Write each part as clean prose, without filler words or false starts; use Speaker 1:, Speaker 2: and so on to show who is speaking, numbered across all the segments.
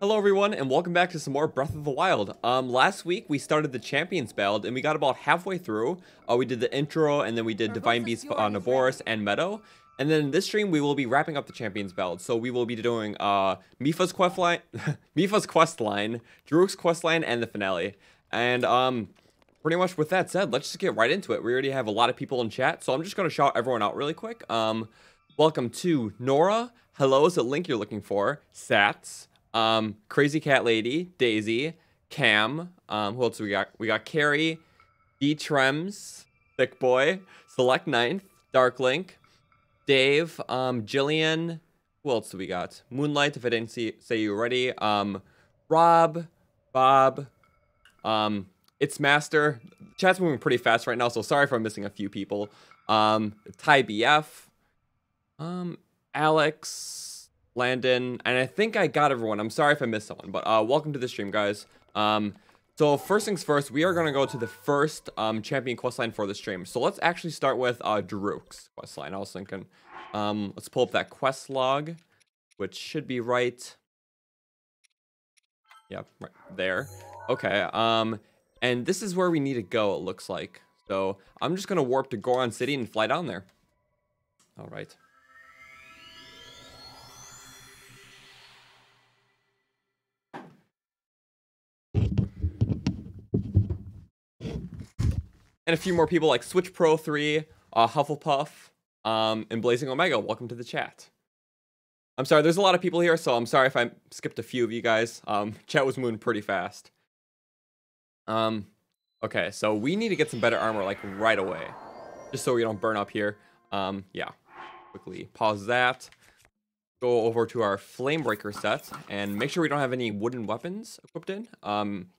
Speaker 1: Hello everyone, and welcome back to some more Breath of the Wild. Last week we started the Champions Ballad, and we got about halfway through. We did the intro, and then we did Divine Beast, Naboris, and Meadow. And then in this stream, we will be wrapping up the Champions Ballad. So we will be doing Mipha's quest line, Druk's quest line, and the finale. And pretty much with that said, let's just get right into it. We already have a lot of people in chat, so I'm just gonna shout everyone out really quick. Welcome to Nora. Hello is the link you're looking for. Sats. Crazy Cat Lady, Daisy, Cam, who else we got? We got Carrie, D-Trems, Thick Boy, Select Ninth, Dark Link, Dave, Jillian, who else do we got? Moonlight, if I didn't say you already, Rob, Bob, It's Master. Chat's moving pretty fast right now, so sorry if I'm missing a few people. Ty BF, Alex, Landon, and I think I got everyone. I'm sorry if I missed someone, but welcome to the stream, guys. So first things first, we are going to go to the first champion questline for the stream. So let's actually start with Druk's questline. I was thinking, let's pull up that quest log, which should be right. Yeah, right there. Okay, and this is where we need to go, it looks like. So I'm just going to warp to Goron City and fly down there. All right. And a few more people like Switch Pro 3, Hufflepuff, and Blazing Omega. Welcome to the chat. I'm sorry, there's a lot of people here, so I'm sorry if I skipped a few of you guys. Chat was moving pretty fast. Okay, so we need to get some better armor, like, right away. Just so we don't burn up here. Yeah. Quickly pause that. Go over to our Flamebreaker set, and make sure we don't have any wooden weapons equipped in.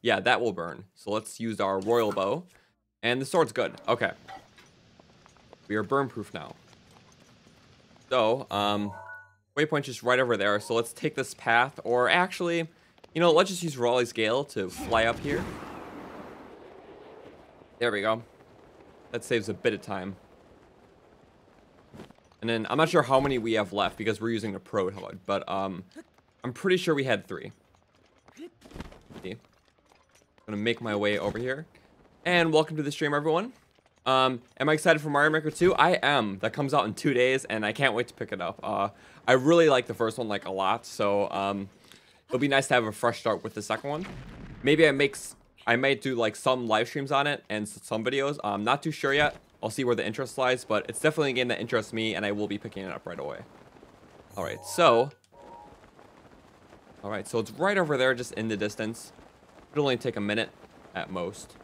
Speaker 1: Yeah, that will burn. So let's use our Royal Bow. And the sword's good. Okay. We are burn proof now. So, waypoint's just right over there. So let's take this path. Or actually, you know, let's just use Raleigh's Gale to fly up here. There we go. That saves a bit of time. And then, I'm not sure how many we have left because we're using the Pro HUD. But, I'm pretty sure we had 3. See? I'm gonna make my way over here. And welcome to the stream, everyone. Am I excited for Mario Maker 2? I am. That comes out in 2 days, and I can't wait to pick it up. I really like the first one, like, a lot, so, it'll be nice to have a fresh start with the second one. Maybe I might do, like, some live streams on it, and some videos. I'm not too sure yet. I'll see where the interest lies, but it's definitely a game that interests me, and I will be picking it up right away. Alright, so it's right over there, just in the distance. It'll only take a minute, at most.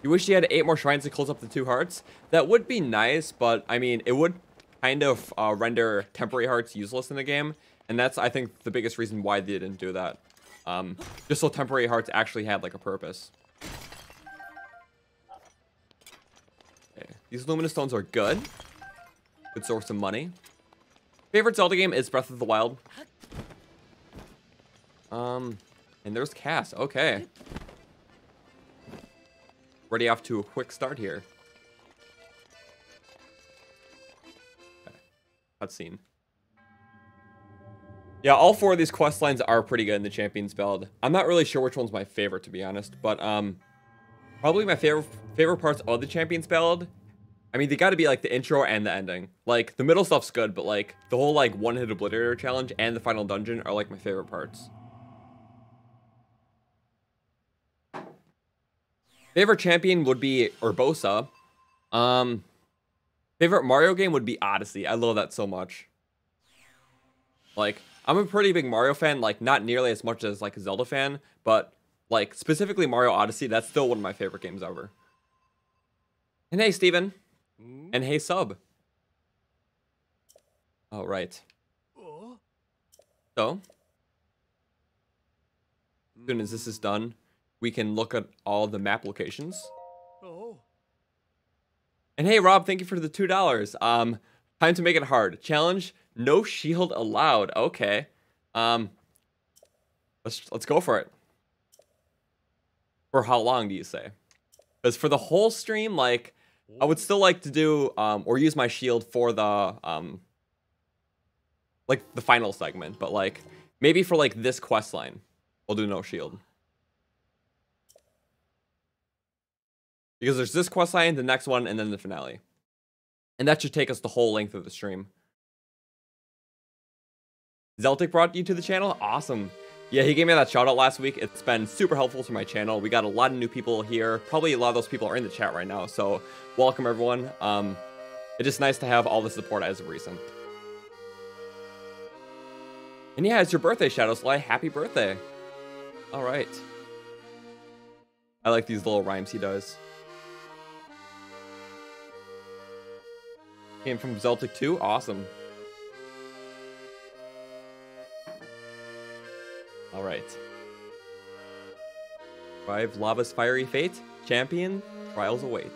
Speaker 1: You wish you had 8 more shrines to close up the 2 hearts? That would be nice, but, I mean, it would kind of render temporary hearts useless in the game. And that's, I think, the biggest reason why they didn't do that. Just so temporary hearts actually had, like, a purpose. Okay. These Luminous Stones are good. Good source of money. Favorite Zelda game is Breath of the Wild. And there's Cass. Okay. Ready off to a quick start here. Okay. Cutscene. Yeah, all 4 of these quest lines are pretty good in the Champions Ballad. I'm not really sure which one's my favorite, to be honest, but probably my favorite parts of the Champions Ballad. I mean, they got to be like the intro and the ending. Like the middle stuff's good, but like the whole like one-hit obliterator challenge and the final dungeon are like my favorite parts. Favorite champion would be Urbosa. Favorite Mario game would be Odyssey. I love that so much. Like, I'm a pretty big Mario fan, like, not nearly as much as, like, a Zelda fan, but, like, specifically Mario Odyssey, that's still one of my favorite games ever. And hey, Steven. And hey, Sub. All right. So, as soon as this is done, we can look at all the map locations. And hey, Rob, thank you for the $2. Time to make it hard. Challenge, no shield allowed. Okay. Let's go for it. For how long do you say? Because for the whole stream, like, I would still like to do, or use my shield for the like the final segment, but like maybe for like this quest line, we'll do no shield. Because there's this quest line, the next one, and then the finale. And that should take us the whole length of the stream. Zeltic brought you to the channel? Awesome. Yeah, he gave me that shout out last week. It's been super helpful to my channel. We got a lot of new people here. Probably a lot of those people are in the chat right now. So welcome everyone. It's just nice to have all the support as of recent. And yeah, it's your birthday, Shadowsly. Happy birthday. All right. I like these little rhymes he does. Came from Zeltic 2? Awesome. Alright. Survive Lava's fiery fate. Champion. Trials await.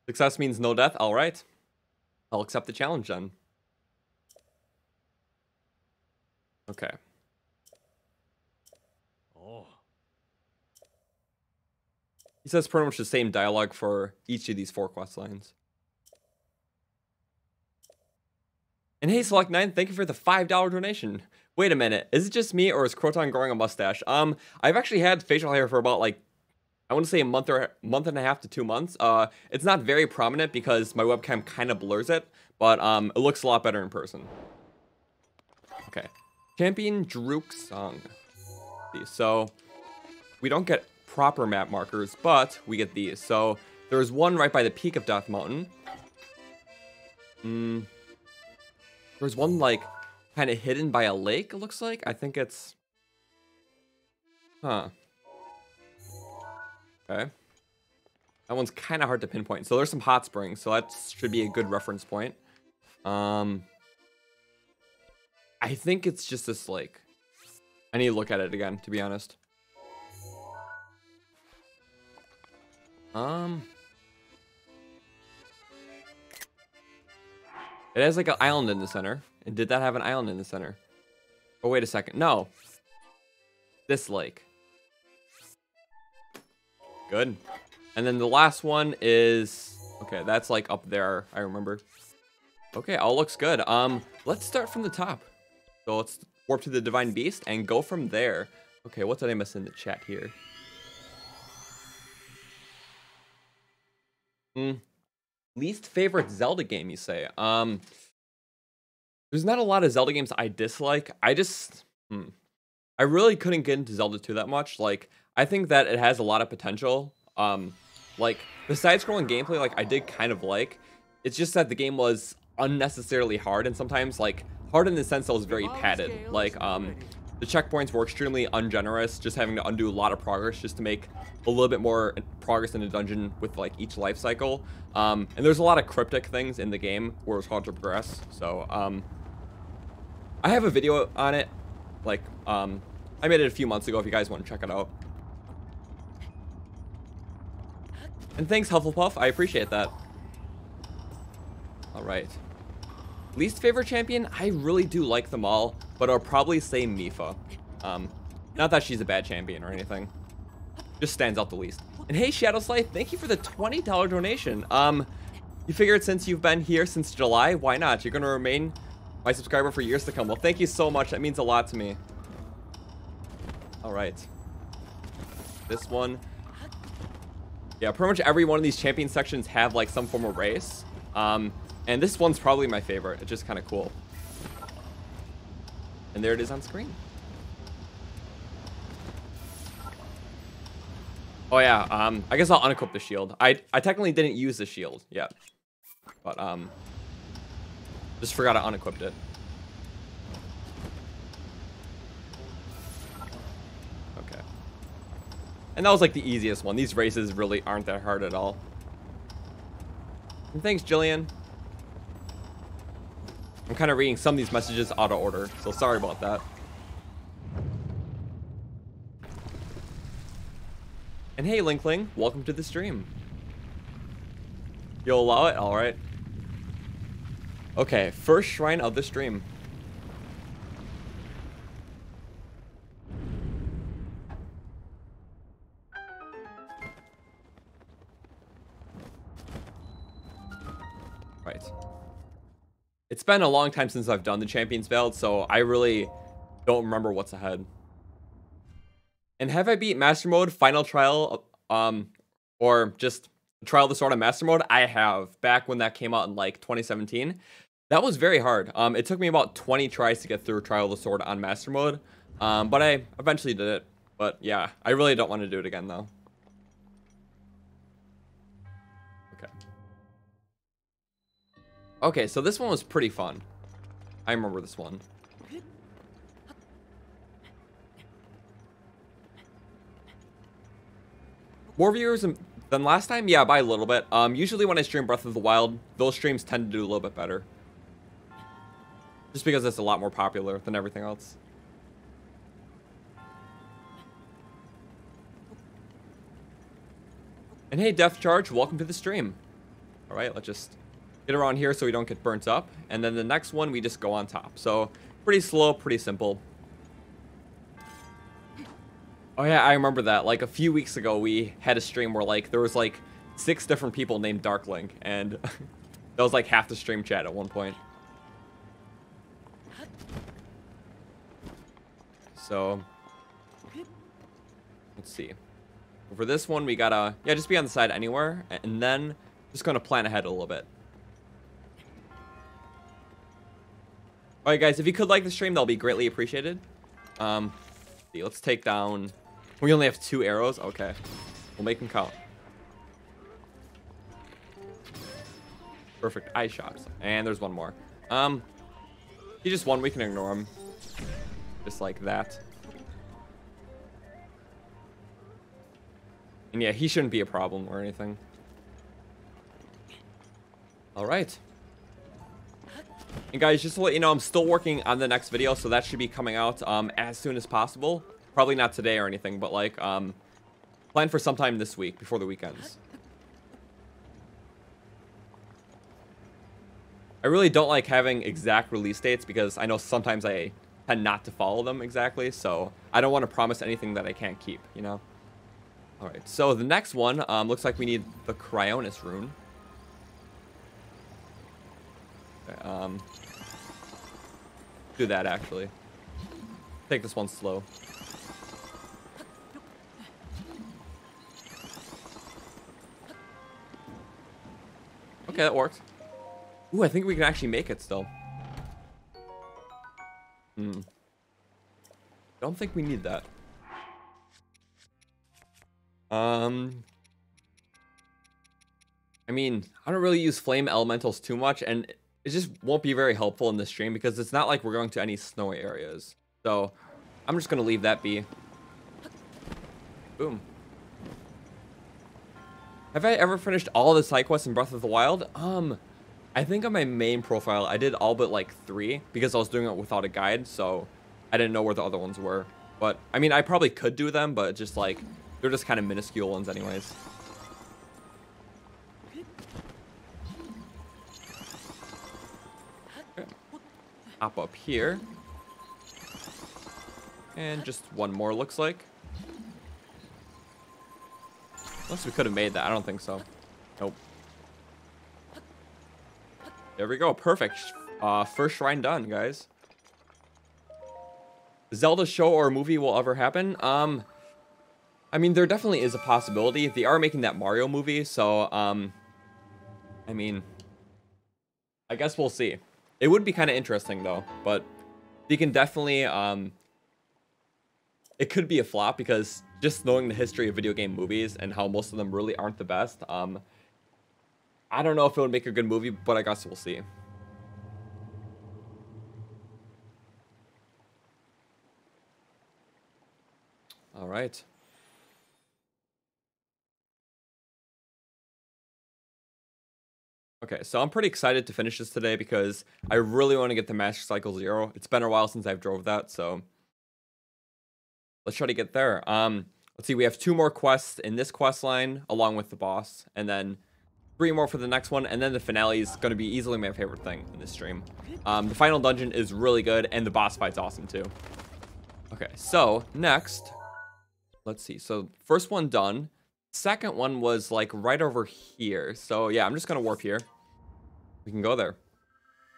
Speaker 1: Success means no death. Alright. I'll accept the challenge then. Okay. Oh. He says pretty much the same dialogue for each of these 4 quest lines. And hey, Select9, thank you for the $5 donation. Wait a minute, is it just me or is Croton growing a mustache? I've actually had facial hair for about like, I want to say a month and a half to 2 months. It's not very prominent because my webcam kind of blurs it, but it looks a lot better in person. Okay, Champion Drook Song. So we don't get proper map markers, but we get these. So there's one right by the peak of Death Mountain. There's one like kind of hidden by a lake, it looks like. I think it's... Huh. Okay. That one's kind of hard to pinpoint. So there's some hot springs, so that should be a good reference point. I think it's just this lake. I need to look at it again, to be honest. It has like an island in the center. And did that have an island in the center? Oh, wait a second. No. This lake. Good. And then the last one is... Okay, that's like up there, I remember. Okay, all looks good. Let's start from the top. So let's warp to the Divine Beast and go from there. Okay, what did I miss in the chat here? Least favorite Zelda game, you say? There's not a lot of Zelda games I dislike. I really couldn't get into Zelda 2 that much. Like, I think that it has a lot of potential. Like, the side-scrolling gameplay, like, I did kind of like. It's just that the game was unnecessarily hard, and sometimes, like, hard in the sense that it was very padded. Like, the checkpoints were extremely ungenerous, just having to undo a lot of progress just to make a little bit more progress in a dungeon with, like, each life cycle. And there's a lot of cryptic things in the game where it's hard to progress. So, I have a video on it. Like, I made it a few months ago if you guys want to check it out. And thanks, Hufflepuff. I appreciate that. Alright. Least favorite champion? I really do like them all, but I'll probably say Mipha. Not that she's a bad champion or anything. Just stands out the least. And hey, Shadowsly, thank you for the $20 donation. You figured since you've been here since July, why not? You're gonna remain my subscriber for years to come. Well, thank you so much. That means a lot to me. Alright. This one. Yeah, pretty much every one of these champion sections have like some form of race. And this one's probably my favorite. It's just kind of cool. And there it is on screen. Oh yeah, I guess I'll unequip the shield. I technically didn't use the shield yet. But just forgot I unequipped it. Okay. And that was like the easiest one. These races really aren't that hard at all. And thanks, Jillian. I'm kind of reading some of these messages auto order, so sorry about that. And hey, Linkling, welcome to the stream. You'll allow it? Alright. Okay, first shrine of the stream. It's been a long time since I've done the Champions Ballad, so I really don't remember what's ahead. And have I beat Master Mode, Final Trial, or just Trial of the Sword on Master Mode? I have, back when that came out in like 2017. That was very hard. It took me about 20 tries to get through Trial of the Sword on Master Mode, but I eventually did it. But yeah, I really don't want to do it again though. Okay. Okay, so this one was pretty fun. I remember this one. More viewers than last time? Yeah, by a little bit. Usually when I stream Breath of the Wild, those streams tend to do a little bit better. Just because it's a lot more popular than everything else. And hey, Death Charge, welcome to the stream. Alright, let's just get around here so we don't get burnt up. And then the next one, we just go on top. So, pretty slow, pretty simple. Oh yeah, I remember that. Like, a few weeks ago, we had a stream where, like, there was, like, 6 different people named Darklink. And that was, like, half the stream chat at one point. So, let's see. For this one, we gotta, yeah, just be on the side anywhere. And then, just gonna plan ahead a little bit. Alright, guys, if you could like the stream, that'll be greatly appreciated. Let's take down... We only have 2 arrows? Okay. We'll make them count. Perfect eye shots. And there's one more. He just won. We can ignore him. Just like that. And yeah, he shouldn't be a problem or anything. Alright. And guys, just to let you know, I'm still working on the next video, so that should be coming out as soon as possible. Probably not today or anything, but like, plan for sometime this week, before the weekends. I really don't like having exact release dates because I know sometimes I tend not to follow them exactly, so I don't want to promise anything that I can't keep, you know? Alright, so the next one, looks like we need the Cryonis rune. Okay, do that, actually. Take this one slow. Okay, that worked. Ooh, I think we can actually make it still. Don't think we need that. I mean, I don't really use flame elementals too much, and it just won't be very helpful in this stream because it's not like we're going to any snowy areas. So, I'm just going to leave that be. Boom. Have I ever finished all the side quests in Breath of the Wild? I think on my main profile, I did all but like 3 because I was doing it without a guide, so I didn't know where the other ones were. But, I mean, I probably could do them, but just like, they're just kind of minuscule ones anyways. Okay. Hop up here. And just one more, looks like. Unless we could have made that. I don't think so. Nope. There we go. Perfect. First shrine done, guys. Zelda show or movie will ever happen? I mean, there definitely is a possibility. They are making that Mario movie, so, I mean, I guess we'll see. It would be kind of interesting, though, but you can definitely, it could be a flop because just knowing the history of video game movies and how most of them really aren't the best, I don't know if it would make a good movie, but I guess we'll see. All right. Okay, so I'm pretty excited to finish this today because I really want to get the Master Cycle 0. It's been a while since I've drove that, so let's try to get there. Let's see, we have 2 more quests in this quest line along with the boss, and then 3 more for the next one, and then the finale is going to be easily my favorite thing in this stream. The final dungeon is really good, and the boss fight's awesome too. Okay, so next, let's see. So first one done. Second one was like right over here. So yeah, I'm just going to warp here. We can go there.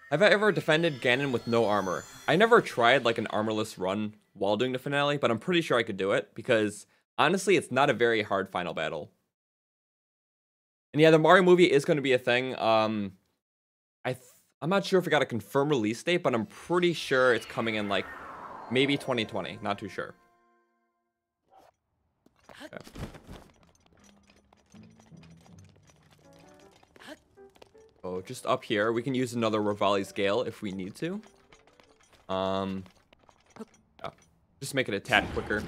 Speaker 1: Have I ever defended Ganon with no armor? I never tried like an armorless run while doing the finale, but I'm pretty sure I could do it because honestly, it's not a very hard final battle. And yeah, the Mario movie is going to be a thing. I'm not sure if it got a confirmed release date, but I'm pretty sure it's coming in like maybe 2020. Not too sure. Okay. Oh, just up here. We can use another Revali's Gale if we need to. Yeah. Just make it a tad quicker.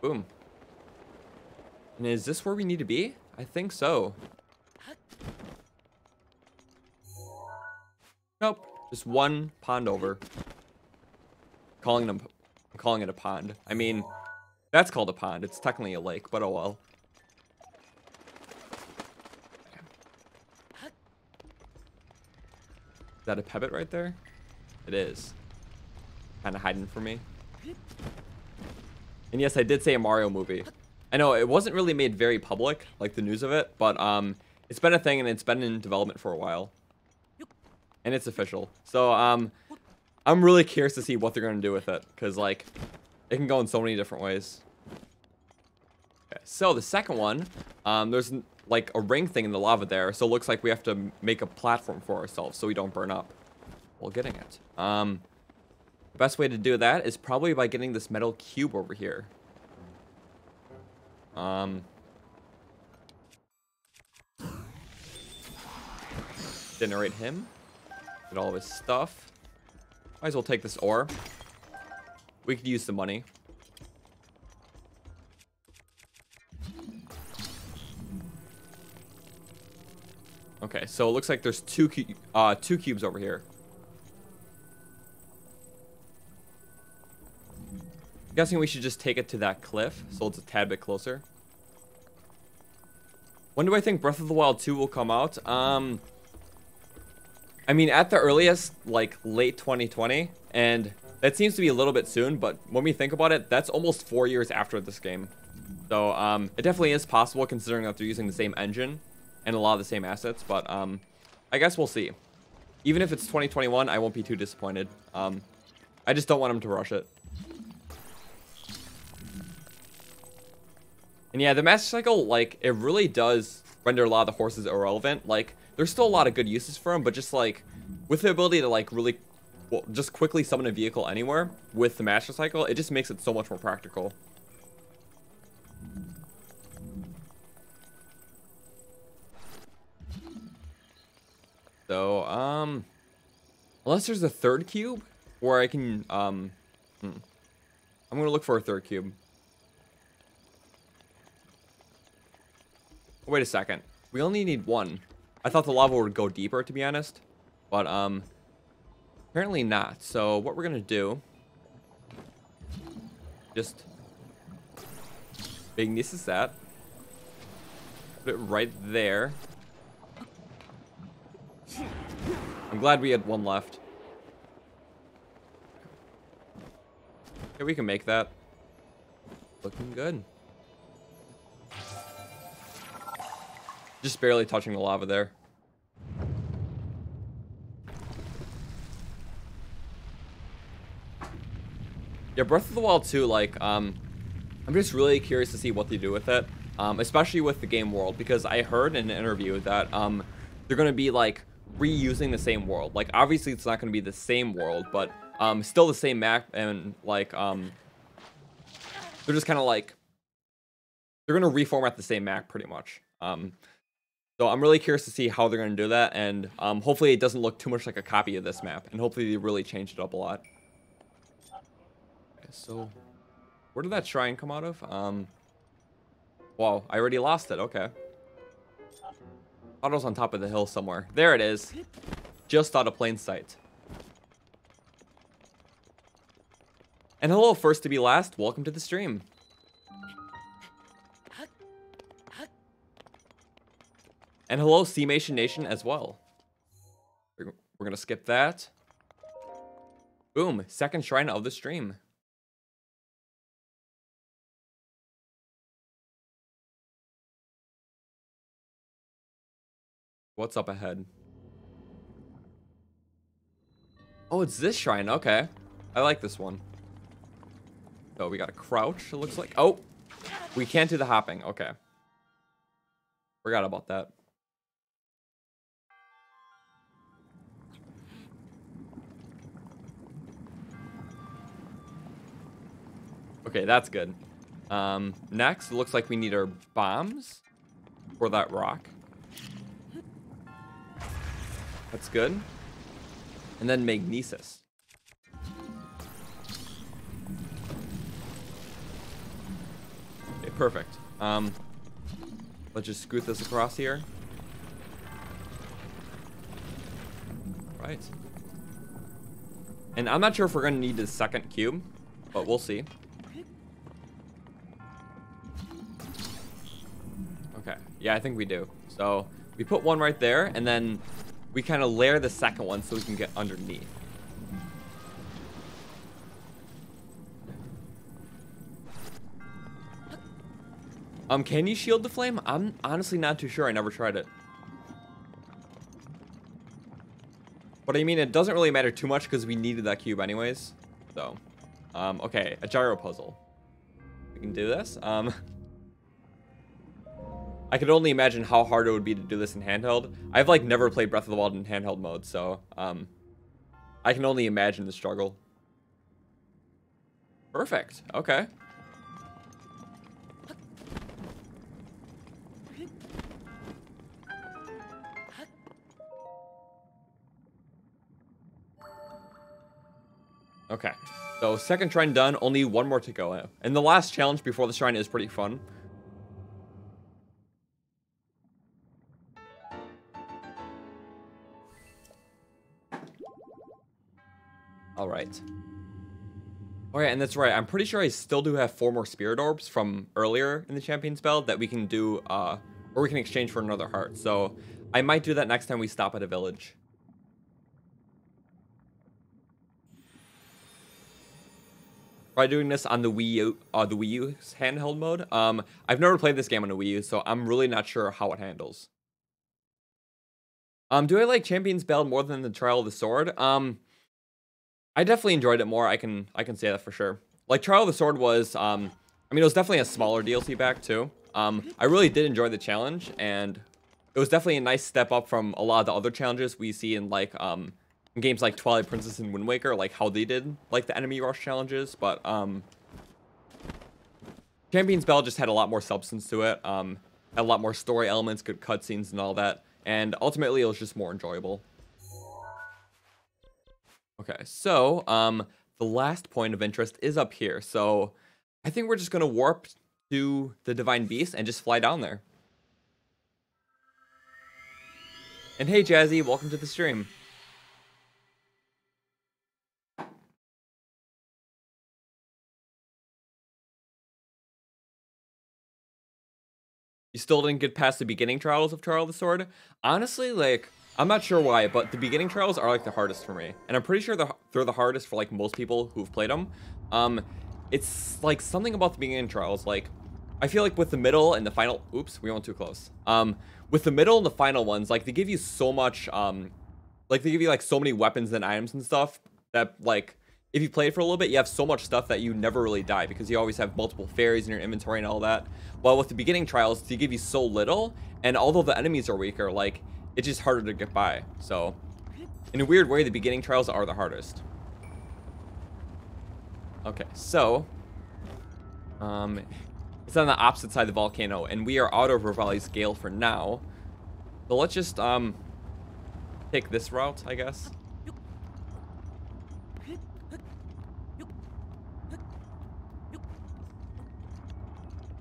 Speaker 1: Boom. And is this where we need to be? I think so. Nope. Just one pond over. I'm calling it a pond. I mean, that's called a pond. It's technically a lake, but oh well. Is that a pebble right there? It is. Kind of hiding from me. And yes, I did say a Mario movie. I know it wasn't really made very public, like the news of it, but it's been a thing and it's been in development for a while. And it's official. So I'm really curious to see what they're going to do with it, because like it can go in so many different ways. Okay, so the second one, there's like a ring thing in the lava there, so it looks like we have to make a platform for ourselves so we don't burn up while getting it. The best way to do that is probably by getting this metal cube over here. Generate him. Get all of his stuff. Might as well take this ore. We could use the money. Okay, so it looks like there's two cubes over here. I'm guessing we should just take it to that cliff, so it's a tad bit closer. When do I think Breath of the Wild 2 will come out? I mean, at the earliest, like late 2020, and that seems to be a little bit soon, but when we think about it, that's almost 4 years after this game. So, it definitely is possible considering that they're using the same engine and a lot of the same assets, but, I guess we'll see. Even if it's 2021, I won't be too disappointed. I just don't want them to rush it. And yeah, the Master Cycle, like, it really does render a lot of the horses irrelevant. Like, there's still a lot of good uses for them, but just, like, with the ability to, like, really, well, just quickly summon a vehicle anywhere with the Master Cycle, it just makes it so much more practical. So, unless there's a third cube, where I can, I'm gonna look for a third cube. Wait a second. We only need one. I thought the lava would go deeper, to be honest. But, apparently not. So, what we're gonna do... Just... Big this is that. Put it right there. I'm glad we had one left. Okay, we can make that. Looking good. Just barely touching the lava there. Yeah, Breath of the Wild 2, like, I'm just really curious to see what they do with it. Especially with the game world, because I heard in an interview that, they're gonna be, like, reusing the same world. Like, obviously it's not gonna be the same world, but, still the same map, and, like, they're just kind of, like, they're gonna reformat the same map, pretty much. So I'm really curious to see how they're going to do that, and hopefully it doesn't look too much like a copy of this map, and hopefully they really changed it up a lot. Okay, so where did that shrine come out of? Wow, I already lost it. Okay. Thought it was on top of the hill somewhere. There it is. Just out of plain sight. And hello, first to be last. Welcome to the stream. And hello, C-Mation Nation as well. We're going to skip that. Boom. Second shrine of the stream. What's up ahead? Oh, it's this shrine. Okay. I like this one. So we got to crouch, it looks like. Oh, we can't do the hopping. Okay. Forgot about that. Okay, that's good. Next, it looks like we need our bombs for that rock. That's good. And then magnesis. Okay, perfect. Let's just scoot this across here. Right. And I'm not sure if we're going to need the second cube, but we'll see. Okay. Yeah, I think we do. So we put one right there, and then we kind of layer the second one so we can get underneath. Can you shield the flame? I'm honestly not too sure. I never tried it. But I mean, it doesn't really matter too much because we needed that cube anyways. So, okay, a gyro puzzle. We can do this. I could only imagine how hard it would be to do this in handheld. I've like never played Breath of the Wild in handheld mode, so I can only imagine the struggle. Perfect. Okay. Okay, so second shrine done, only one more to go. And the last challenge before the shrine is pretty fun. Alright. Oh yeah, and that's right, I'm pretty sure I still do have 4 more spirit orbs from earlier in the Champion's Ballad that we can do, or we can exchange for another heart. So I might do that next time we stop at a village. Try doing this on the Wii U handheld mode. I've never played this game on the Wii U, so I'm really not sure how it handles. Do I like Champion's Ballad more than the Trial of the Sword? I definitely enjoyed it more. I can say that for sure. Like Trial of the Sword was, I mean, it was definitely a smaller DLC pack too. I really did enjoy the challenge, and it was definitely a nice step up from a lot of the other challenges we see in like in games like Twilight Princess and Wind Waker, like how they did like the enemy rush challenges. But Champion's Ballad just had a lot more substance to it. Had a lot more story elements, good cutscenes, and all that. And ultimately, it was just more enjoyable. Okay, so the last point of interest is up here. So I think we're just gonna warp to the Divine Beast and just fly down there. And hey, Jazzy, welcome to the stream. You still didn't get past the beginning trials of Trial of the Sword? Honestly, like, I'm not sure why, but the beginning trials are like the hardest for me. And I'm pretty sure they're the hardest for like most people who've played them. It's like something about the beginning trials. Like, I feel like with the middle and the final, oops, we went too close. With the middle and the final ones, like they give you so much, like they give you like so many weapons and items and stuff that like, if you play it for a little bit, you have so much stuff that you never really die because you always have multiple fairies in your inventory and all that. While with the beginning trials, they give you so little, and although the enemies are weaker, like, it's just harder to get by. So, in a weird way, the beginning trials are the hardest. Okay, so, it's on the opposite side of the volcano, and we are out of Revali's Gale for now. So let's just, take this route, I guess.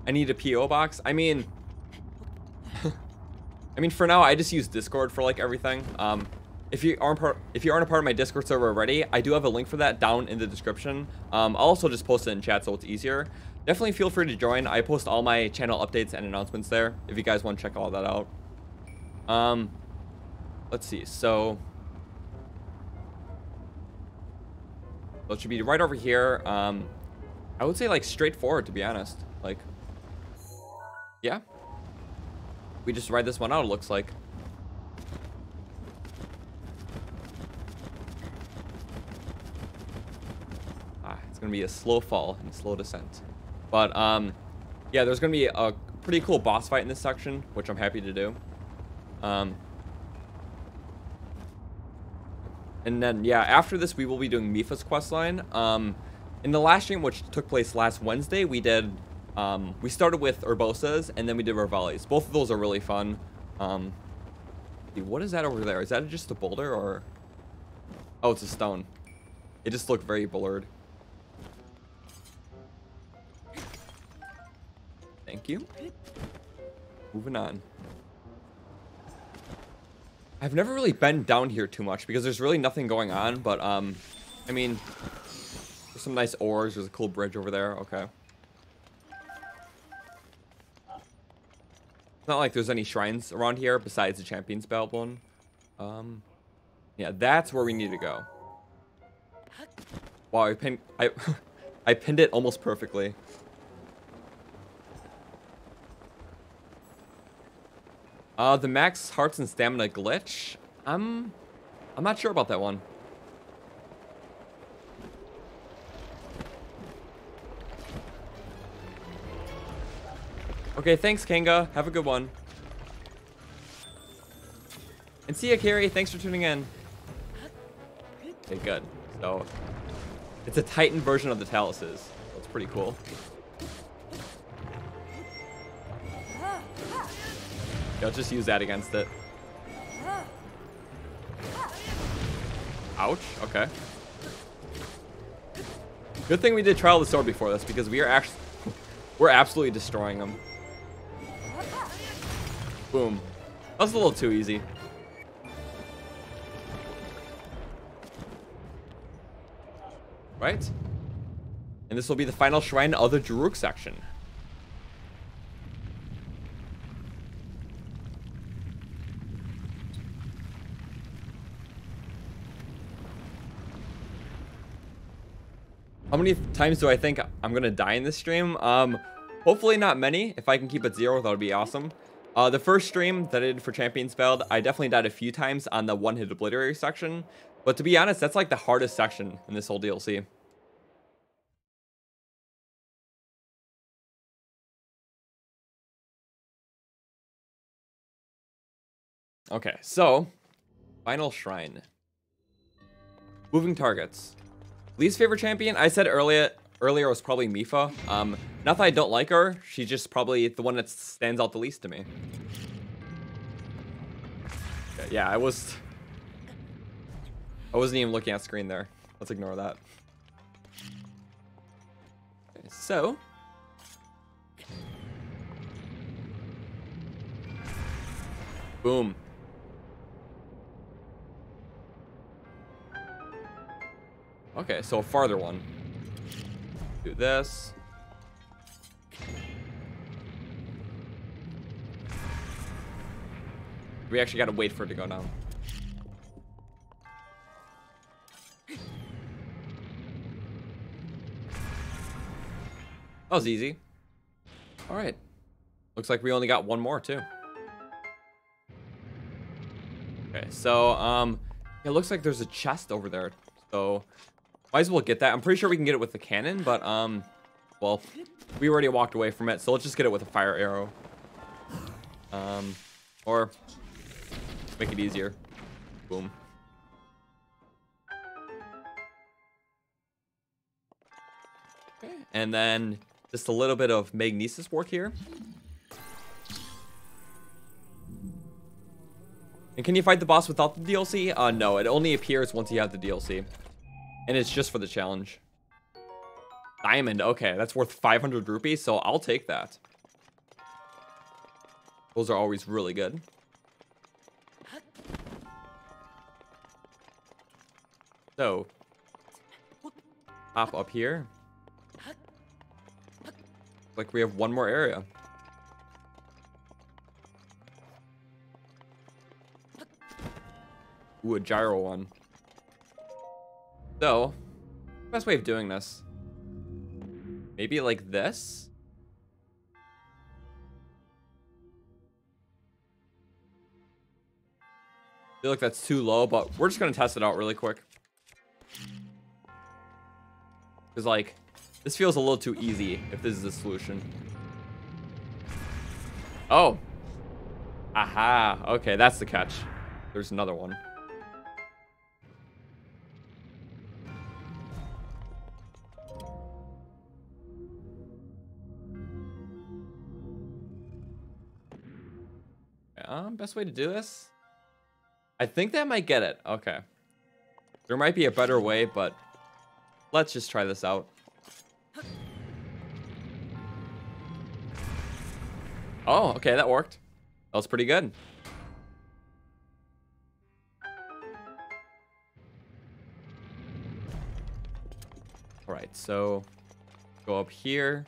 Speaker 1: I need a PO box. I mean, for now, I just use Discord for like everything. If you aren't a part of my Discord server already, I do have a link for that down in the description. I'll also just post it in chat so it's easier. Definitely feel free to join. I post all my channel updates and announcements there if you guys want to check all that out. Let's see. So it should be right over here. I would say like straightforward, to be honest. Like, yeah. We just ride this one out, it looks like. gonna be a slow fall and slow descent. But yeah, there's gonna be a pretty cool boss fight in this section, which I'm happy to do. And then yeah, after this we will be doing Mipha's questline. In the last stream, which took place last Wednesday, we did we started with Urbosa's and then we did Revali's. Both of those are really fun. What is that over there? Is that just a boulder or? Oh, it's a stone. It just looked very blurred. Thank you. Moving on. I've never really been down here too much because there's really nothing going on, but I mean, there's some nice ores. There's a cool bridge over there. Okay. It's not like there's any shrines around here besides the Champions Ballad one. Yeah, that's where we need to go. Wow, I pinned it almost perfectly. The max hearts and stamina glitch. I'm not sure about that one. Okay, thanks, Kanga. Have a good one. And see ya, Carrie. Thanks for tuning in. Okay, good. So, it's a Titan version of the Taluses. That's pretty cool. I'll just use that against it. Ouch. Okay. Good thing we did Trial of the Sword before this because we're absolutely destroying them. Boom. That was a little too easy. Right? And this will be the final shrine of the Daruk section. How many times do I think I'm gonna die in this stream? Hopefully not many. If I can keep it 0, that would be awesome. The first stream that I did for Champions Ballad, I definitely died a few times on the one-hit obliterary section. But to be honest, that's like the hardest section in this whole DLC. Okay, so final shrine. Moving targets. Least favorite champion? I said earlier was probably Mipha. Not that I don't like her, she's just probably the one that stands out the least to me. Okay, yeah, I wasn't even looking at screen there. Let's ignore that. Okay, so boom. Okay, so a farther one. Do this. We actually gotta wait for it to go down. That was easy. All right. Looks like we only got one more too. Okay, so it looks like there's a chest over there. So might as well get that. I'm pretty sure we can get it with the cannon, but well, we already walked away from it, so let's just get it with a fire arrow. Or make it easier. Boom. Okay, and then just a little bit of magnesis work here. And can you fight the boss without the DLC? No, it only appears once you have the DLC. And it's just for the challenge. Diamond, okay, that's worth 500 rupees, so I'll take that. Those are always really good. So, hop up here. Like we have one more area. Ooh, a gyro one. So, best way of doing this. Maybe like this? I feel like that's too low, but we're just gonna test it out really quick. Because, like, this feels a little too easy if this is the solution. Oh. Aha. Okay, that's the catch. There's another one. Best way to do this? I think that might get it. Okay. There might be a better way, but let's just try this out. Oh, okay, that worked. That was pretty good. All right, so go up here.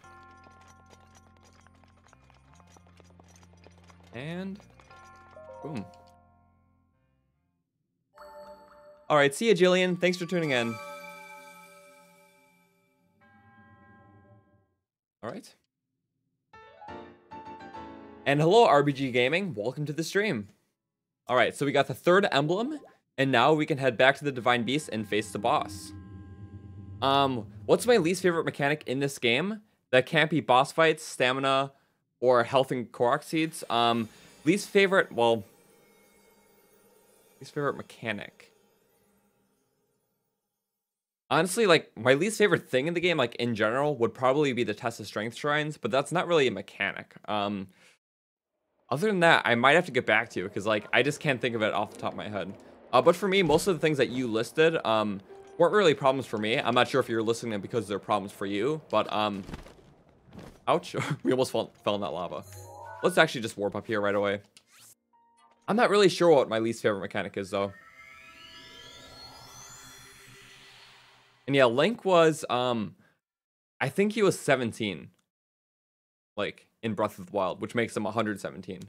Speaker 1: And boom. All right, see ya, Jillian. Thanks for tuning in. All right. And hello, RBG Gaming. Welcome to the stream. All right, so we got the third emblem, and now we can head back to the Divine Beast and face the boss. What's my least favorite mechanic in this game? That can't be boss fights, stamina, or health and Korok seeds. Least favorite mechanic. Honestly, like, my least favorite thing in the game, like, in general, would probably be the test of strength shrines, but that's not really a mechanic. Other than that, I might have to get back to you, because, like, I just can't think of it off the top of my head. But for me, most of the things that you listed, weren't really problems for me. I'm not sure if you're listing them because they're problems for you, but, ouch. We almost fell in that lava. Let's actually just warp up here right away. I'm not really sure what my least favorite mechanic is, though. And yeah, Link was, I think he was 17. Like, in Breath of the Wild, which makes him 117.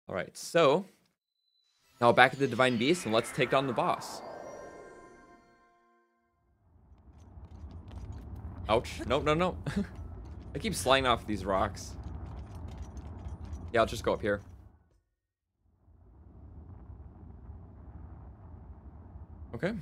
Speaker 1: Alright, so now back at the Divine Beast, and let's take down the boss. Ouch. No, no, no. I keep sliding off these rocks. Yeah, I'll just go up here. Okay.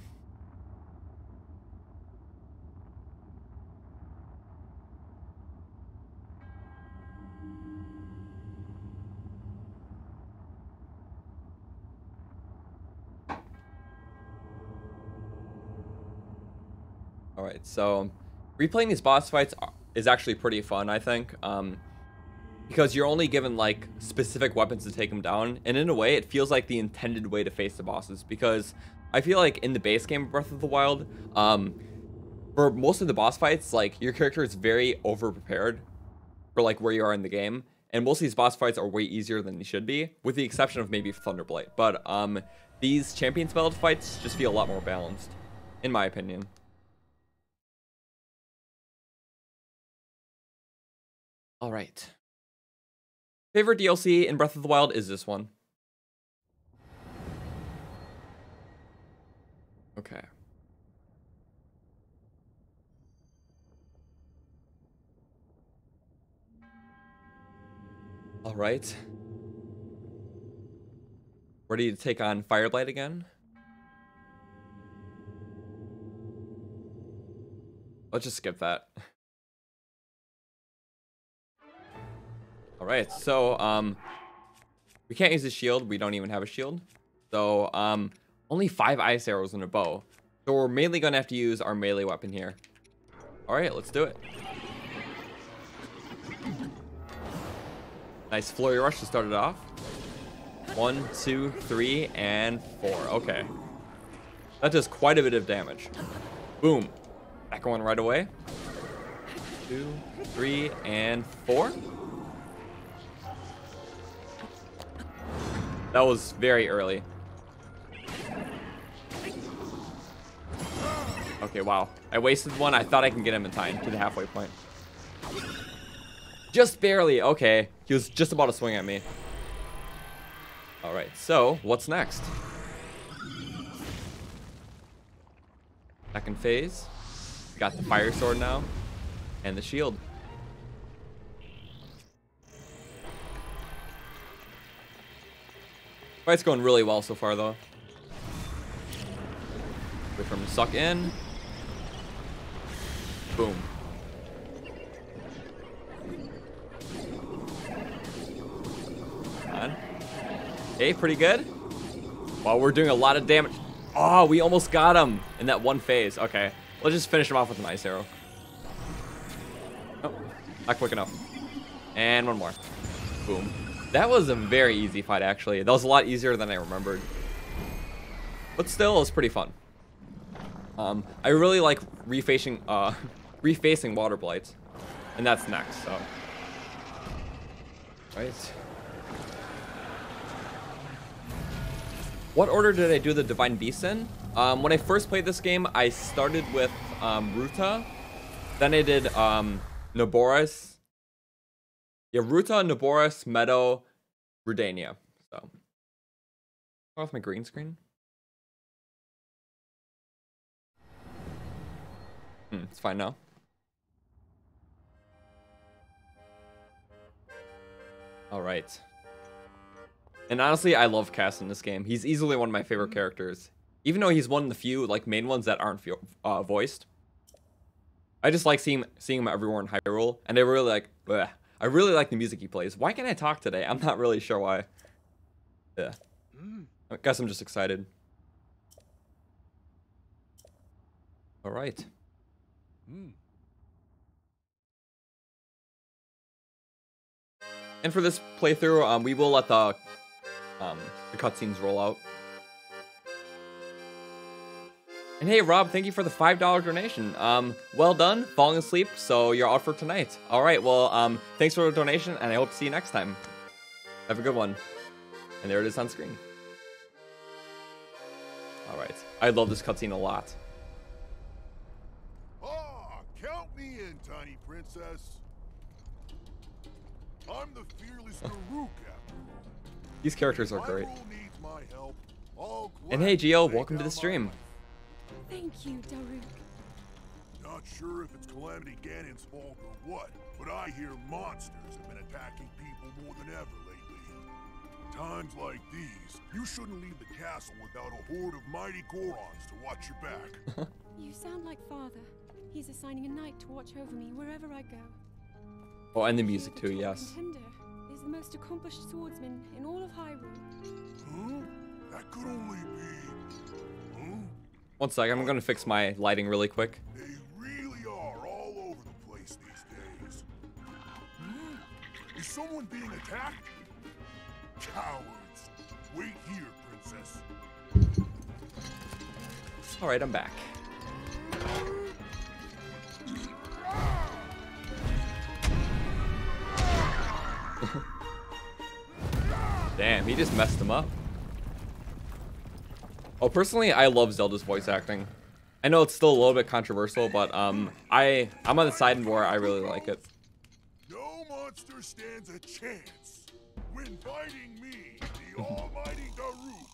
Speaker 1: All right, so replaying these boss fights is actually pretty fun, I think, because you're only given, like, specific weapons to take them down, and in a way, it feels like the intended way to face the bosses, because I feel like in the base game of Breath of the Wild, for most of the boss fights, like, your character is very over-prepared for, like, where you are in the game, and most of these boss fights are way easier than they should be, with the exception of maybe Thunderblight, but these Champions Ballad fights just feel a lot more balanced, in my opinion. All right. Favorite DLC in Breath of the Wild is this one. Okay. All right. Ready to take on Fireblight again? Let's just skip that. All right, so we can't use a shield. We don't even have a shield. So only 5 ice arrows and a bow. So we're mainly gonna have to use our melee weapon here. All right, let's do it. Nice flurry rush to start it off. 1, 2, 3, and 4. Okay, that does quite a bit of damage. Boom. Back one right away. 2, 3, and 4. That was very early. Okay, wow. I wasted one. I thought I can get him in time to the halfway point. Just barely. Okay. He was just about to swing at me. All right. So, what's next? Second phase. We got the fire sword now. And the shield. Fight's going really well so far, though. Wait for him to suck in. Boom. Come on. Okay, pretty good. Wow, we're doing a lot of damage. Oh, we almost got him in that one phase. Okay, let's just finish him off with an ice arrow. Oh, not quick enough. And one more. Boom. That was a very easy fight, actually. That was a lot easier than I remembered. But still, it was pretty fun. I really like refacing water blights. And that's next, so. Right. What order did I do the Divine Beasts in? When I first played this game, I started with Ruta. Then I did Naboris. Yeah, Ruta, Naboris, Meadow, Rudania. So. Off my green screen. It's fine now. All right. And honestly, I love Cass in this game. He's easily one of my favorite characters. Even though he's one of the few like main ones that aren't voiced. I just like seeing him everywhere in Hyrule. And I really like I really like the music he plays. Why can't I talk today? I'm not really sure why. Yeah. I guess I'm just excited. All right. And for this playthrough, we will let the cutscenes roll out. And hey, Rob, thank you for the $5 donation. Well done, falling asleep, so you're out for tonight. All right, well, thanks for the donation, and I hope to see you next time. Have a good one. And there it is on screen. All right, I love this cutscene a lot.
Speaker 2: Ah, count me in, tiny princess. I'm the fearless Daruk after all.
Speaker 1: These characters are great.
Speaker 2: Needs my help.
Speaker 1: And hey, Gio, welcome to the stream.
Speaker 3: Thank you, Daruk.
Speaker 2: Not sure if it's Calamity Ganon's fault or what, but I hear monsters have been attacking people more than ever lately. Times like these, you shouldn't leave the castle without a horde of mighty Gorons to watch your back.
Speaker 3: You sound like Father. He's assigning a knight to watch over me wherever I go.
Speaker 1: Oh, and the music too, yes.
Speaker 3: Contender is the most accomplished swordsman in all of Hyrule.
Speaker 2: Huh? That could only be... Huh?
Speaker 1: One sec, I'm gonna fix my lighting really quick.
Speaker 2: They really are all over the place these days. Is someone being attacked? Cowards. Wait here, princess.
Speaker 1: Alright, I'm back. Damn, he just messed him up. Oh, personally, I love Zelda's voice acting. I know it's still a little bit controversial, but I'm on the side where I really like it.
Speaker 2: No monster stands a chance when fighting me, the almighty Daruk.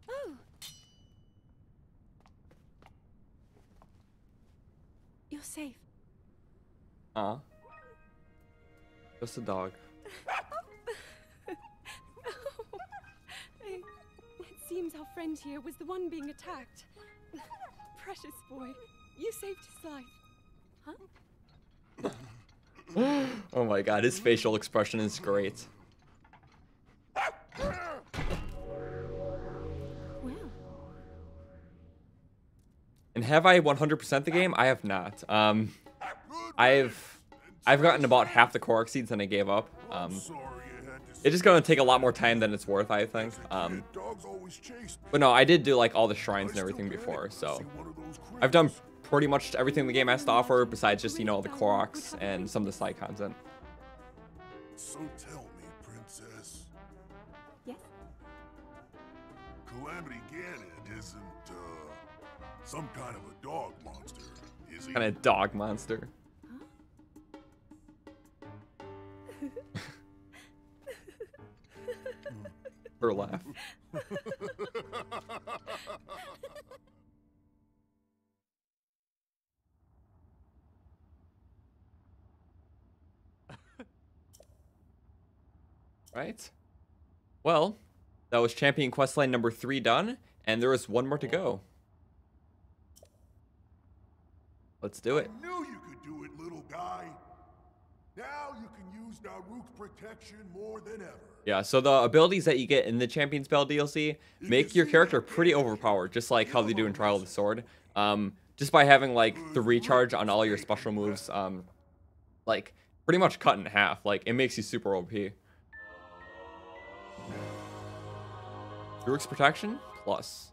Speaker 3: Oh! You're safe.
Speaker 1: Aw. Just a dog.
Speaker 3: It seems our friend here was the one being attacked. Precious boy, you saved his life. Huh?
Speaker 1: Oh my god, his facial expression is great.
Speaker 3: Well.
Speaker 1: And have I 100% the game? I have not. I've gotten about half the Korok seeds and I gave up. It's just gonna take a lot more time than it's worth, I think. But no, I did do like all the shrines and everything before, so I've done pretty much everything the game has to offer besides just, you know, the Koroks and some of the side content.
Speaker 2: So tell me, princess.
Speaker 3: Yes?
Speaker 2: Calamity Ganon isn't, some kind of a dog monster, is he?
Speaker 1: Kind of dog monster. Her laugh. Right. Well, that was champion questline number 3 done, and there is one more to go. Let's do it.
Speaker 2: I knew you could do it, little guy. Now you can use Daruk's protection more than ever.
Speaker 1: Yeah, so the abilities that you get in the Champion Spell DLC make your character pretty overpowered, just like how they do in Trial of the Sword. Just by having like the recharge on all your special moves, like pretty much cut in half. Like it makes you super OP. Daruk's protection plus.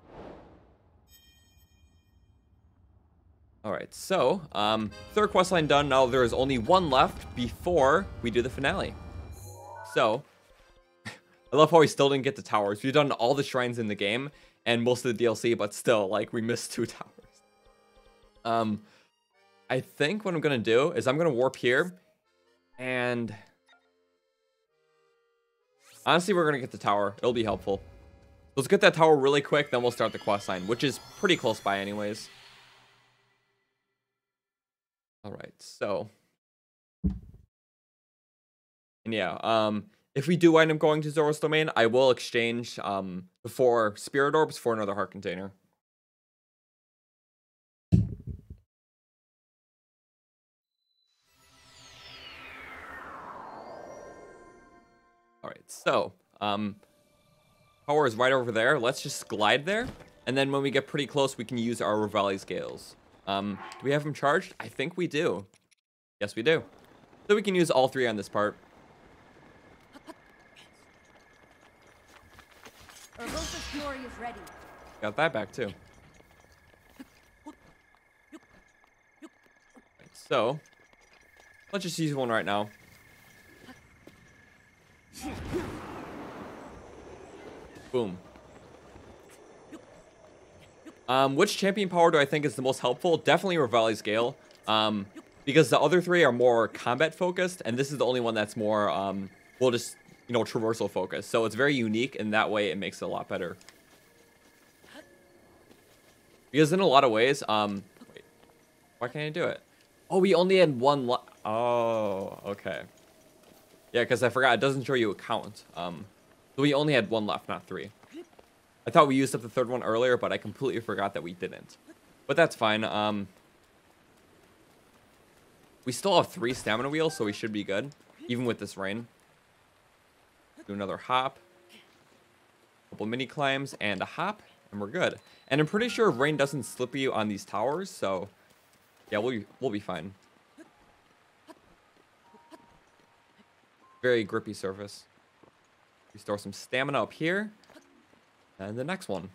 Speaker 1: Alright, so, third questline done. Now there is only one left before we do the finale. So, I love how we still didn't get the towers. We've done all the shrines in the game and most of the DLC, but still, like, we missed 2 towers. I think what I'm gonna do is I'm gonna warp here, and honestly, we're gonna get the tower. It'll be helpful. Let's get that tower really quick, then we'll start the questline, which is pretty close by anyways. Alright, so. And yeah, if we do wind up going to Zora's Domain, I will exchange the 4 Spirit Orbs for another heart container. Alright, so, power is right over there. Let's just glide there. And then when we get pretty close, we can use our Reveille Scales. Do we have them charged? I think we do. Yes, we do. So we can use all 3 on this part.
Speaker 4: Urbosa's glory is ready.
Speaker 1: Got that back too. Right, so, let's just use one right now. Boom. Which champion power do I think is the most helpful? Definitely Reveille's Gale. Because the other 3 are more combat focused, and this is the only one that's more, well, just, you know, traversal focused. So it's very unique, and that way it makes it a lot better. Because in a lot of ways, wait, why can't I do it? Oh, we only had 1 oh, okay. Yeah, because I forgot, it doesn't show you a count. So we only had 1 left, not 3. I thought we used up the 3rd one earlier, but I completely forgot that we didn't. But that's fine. We still have 3 stamina wheels, so we should be good, even with this rain. Do another hop. Couple mini climbs and a hop, and we're good. And I'm pretty sure rain doesn't slip you on these towers, so yeah, we'll be fine. Very grippy surface. Restore some stamina up here. And the next one.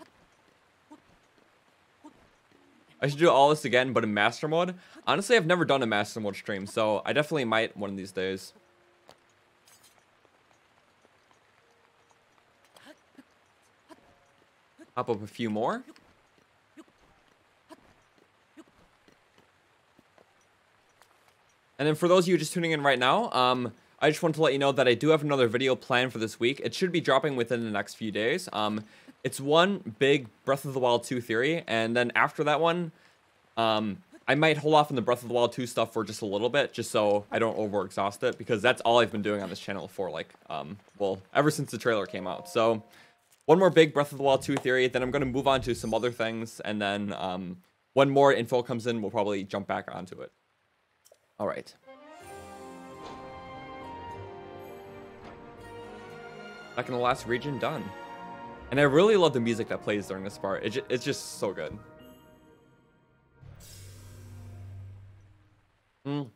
Speaker 1: I should do all this again, but in Master Mode. Honestly, I've never done a Master Mode stream, so I definitely might one of these days. Hop up a few more. And then for those of you just tuning in right now, I just want to let you know that I do have another video planned for this week. It should be dropping within the next few days. It's one big Breath of the Wild 2 theory, and then after that one, I might hold off on the Breath of the Wild 2 stuff for just a little bit, just so I don't overexhaust it, because that's all I've been doing on this channel for, like, well, ever since the trailer came out. So, one more big Breath of the Wild 2 theory, then I'm going to move on to some other things, and then when more info comes in, we'll probably jump back onto it. Alright. Second to last region done. And I really love the music that plays during this part. It's just so good. Oh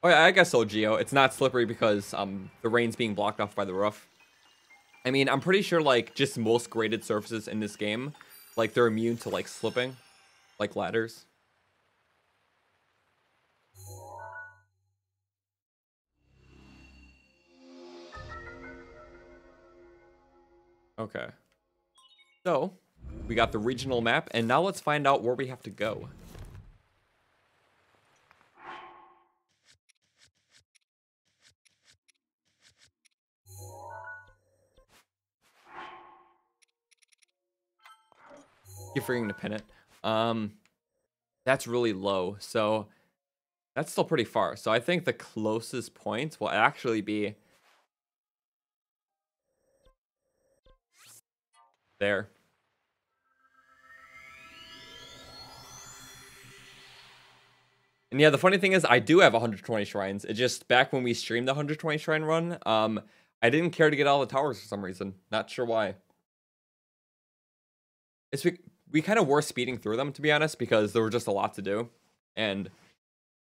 Speaker 1: yeah, I guess so, Geo. It's not slippery because the rain's being blocked off by the roof. I mean, I'm pretty sure like just most graded surfaces in this game, like they're immune to like slipping, like ladders. Okay. So, we got the regional map, and now let's find out where we have to go. Keep forgetting to pin it. That's really low, so That's still pretty far. So I think the closest point will actually be there. And yeah, the funny thing is I do have 120 shrines. It just back when we streamed the 120 shrine run, I didn't care to get all the towers for some reason. Not sure why. It's we kind of were speeding through them, to be honest, because there were just a lot to do. And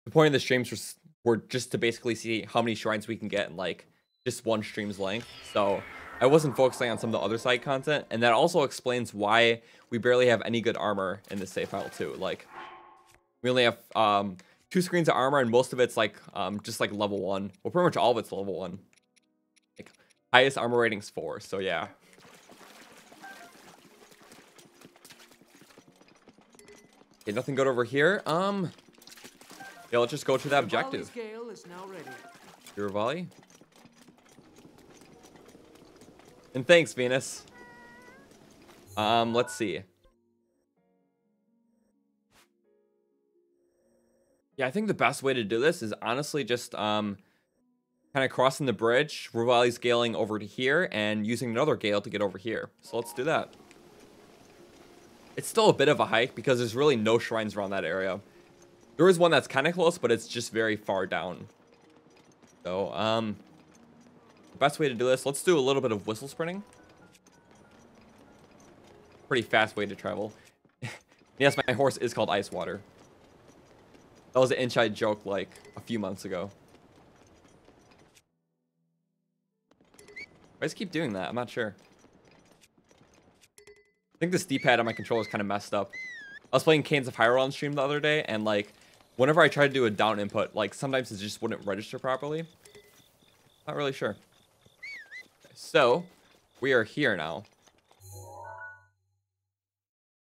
Speaker 1: the point of the streams were just to basically see how many shrines we can get in like just one stream's length. So I wasn't focusing on some of the other side content, and that also explains why we barely have any good armor in this save file too. Like we only have 2 screens of armor, and most of it's like just like level 1. Well, pretty much all of it's level 1. Like highest armor rating's 4. So yeah. Okay, nothing good over here. Yeah, let's just go to that objective. Your volley. And thanks, Venus. Let's see. Yeah, I think the best way to do this is honestly just kind of crossing the bridge, Rivali's scaling over to here, and using another gale to get over here. So let's do that. It's still a bit of a hike because there's really no shrines around that area. There is one that's kind of close, but it's just very far down. So, the best way to do this, let's do a little bit of whistle sprinting. Pretty fast way to travel. Yes, my horse is called Ice Water. That was an inside joke like a few months ago. I just keep doing that, I'm not sure. I think this D-pad on my controller is kind of messed up. I was playing Canes of Hyrule on stream the other day, and like, whenever I tried to do a down input, like sometimes it just wouldn't register properly. Not really sure. Okay, so, we are here now.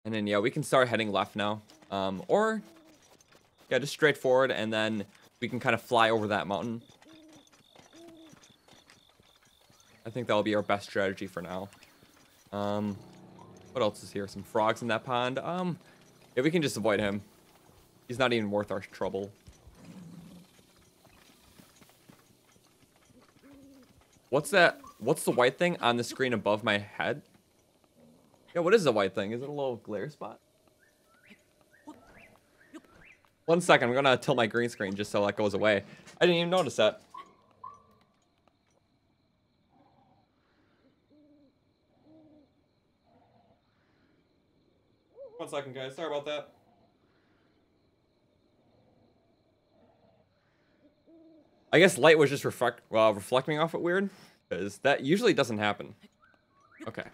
Speaker 1: And then, yeah, we can start heading left now. Or, yeah, just straight forward, and then we can kind of fly over that mountain. I think that'll be our best strategy for now. What else is here? Some frogs in that pond. Yeah, we can just avoid him. He's not even worth our trouble. What's that? What's the white thing on the screen above my head? Yeah, what is the white thing? Is it a little glare spot? 1 second, I'm gonna tilt my green screen just so that goes away. I didn't even notice that. One second, guys. Sorry about that. I guess light was just reflecting off it weird, because that usually doesn't happen. Okay.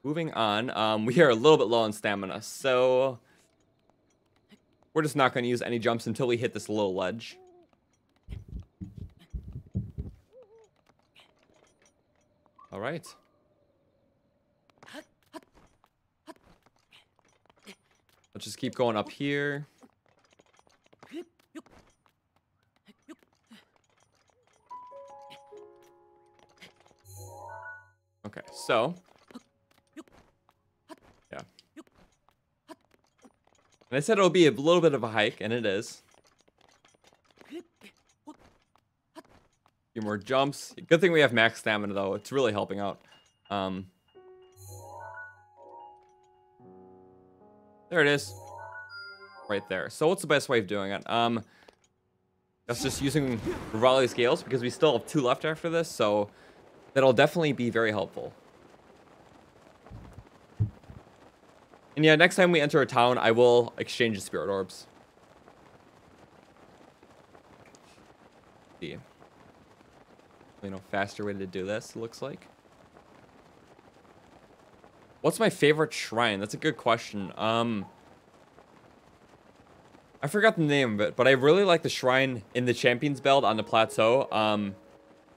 Speaker 1: Moving on. We are a little bit low on stamina, so we're just not going to use any jumps until we hit this little ledge. All right. Let's just keep going up here. Okay, so. Yeah. And I said it'll be a little bit of a hike, and it is. A few more jumps. Good thing we have max stamina, though. It's really helping out. There it is. Right there. So what's the best way of doing it? That's just using Rivali scales, because we still have 2 left after this, so that'll definitely be very helpful. And yeah, next time we enter a town, I will exchange the spirit orbs. See. Faster way to do this, it looks like. What's my favorite shrine? That's a good question. I forgot the name of it, but I really like the shrine in the Champions Belt on the plateau.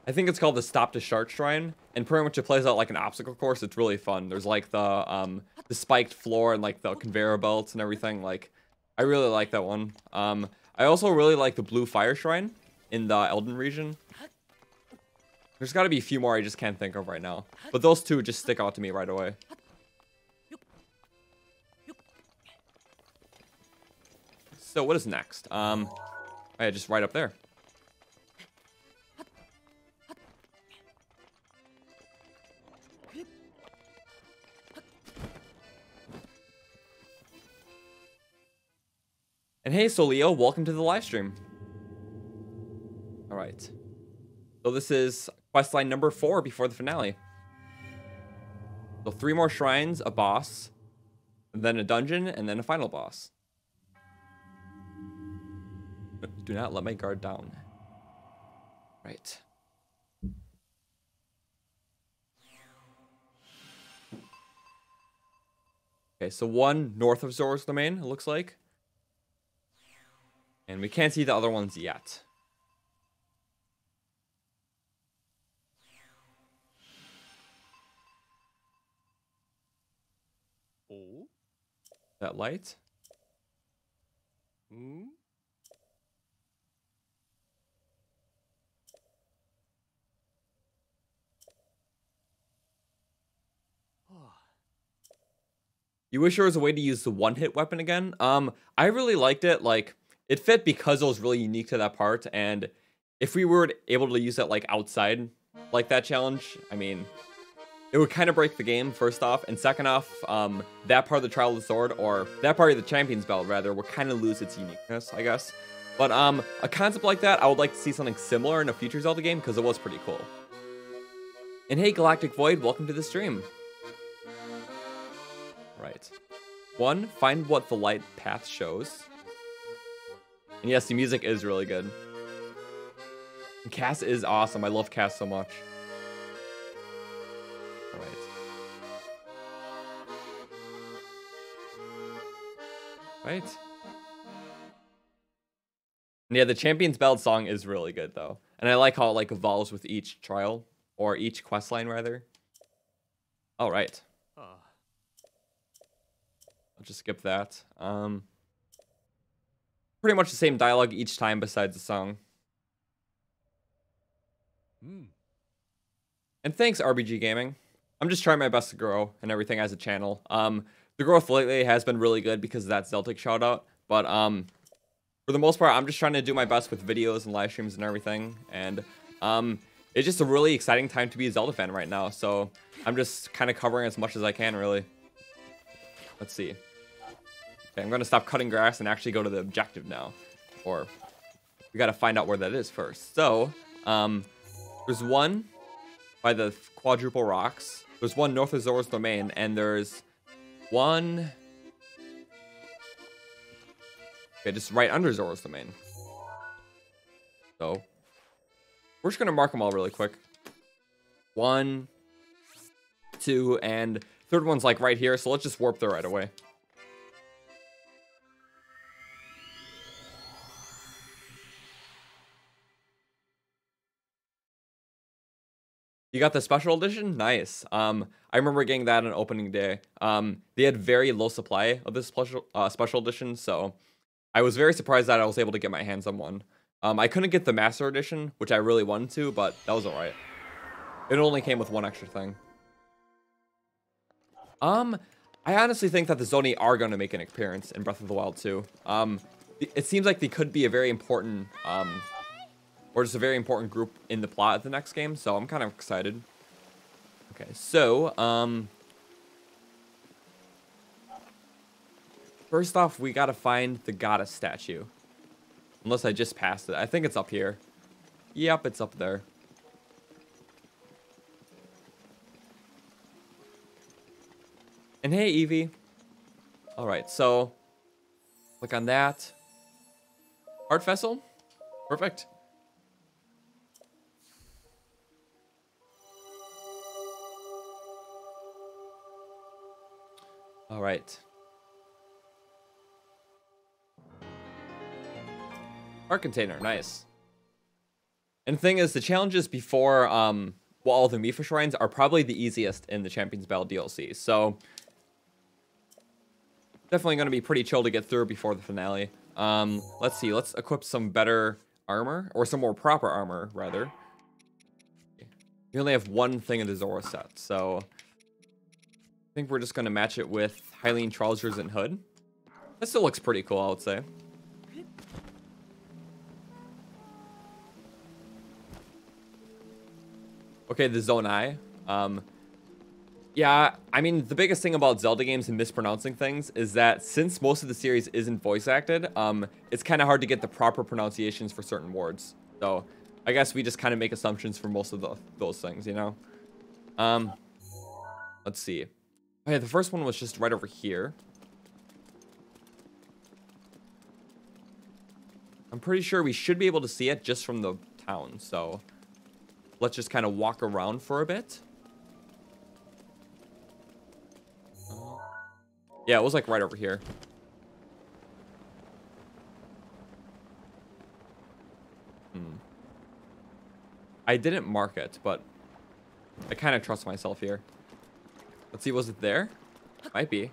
Speaker 1: I think it's called the Stop to Shark Shrine, and pretty much it plays out like an obstacle course. It's really fun. There's like the spiked floor and like the conveyor belts and everything. Like, I really like that one. I also really like the Blue Fire Shrine in the Elden region. There's got to be a few more I just can't think of right now, but those 2 just stick out to me right away. So what is next? Just right up there. And hey, so Leo, welcome to the live stream. All right. So this is questline number 4 before the finale. So 3 more shrines, a boss, then a dungeon, and then a final boss. Do not let my guard down. Right. Okay, so 1 north of Zora's Domain, it looks like. And we can't see the other ones yet.
Speaker 5: Oh.
Speaker 1: That light.
Speaker 5: Hmm?
Speaker 1: You wish there was a way to use the one-hit weapon again? I really liked it. Like, it fit because it was really unique to that part, and if we were able to use it like outside, like that challenge, I mean, it would kind of break the game, first off, and second off, that part of the Trial of the Sword, or that part of the Champion's Belt, rather, would kind of lose its uniqueness, I guess. But a concept like that, I would like to see something similar in a future Zelda game, because it was pretty cool. And hey, Galactic Void, welcome to the stream. Right. 1, find what the light path shows. And yes, the music is really good. And Cass is awesome. I love Cass so much. Alright. Right. And yeah, the Champion's Belt song is really good though. And I like how it like evolves with each trial. Or each questline rather. Alright. I'll just skip that. Pretty much the same dialogue each time besides the song. And thanks, RBG Gaming. I'm just trying my best to grow and everything as a channel. The growth lately has been really good because of that Celtic shout out. But for the most part, I'm just trying to do my best with videos and live streams and everything. And it's just a really exciting time to be a Zelda fan right now. So I'm just kind of covering as much as I can, really. Let's see. Okay, I'm going to stop cutting grass and actually go to the objective now. Or, we got to find out where that is first. So, there's 1 by the quadruple rocks. There's 1 north of Zora's Domain. And there's 1... Okay, just right under Zora's Domain. So, we're just going to mark them all really quick. 1, 2, and third one's like right here. So, let's just warp there right away. You got the special edition? Nice. I remember getting that on opening day. They had very low supply of this special edition, so I was very surprised that I was able to get my hands on one. I couldn't get the Master Edition, which I really wanted to, but that was alright. It only came with 1 extra thing. I honestly think that the Zoni are going to make an appearance in Breath of the Wild 2. It seems like they could be a very important... or just a very important group in the plot of the next game, so I'm kind of excited. Okay, so, first off, we gotta find the goddess statue. Unless I just passed it. I think it's up here. Yep, it's up there. And hey, Evie. Alright, so, click on that. Heart Vessel? Perfect. All right. Art container, nice. And the thing is, the challenges before all the Mifa shrines are probably the easiest in the Champion's Belt DLC. So definitely going to be pretty chill to get through before the finale. Let's see. Let's equip some better armor, or some more proper armor, rather. You only have 1 thing in the Zora set, so I think we're just going to match it with Hylian trousers and hood. That still looks pretty cool, I would say. Okay, the Zonai. Yeah, I mean, the biggest thing about Zelda games and mispronouncing things is that since most of the series isn't voice acted, it's kind of hard to get the proper pronunciations for certain words. So I guess we just kind of make assumptions for most of those things, you know? Let's see. Okay, the first one was just right over here. I'm pretty sure we should be able to see it just from the town, so let's just kind of walk around for a bit. Yeah, it was like right over here. I didn't mark it, but I kind of trust myself here. Let's see, was it there? Might be.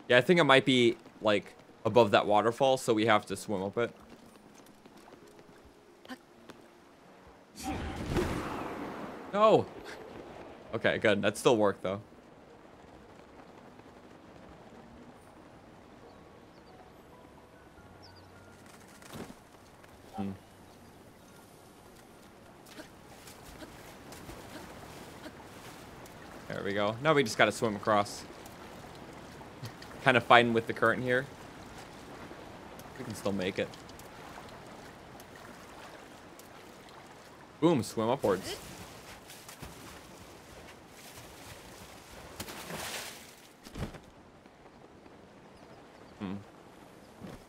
Speaker 1: Yeah, I think it might be like above that waterfall, so we have to swim up it. No. Okay, good. That still worked though. There we go. Now we just gotta swim across. Kind of fighting with the current here. We can still make it. Boom, swim upwards.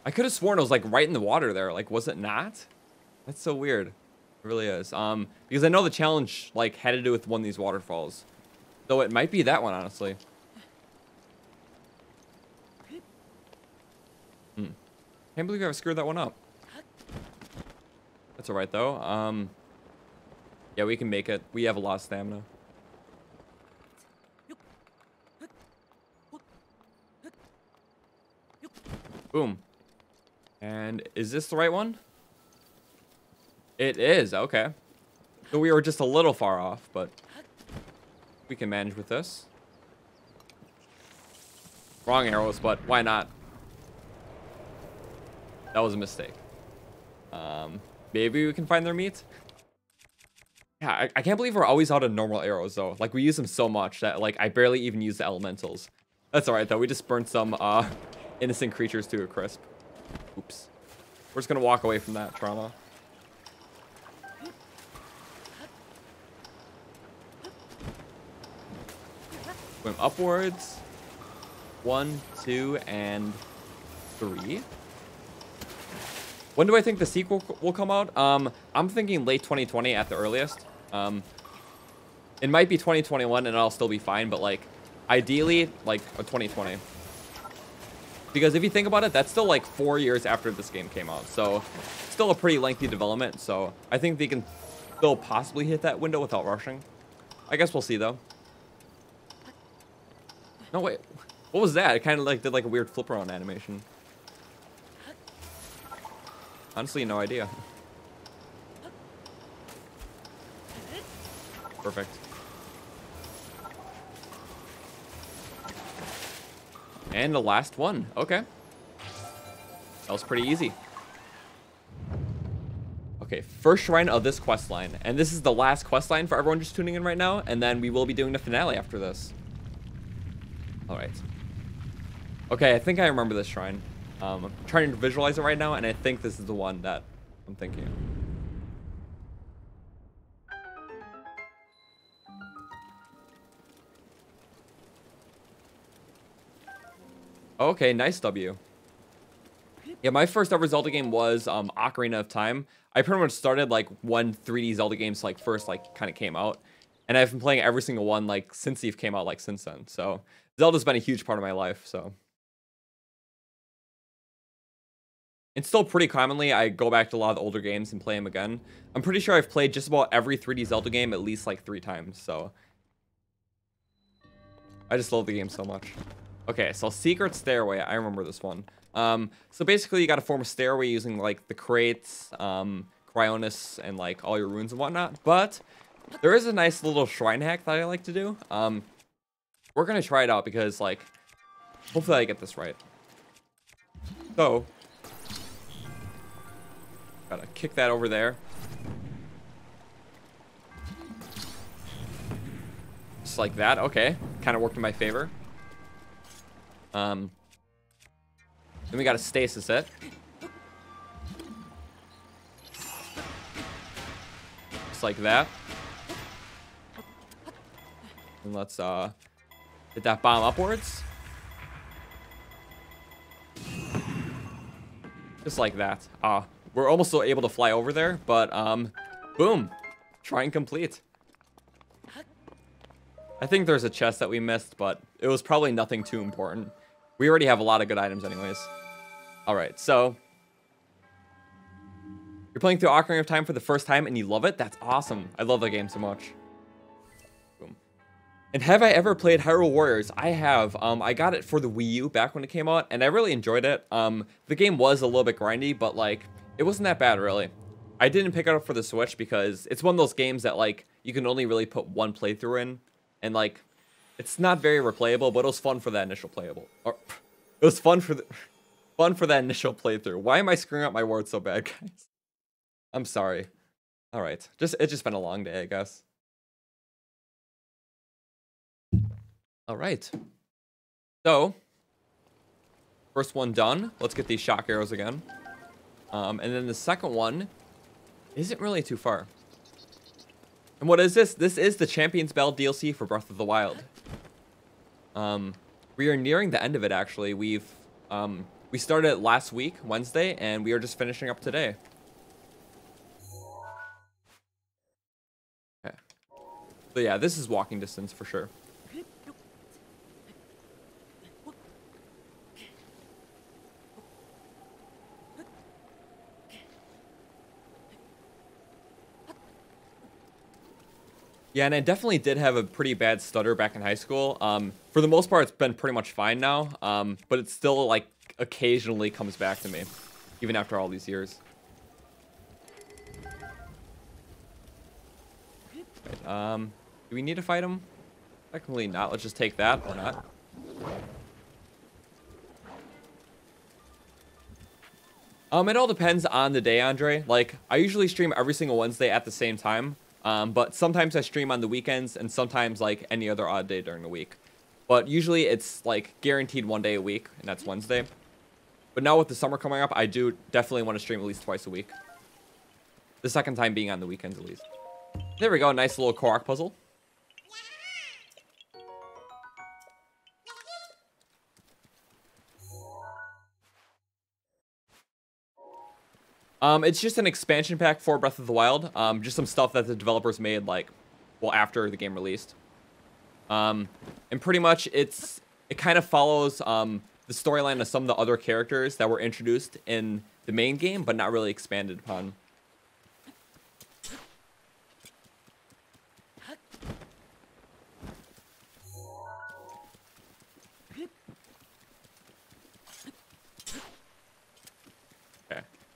Speaker 1: I could have sworn it was like right in the water there. Like, was it not? That's so weird. It really is. Because I know the challenge like had to do with one of these waterfalls. So it might be that one, honestly. Can't believe I screwed that one up. That's alright though. Yeah, we can make it. We have a lot of stamina. Boom. And is this the right one? It is, okay. So we were just a little far off, but we can manage with this. Wrong arrows, but why not? That was a mistake. Maybe we can find their meat. Yeah, I can't believe we're always out of normal arrows though. Like we use them so much that like I barely even use the elementals. That's alright though. We just burned some innocent creatures to a crisp. Oops. We're just gonna walk away from that trauma. Swim upwards. 1, 2, and 3. When do I think the sequel will come out? I'm thinking late 2020 at the earliest. It might be 2021 and I'll still be fine, but like ideally like a 2020. Because if you think about it, that's still like 4 years after this game came out. So still a pretty lengthy development. So I think they can still possibly hit that window without rushing. I guess we'll see though. No, wait. What was that? It kind of like did like a weird flip around animation. Honestly, no idea. Perfect. And the last one. Okay. That was pretty easy. Okay, first shrine of this quest line. And this is the last quest line for everyone just tuning in right now. And then we will be doing the finale after this. Alright. Okay, I think I remember this shrine. I'm trying to visualize it right now, and I think this is the one that I'm thinking. Okay, nice W. Yeah, my first ever Zelda game was Ocarina of Time. I pretty much started like when 3D Zelda games like first like kind of came out, and I've been playing every single one like since they've came out like since then. So Zelda's been a huge part of my life. So. And still pretty commonly, I go back to a lot of the older games and play them again. I'm pretty sure I've played just about every 3D Zelda game at least like 3 times, so. I just love the game so much. Okay, so Secret Stairway, I remember this one. So basically you gotta form a stairway using like the crates, Cryonis, and like all your runes and whatnot. But there is a nice little shrine hack that I like to do. We're gonna try it out because like, hopefully I get this right. So, Gotta kick that over there. Just like that. Okay. Kind of worked in my favor. Then we gotta stasis it. Just like that. And let's hit that bomb upwards. Just like that. We're almost still able to fly over there, but boom. Trying complete. I think there's a chest that we missed, but it was probably nothing too important. We already have a lot of good items anyways. Alright, so you're playing through Ocarina of Time for the first time and you love it? That's awesome. I love the game so much. Boom. And have I ever played Hyrule Warriors? I have. I got it for the Wii U back when it came out, and I really enjoyed it. The game was a little bit grindy, but like, it wasn't that bad, really. I didn't pick it up for the Switch because it's one of those games that like, you can only really put one playthrough in, and like, it's not very replayable, but it was fun for that initial playable. Or, it was fun for that initial playthrough. Why am I screwing up my words so bad, guys? I'm sorry. All right, it's just been a long day, I guess. All right. So, first one done. Let's get these shock arrows again. And then the second one isn't really too far. And what is this? This is the Champions Bell DLC for Breath of the Wild. We are nearing the end of it, actually. We started it last week, Wednesday, and we are just finishing up today. Okay. So yeah, this is walking distance for sure. Yeah, and I definitely did have a pretty bad stutter back in high school. For the most part, it's been pretty much fine now, but it still, like, occasionally comes back to me, even after all these years. Right, do we need to fight him? Technically not. Let's just take that, or not. It all depends on the day, Andre. Like, I usually stream every single Wednesday at the same time. But sometimes I stream on the weekends and sometimes like any other odd day during the week. But usually it's like guaranteed one day a week, and that's Wednesday. But now with the summer coming up, I do definitely want to stream at least twice a week. The second time being on the weekends at least. There we go, nice little Korok puzzle. It's just an expansion pack for Breath of the Wild. Just some stuff that the developers made, like, well, after the game released. And pretty much it kind of follows the storyline of some of the other characters that were introduced in the main game, but not really expanded upon.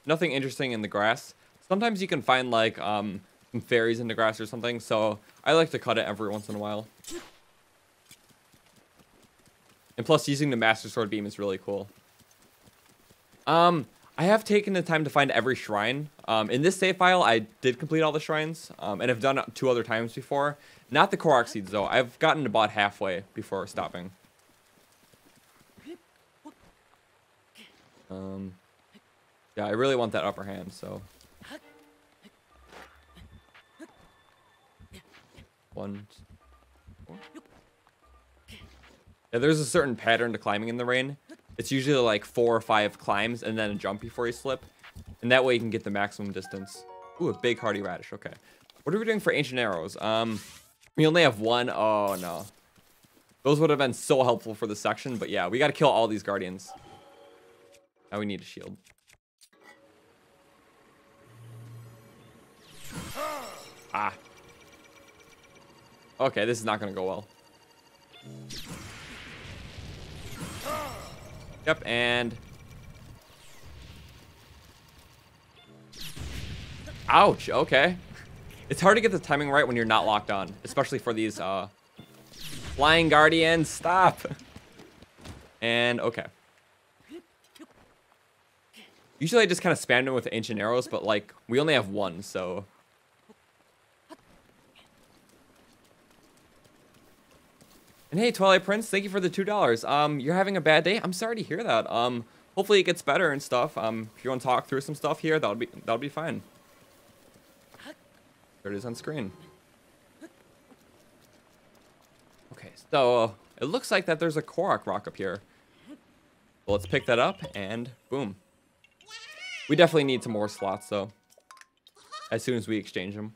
Speaker 1: Nothing interesting in the grass. Sometimes you can find like some fairies in the grass or something, so I like to cut it every once in a while. And plus, using the Master Sword Beam is really cool. I have taken the time to find every shrine. In this save file, I did complete all the shrines, and have done it 2 other times before. Not the Korok seeds though. I've gotten about halfway before stopping. Yeah, I really want that upper hand, so. 1, 4. Yeah, there's a certain pattern to climbing in the rain. It's usually like 4 or 5 climbs and then a jump before you slip. And that way you can get the maximum distance. Ooh, a big hardy radish, okay. What are we doing for ancient arrows? We only have 1. Oh, no. Those would have been so helpful for this section, but yeah, we gotta kill all these guardians. Now we need a shield. Ah. Okay, this is not gonna go well. Yep, and... Ouch, okay. It's hard to get the timing right when you're not locked on, especially for these, flying guardians. Stop! And, okay. Usually I just kind of spam them with ancient arrows, but like we only have one, so. And hey, Twilight Prince, thank you for the $2. You're having a bad day? I'm sorry to hear that. Hopefully it gets better and stuff. If you want to talk through some stuff here, that'll be fine. There it is on screen. Okay, so it looks like that there's a Korok rock up here. Well, let's pick that up and boom. We definitely need some more slots though. As soon as we exchange them.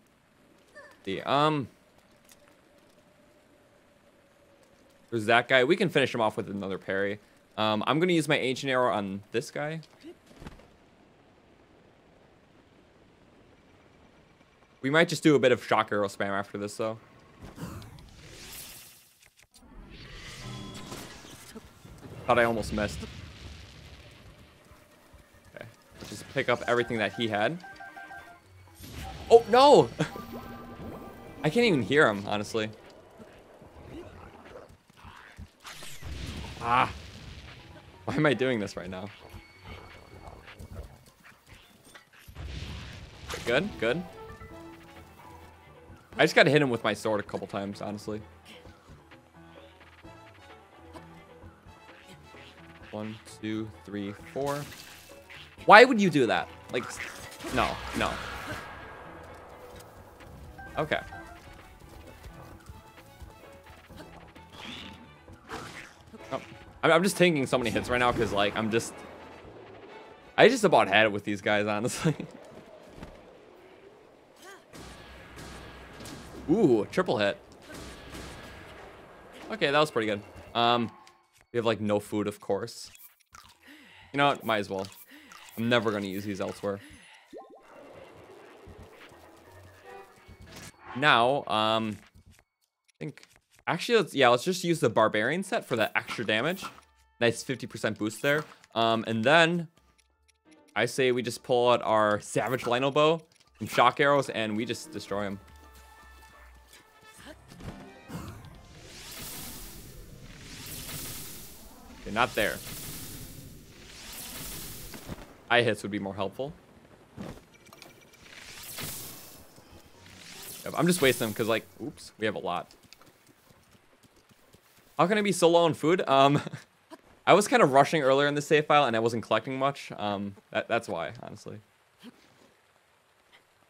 Speaker 1: There's that guy. We can finish him off with another parry. I'm gonna use my ancient arrow on this guy. We might just do a bit of shock arrow spam after this though. Thought I almost missed. Okay, let's just pick up everything that he had. Oh no! I can't even hear him, honestly. Ah. Why am I doing this right now? Good, good. I just gotta hit him with my sword a couple times, honestly. 1, 2, 3, 4. Why would you do that? Like, no, no. Okay. Oh. I'm just taking so many hits right now because, like, I just about had it with these guys, honestly. Ooh, triple hit. Okay, that was pretty good. We have, like, no food, of course. You know what? Might as well. I'm never going to use these elsewhere. Now, I think... Actually, let's just use the Barbarian set for that extra damage. Nice 50% boost there. And then, I say we just pull out our Savage Lino Bow, some shock arrows, and we just destroy him. Okay, not there. Eye hits would be more helpful. Yep, I'm just wasting them because, like, oops, we have a lot. How can I be so low on food? I was kind of rushing earlier in the save file and I wasn't collecting much. That's why, honestly.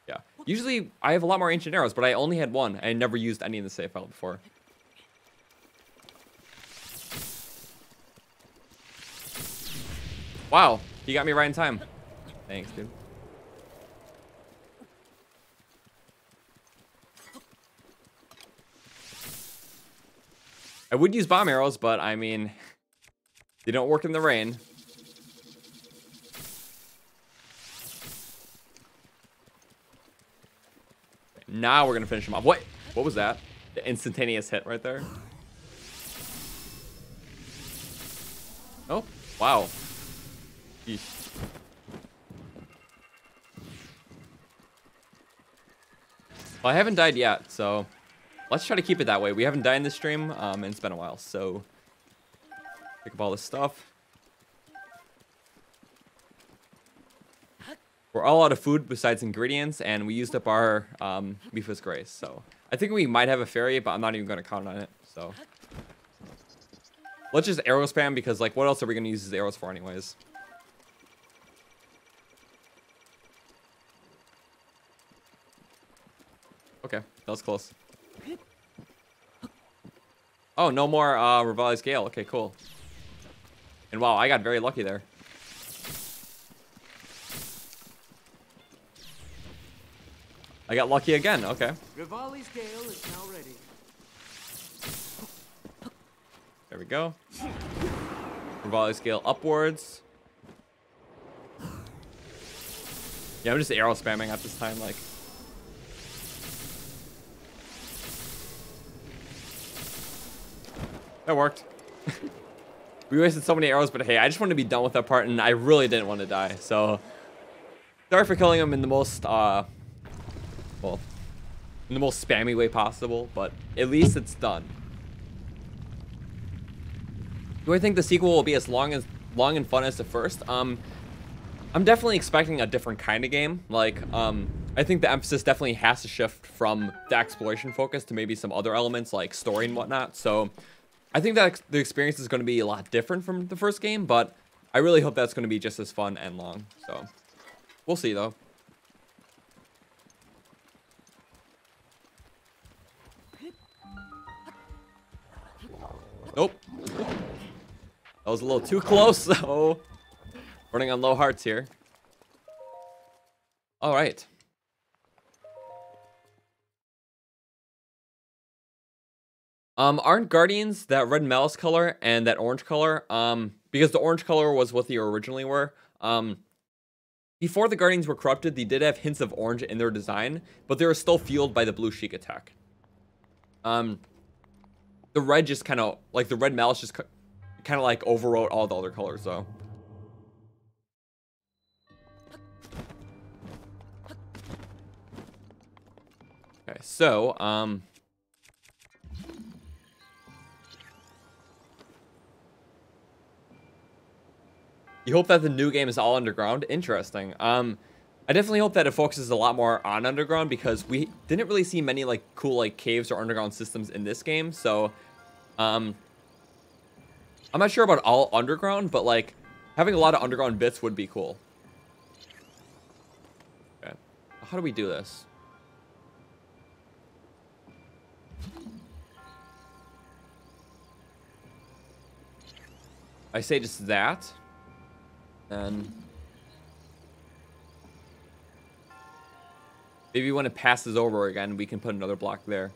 Speaker 1: Yeah. Usually I have a lot more ancient arrows, but I only had one. I never used any in the save file before. Wow, you got me right in time. Thanks, dude. I would use bomb arrows, but I mean, they don't work in the rain. Now we're gonna finish him off. What was that? The instantaneous hit right there. Oh, wow. Eesh. Well, I haven't died yet, so let's try to keep it that way. We haven't died in this stream, and it's been a while, so pick up all this stuff. We're all out of food besides ingredients, and we used up our Mipha's Grace, so I think we might have a fairy, but I'm not even going to count on it, so let's just arrow spam, because, like, what else are we going to use these arrows for anyways? Okay, that was close. Oh, no more Revali's Gale. Okay, cool. And wow, I got very lucky there. I got lucky again. Okay.
Speaker 5: Revali's Gale is now ready.
Speaker 1: There we go. Revali's Gale upwards. Yeah, I'm just arrow spamming at this time, like. That worked. We wasted so many arrows, but hey, I just wanted to be done with that part, and I really didn't want to die. So, sorry for killing him in the most, well, in the most spammy way possible, but at least it's done. Do I think the sequel will be as long and fun as the first? I'm definitely expecting a different kind of game. Like, I think the emphasis definitely has to shift from the exploration focus to maybe some other elements like story and whatnot. So I think that the experience is going to be a lot different from the first game, but I really hope that's going to be just as fun and long. So we'll see though. Nope. That was a little too close, so running on low hearts here. All right. Aren't Guardians that red mouse color and that orange color? Because the orange color was what they originally were. Before the Guardians were corrupted, they did have hints of orange in their design, but they were still fueled by the blue Sheik attack. The red just kind of, like the red mouse just kind of like overwrote all the other colors though. Okay, so, you hope that the new game is all underground? Interesting. I definitely hope that it focuses a lot more on underground because we didn't really see many like cool like caves or underground systems in this game. So, I'm not sure about all underground, but like having a lot of underground bits would be cool. Okay, how do we do this? I say just that, and maybe when it passes over again, we can put another block there.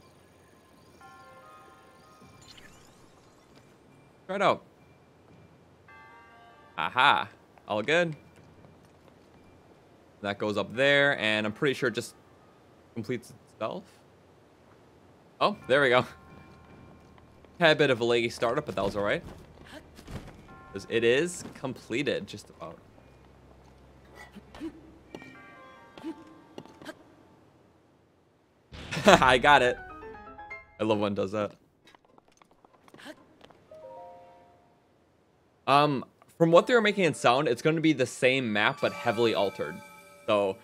Speaker 1: Try it out. Aha, all good. That goes up there, and I'm pretty sure it just completes itself. Oh, there we go. Had a bit of a laggy startup, but that was all right. It is completed, just about. I got it. I love when it does that. From what they were making it sound, it's going to be the same map, but heavily altered. So,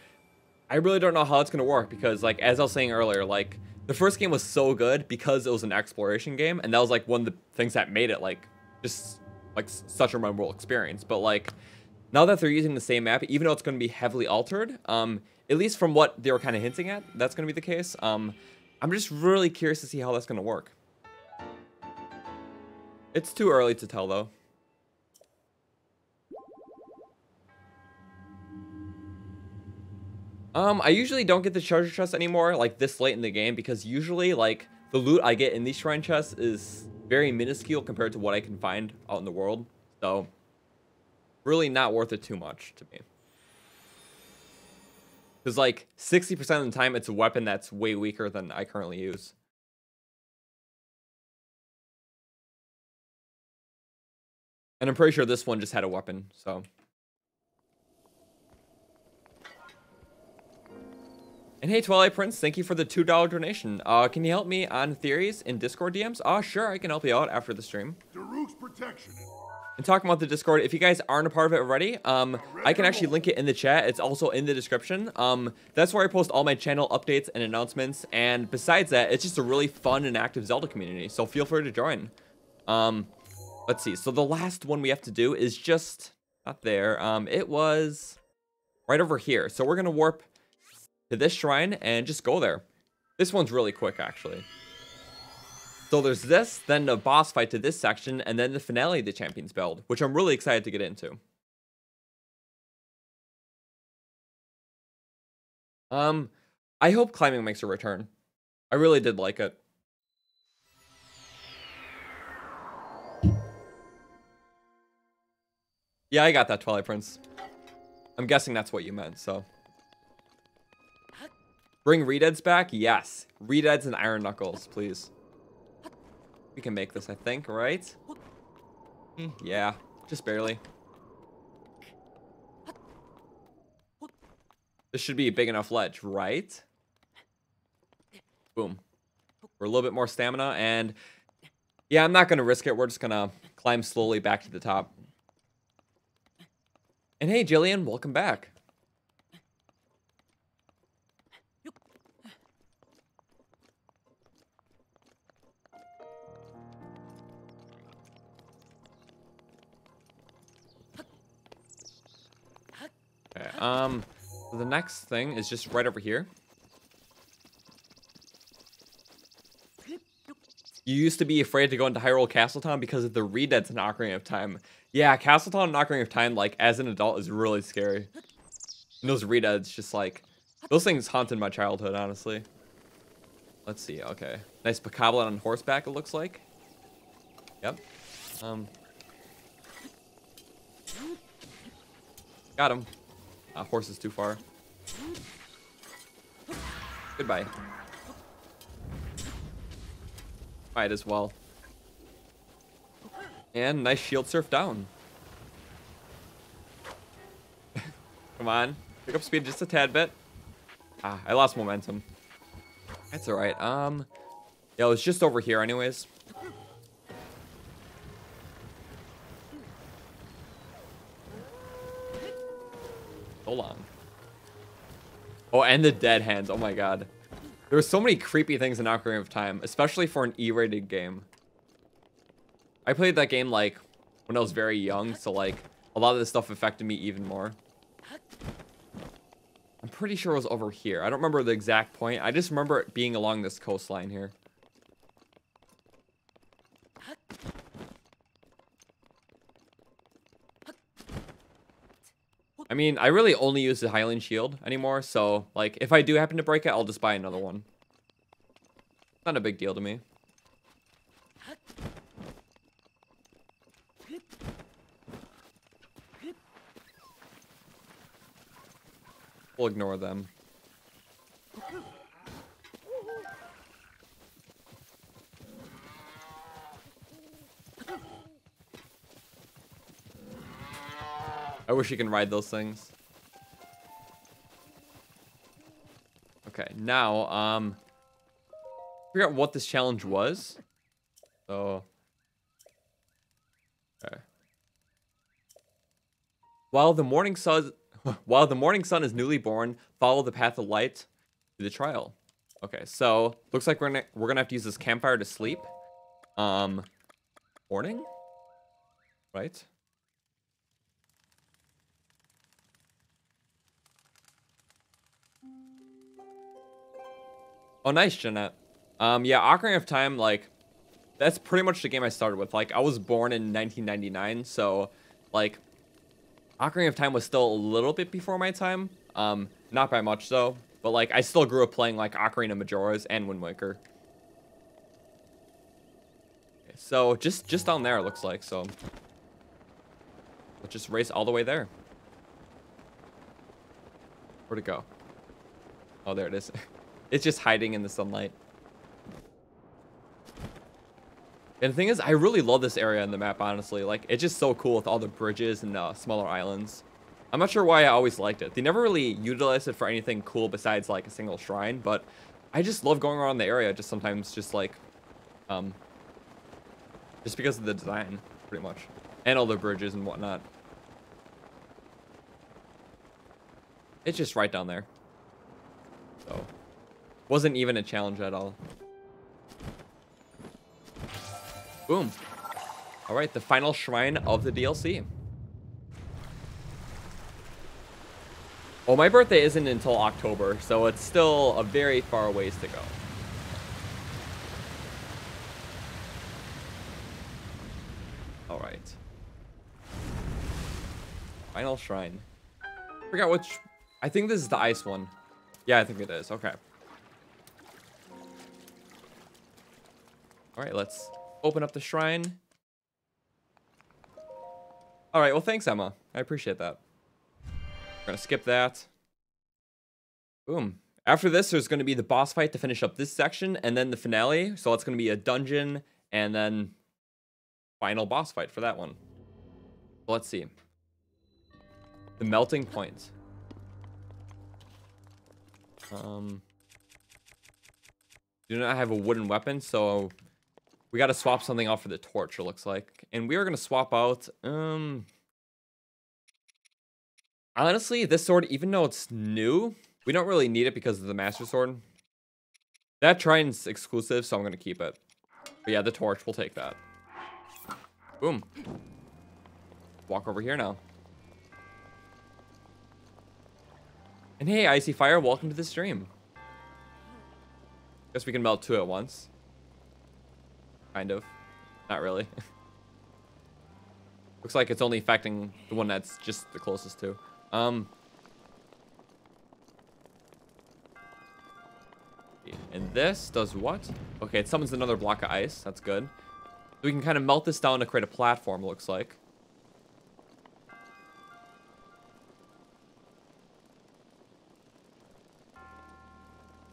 Speaker 1: I really don't know how it's going to work, because, like, as I was saying earlier, like, the first game was so good because it was an exploration game, and that was, like, one of the things that made it, like, just like such a memorable experience. But like now that they're using the same map, even though it's going to be heavily altered, at least from what they were kind of hinting at, that's going to be the case. I'm just really curious to see how that's going to work. It's too early to tell though. I usually don't get the treasure chest anymore like this late in the game, because usually like the loot I get in these shrine chests is very minuscule compared to what I can find out in the world. So, really not worth it too much to me. Because, like, 60% of the time, it's a weapon that's way weaker than I currently use. And I'm pretty sure this one just had a weapon, so. And hey, Twilight Prince, thank you for the $2 donation. Can you help me on theories in Discord DMs? Sure, I can help you out after the stream.
Speaker 2: Daruk's protection.
Speaker 1: And talking about the Discord, if you guys aren't a part of it already, I can actually link it in the chat. It's also in the description. That's where I post all my channel updates and announcements. And besides that, it's just a really fun and active Zelda community. So feel free to join. Let's see. So the last one we have to do is just not there. It was right over here. So we're going to warp to this shrine and just go there. This one's really quick, actually. So there's this, then the boss fight to this section, and then the finale of the Champions Build, which I'm really excited to get into. I hope climbing makes a return. I really did like it. Yeah, I got that, Twilight Prince. I'm guessing that's what you meant, so. Bring Redeads back? Yes. Redeads and Iron Knuckles, please. We can make this, I think, right? Yeah, just barely. This should be a big enough ledge, right? Boom. We're a little bit more stamina, and yeah, I'm not going to risk it. We're just going to climb slowly back to the top. And hey, Jillian, welcome back. Okay, so the next thing is just right over here. You used to be afraid to go into Hyrule Castletown because of the Redeads in Ocarina of Time. Yeah, Castletown and Ocarina of Time, like, as an adult, is really scary. And those Redeads, just like, those things haunted my childhood, honestly. Let's see, okay. Nice Bokoblin on horseback, it looks like. Yep. Got him. Horse is too far. Goodbye. Might as well. And nice shield surf down. Come on. Pick up speed just a tad bit. I lost momentum. That's alright. Yeah, it was just over here anyways. So long. Oh, and the dead hands. Oh my god. There were so many creepy things in Ocarina of Time, especially for an E-rated game. I played that game, like, when I was very young, so, like, a lot of this stuff affected me even more. I'm pretty sure it was over here. I don't remember the exact point. I just remember it being along this coastline here. I mean, I really only use the Hylian Shield anymore, so, like, if I do happen to break it, I'll just buy another one. Not a big deal to me. We'll ignore them. I wish you can ride those things. Okay, now, figure out what this challenge was. So, okay. While the morning sun is newly born, follow the path of light to the trial. Okay, so looks like we're gonna have to use this campfire to sleep. Morning, right? Oh, nice, Jeanette. Yeah, Ocarina of Time, like, that's pretty much the game I started with. Like, I was born in 1999, so, like, Ocarina of Time was still a little bit before my time. Not by much, though. But, like, I still grew up playing, like, Ocarina Majora's and Wind Waker. Okay, so, just down there, it looks like, so. Let's just race all the way there. Where'd it go? Oh, there it is. It's just hiding in the sunlight. And the thing is, I really love this area in the map, honestly. Like, it's just so cool with all the bridges and smaller islands. I'm not sure why I always liked it. They never really utilized it for anything cool besides, like, a single shrine. But I just love going around the area just sometimes, just, like, just because of the design, pretty much. And all the bridges and whatnot. It's just right down there. So, wasn't even a challenge at all. Boom. All right, the final shrine of the DLC. Well, my birthday isn't until October, so it's still a very far ways to go. All right. Final shrine. Forgot which. I think this is the ice one. Yeah, I think it is. Okay. All right, let's open up the shrine. All right, well, thanks, Emma. I appreciate that. We're gonna skip that. Boom. After this, there's gonna be the boss fight to finish up this section, and then the finale. So it's gonna be a dungeon, and then final boss fight for that one. Let's see. The melting point. Do not have a wooden weapon, so we got to swap something out for the torch, it looks like. And we are going to swap out, Honestly, this sword, even though it's new, we don't really need it because of the Master Sword. That Triton's exclusive, so I'm going to keep it. But yeah, the torch, we'll take that. Boom. Walk over here now. And hey, Icy Fire, welcome to the stream. Guess we can melt two at once. Kind of. Not really. Looks like it's only affecting the one that's just the closest to. And this does what? Okay, it summons another block of ice. That's good. So we can kind of melt this down to create a platform, looks like.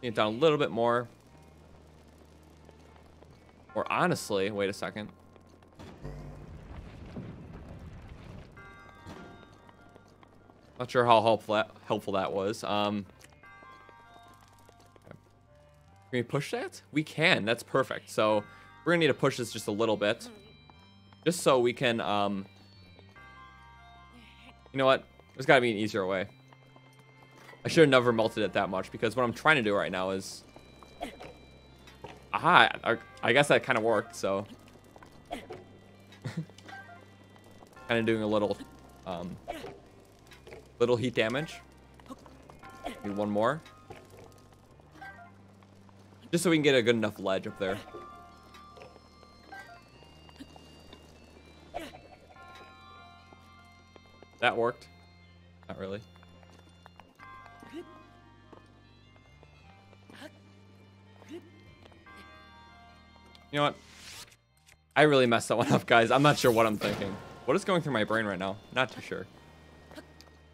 Speaker 1: Get it down a little bit more. Or honestly, wait a second. Not sure how helpful that was. Can we push that? We can. That's perfect. So we're gonna need to push this just a little bit, just so we can. You know what? There's got to be an easier way. I should have never melted it that much because what I'm trying to do right now is. Aha! I guess that kind of worked. So. Kind of doing a little heat damage. Need one more. Just so we can get a good enough ledge up there. That worked. Not really. You know what? I really messed that one up, guys. I'm not sure what I'm thinking. What is going through my brain right now? Not too sure.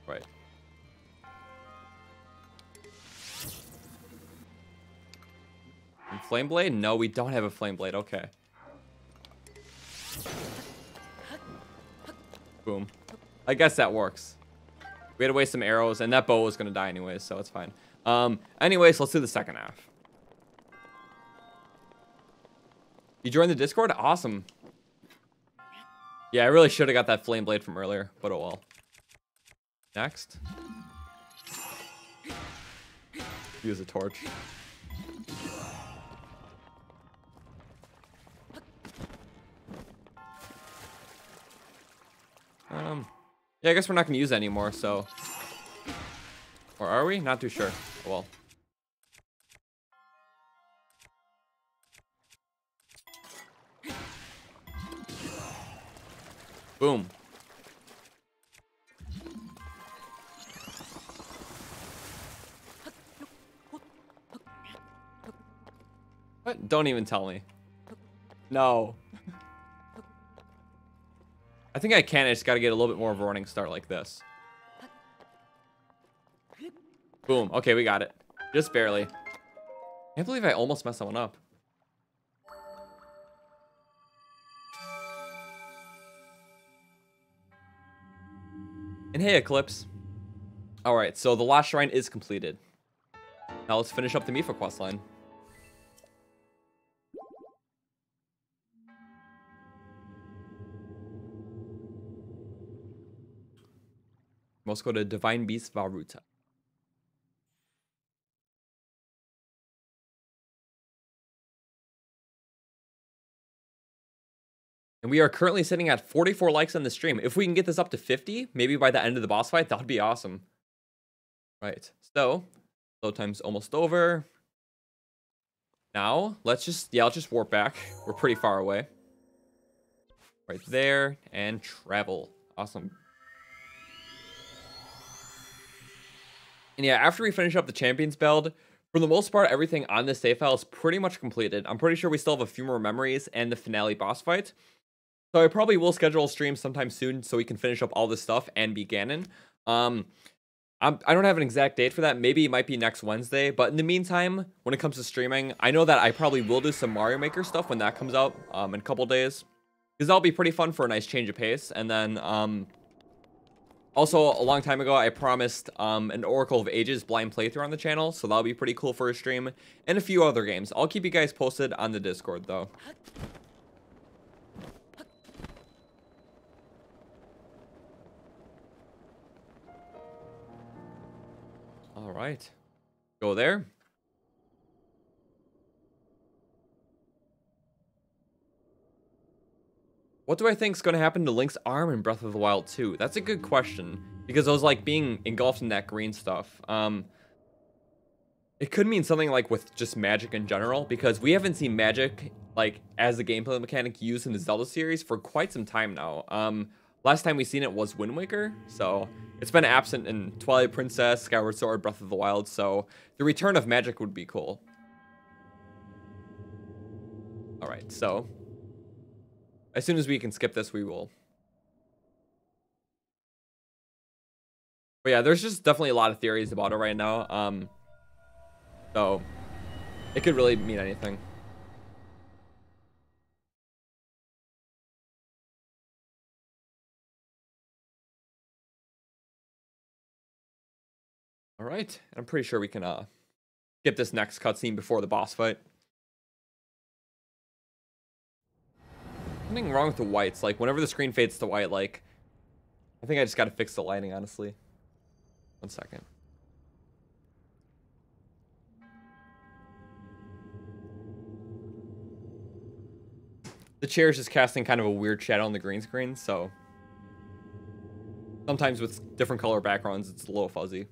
Speaker 1: Right. And flame blade? No, we don't have a flame blade. Okay. Boom. I guess that works. We had to waste some arrows, and that bow was going to die anyways, so it's fine. Anyways, let's do the second half. You joined the Discord? Awesome. Yeah, I really should have got that flame blade from earlier, but oh well. Next. Use a torch. Yeah, I guess we're not gonna use it anymore, so. Or are we? Not too sure. Oh, well. Boom. What? Don't even tell me. No. I think I can. I just got to get a little bit more of a running start like this. Boom. Okay, we got it. Just barely. I can't believe I almost messed that one up. And hey, Eclipse. Alright, so the last shrine is completed. Now let's finish up the Mifa questline. Let's go to Divine Beast Varuta. And we are currently sitting at 44 likes on the stream. If we can get this up to 50, maybe by the end of the boss fight, that would be awesome. Right, so load time's almost over. Now, let's just warp back. We're pretty far away. Right there, and travel. Awesome. And yeah, after we finish up the Champions build, for the most part, everything on this save file is pretty much completed. I'm pretty sure we still have a few more memories and the finale boss fight. So I probably will schedule a stream sometime soon so we can finish up all this stuff and be Ganon. I don't have an exact date for that. Maybe it might be next Wednesday. But in the meantime, when it comes to streaming, I know that I probably will do some Mario Maker stuff when that comes out in a couple days. Because that'll be pretty fun for a nice change of pace. And then also, a long time ago, I promised an Oracle of Ages blind playthrough on the channel. So that'll be pretty cool for a stream. And a few other games. I'll keep you guys posted on the Discord, though. All right. Go there. What do I think is going to happen to Link's arm in Breath of the Wild 2? That's a good question. Because I was like being engulfed in that green stuff. It could mean something like with just magic in general. Because we haven't seen magic like as a gameplay mechanic used in the Zelda series for quite some time now. Last time we seen it was Wind Waker. So it's been absent in Twilight Princess, Skyward Sword, Breath of the Wild. So the return of magic would be cool. Alright, so as soon as we can skip this, we will. But yeah, there's just definitely a lot of theories about it right now. So it could really mean anything. All right, I'm pretty sure we can skip this next cutscene before the boss fight. Nothing wrong with the whites. Like whenever the screen fades to white, like I think I just got to fix the lighting, honestly. 1 second. The chair is just casting kind of a weird shadow on the green screen, so sometimes with different color backgrounds, it's a little fuzzy.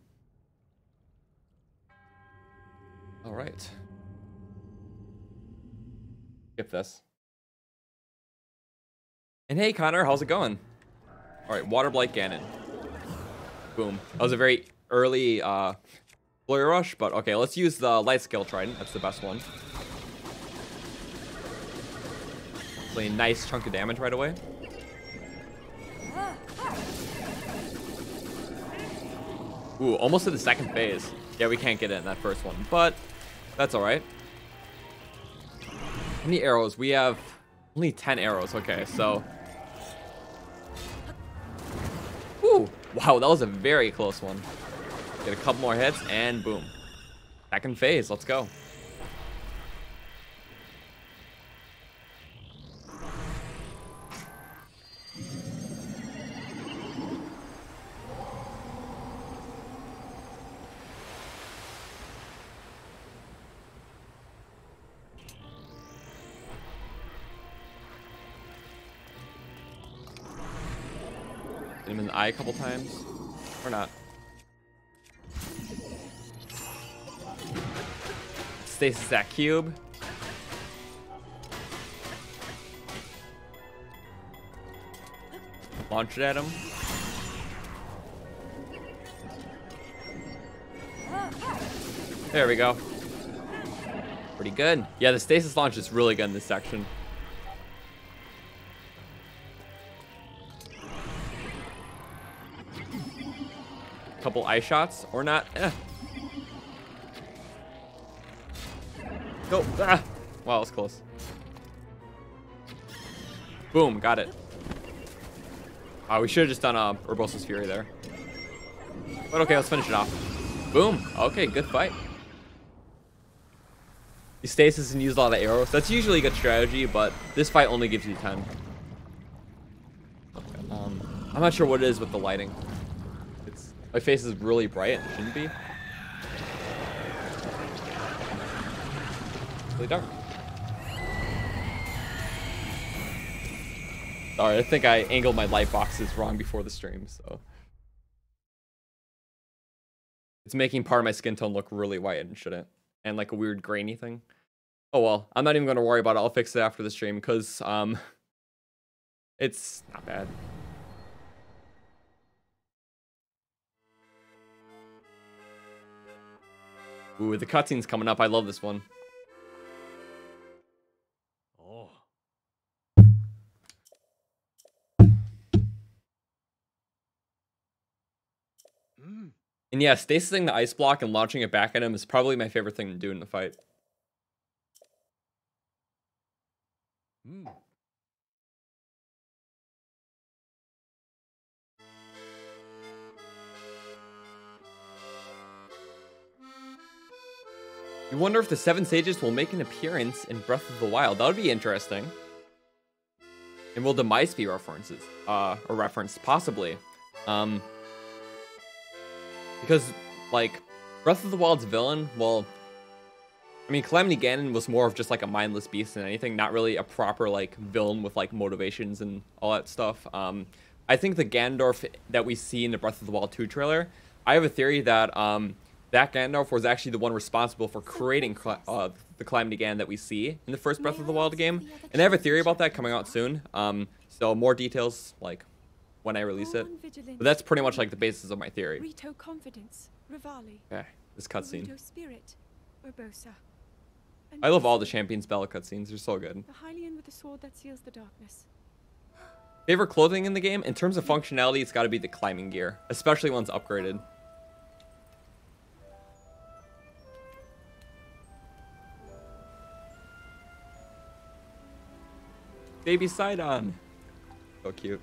Speaker 1: All right. Skip this. And hey, Connor, how's it going? All right, Water Blight Ganon. Boom. That was a very early Flurry Rush, but okay, let's use the Light Scale Trident. That's the best one. A nice chunk of damage right away. Ooh, almost to the second phase. Yeah, we can't get it in that first one, but that's all right. How many arrows? We have only 10 arrows. Okay, so. Ooh, wow, that was a very close one. Get a couple more hits, and boom. Second phase, let's go. Hit him in the eye a couple times. Or not. Stasis that cube. Launch it at him. There we go. Pretty good. Yeah, the stasis launch is really good in this section. Couple eye shots or not. Go. Ah. Wow, that was close. Boom, got it. We should have just done Urbosa's Fury there. But okay, let's finish it off. Boom. Okay, good fight. You stasis and use a lot of arrows. That's usually a good strategy, but this fight only gives you 10. Okay, I'm not sure what it is with the lighting. My face is really bright and it shouldn't be. Really dark. Sorry, I think I angled my light boxes wrong before the stream, so. It's making part of my skin tone look really white and shouldn't. And like a weird grainy thing. Oh well, I'm not even going to worry about it. I'll fix it after the stream because it's not bad. Ooh, the cutscene's coming up. I love this one.
Speaker 2: Oh.
Speaker 1: And yeah, stasising the ice block and launching it back at him is probably my favorite thing to do in the fight. You wonder if the 7 Sages will make an appearance in Breath of the Wild. That would be interesting. And will Demise be references? Or referenced, possibly. Because, like, Breath of the Wild's villain, well, I mean, Calamity Ganon was more of just like a mindless beast than anything, not really a proper like villain with like motivations and all that stuff. I think the Ganondorf that we see in the Breath of the Wild 2 trailer, I have a theory that that Ganondorf was actually the one responsible for creating the Calamity Ganon that we see in the first Breath of the Wild game. And I have a theory about that coming out soon. So more details like when I release it. But that's pretty much like the basis of my theory.
Speaker 3: Rito confidence, Rivali.
Speaker 1: Okay, this cutscene.
Speaker 3: Rito spirit, Urbosa. And
Speaker 1: I love all the Champions Ballad cutscenes. They're so good.
Speaker 3: the Hylian with the sword that seals the darkness.
Speaker 1: Favorite clothing in the game? In terms of functionality, it's got to be the climbing gear, especially once upgraded. Baby Sidon. So cute.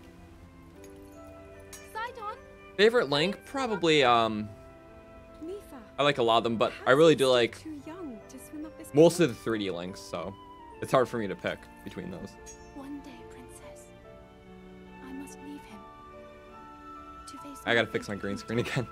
Speaker 4: Sidon?
Speaker 1: Favorite Link? Probably,
Speaker 3: Nifa.
Speaker 1: I like a lot of them, but I really do like
Speaker 3: Too young to swim up this
Speaker 1: most of the 3D Links, so it's hard for me to pick between those.
Speaker 4: One day, princess, I must leave him. To face
Speaker 1: I gotta fix my green screen again.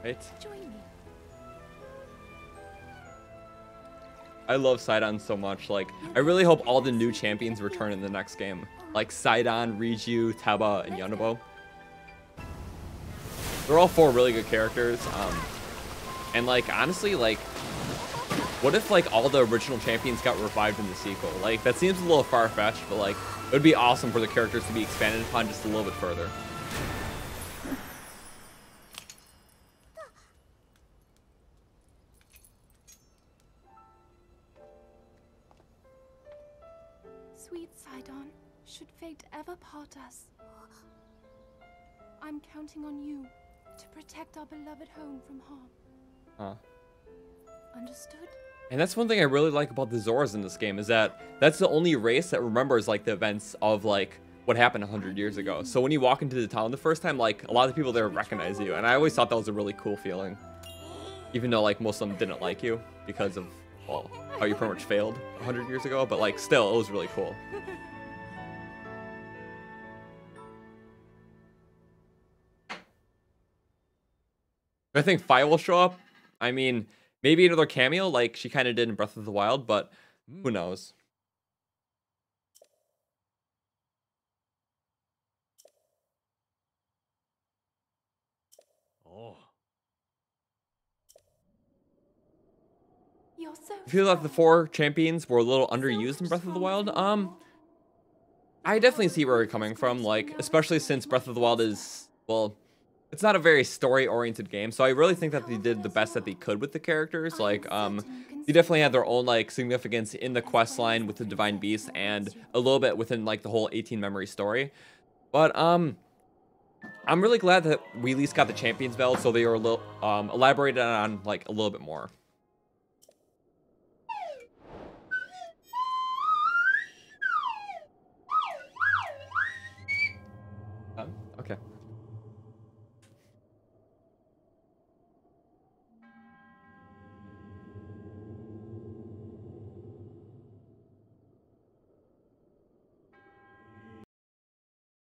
Speaker 1: Right?
Speaker 4: Join me.
Speaker 1: I love Sidon so much. Like, I really hope all the new champions return in the next game. Like Sidon, Riju, Teba, and Yunobo. They're all 4 really good characters. And like, honestly, like, what if like all the original champions got revived in the sequel? Like, that seems a little far-fetched, but like, it would be awesome for the characters to be expanded upon just a little bit further.
Speaker 4: Sweet Sidon, should fate ever part us, I'm counting on you to protect our beloved home from harm.
Speaker 1: Huh.
Speaker 4: Understood?
Speaker 1: And that's one thing I really like about the Zoras in this game, is that that's the only race that remembers like the events of like what happened 100 years ago. So when you walk into the town the first time, like a lot of the people there recognize you, and I always thought that was a really cool feeling. Even though like most of them didn't like you because of, well, how you pretty much failed 100 years ago, but like still, it was really cool. I think Fi will show up. I mean, maybe another cameo like she kind of did in Breath of the Wild, but who knows?
Speaker 2: Oh.
Speaker 4: You're so
Speaker 1: I feel that the
Speaker 4: strong.
Speaker 1: 4 champions were a little underused in Breath of the Wild. I definitely see where you're coming from, like, especially since Breath of the Wild is, well, it's not a very story-oriented game, so I really think that they did the best that they could with the characters. Like, they definitely had their own, like, significance in the quest line with the Divine Beast and a little bit within, like, the whole 18 memory story. But, I'm really glad that we at least got the Champions Belt, so they were a little, elaborated on, like, a little bit more. Okay.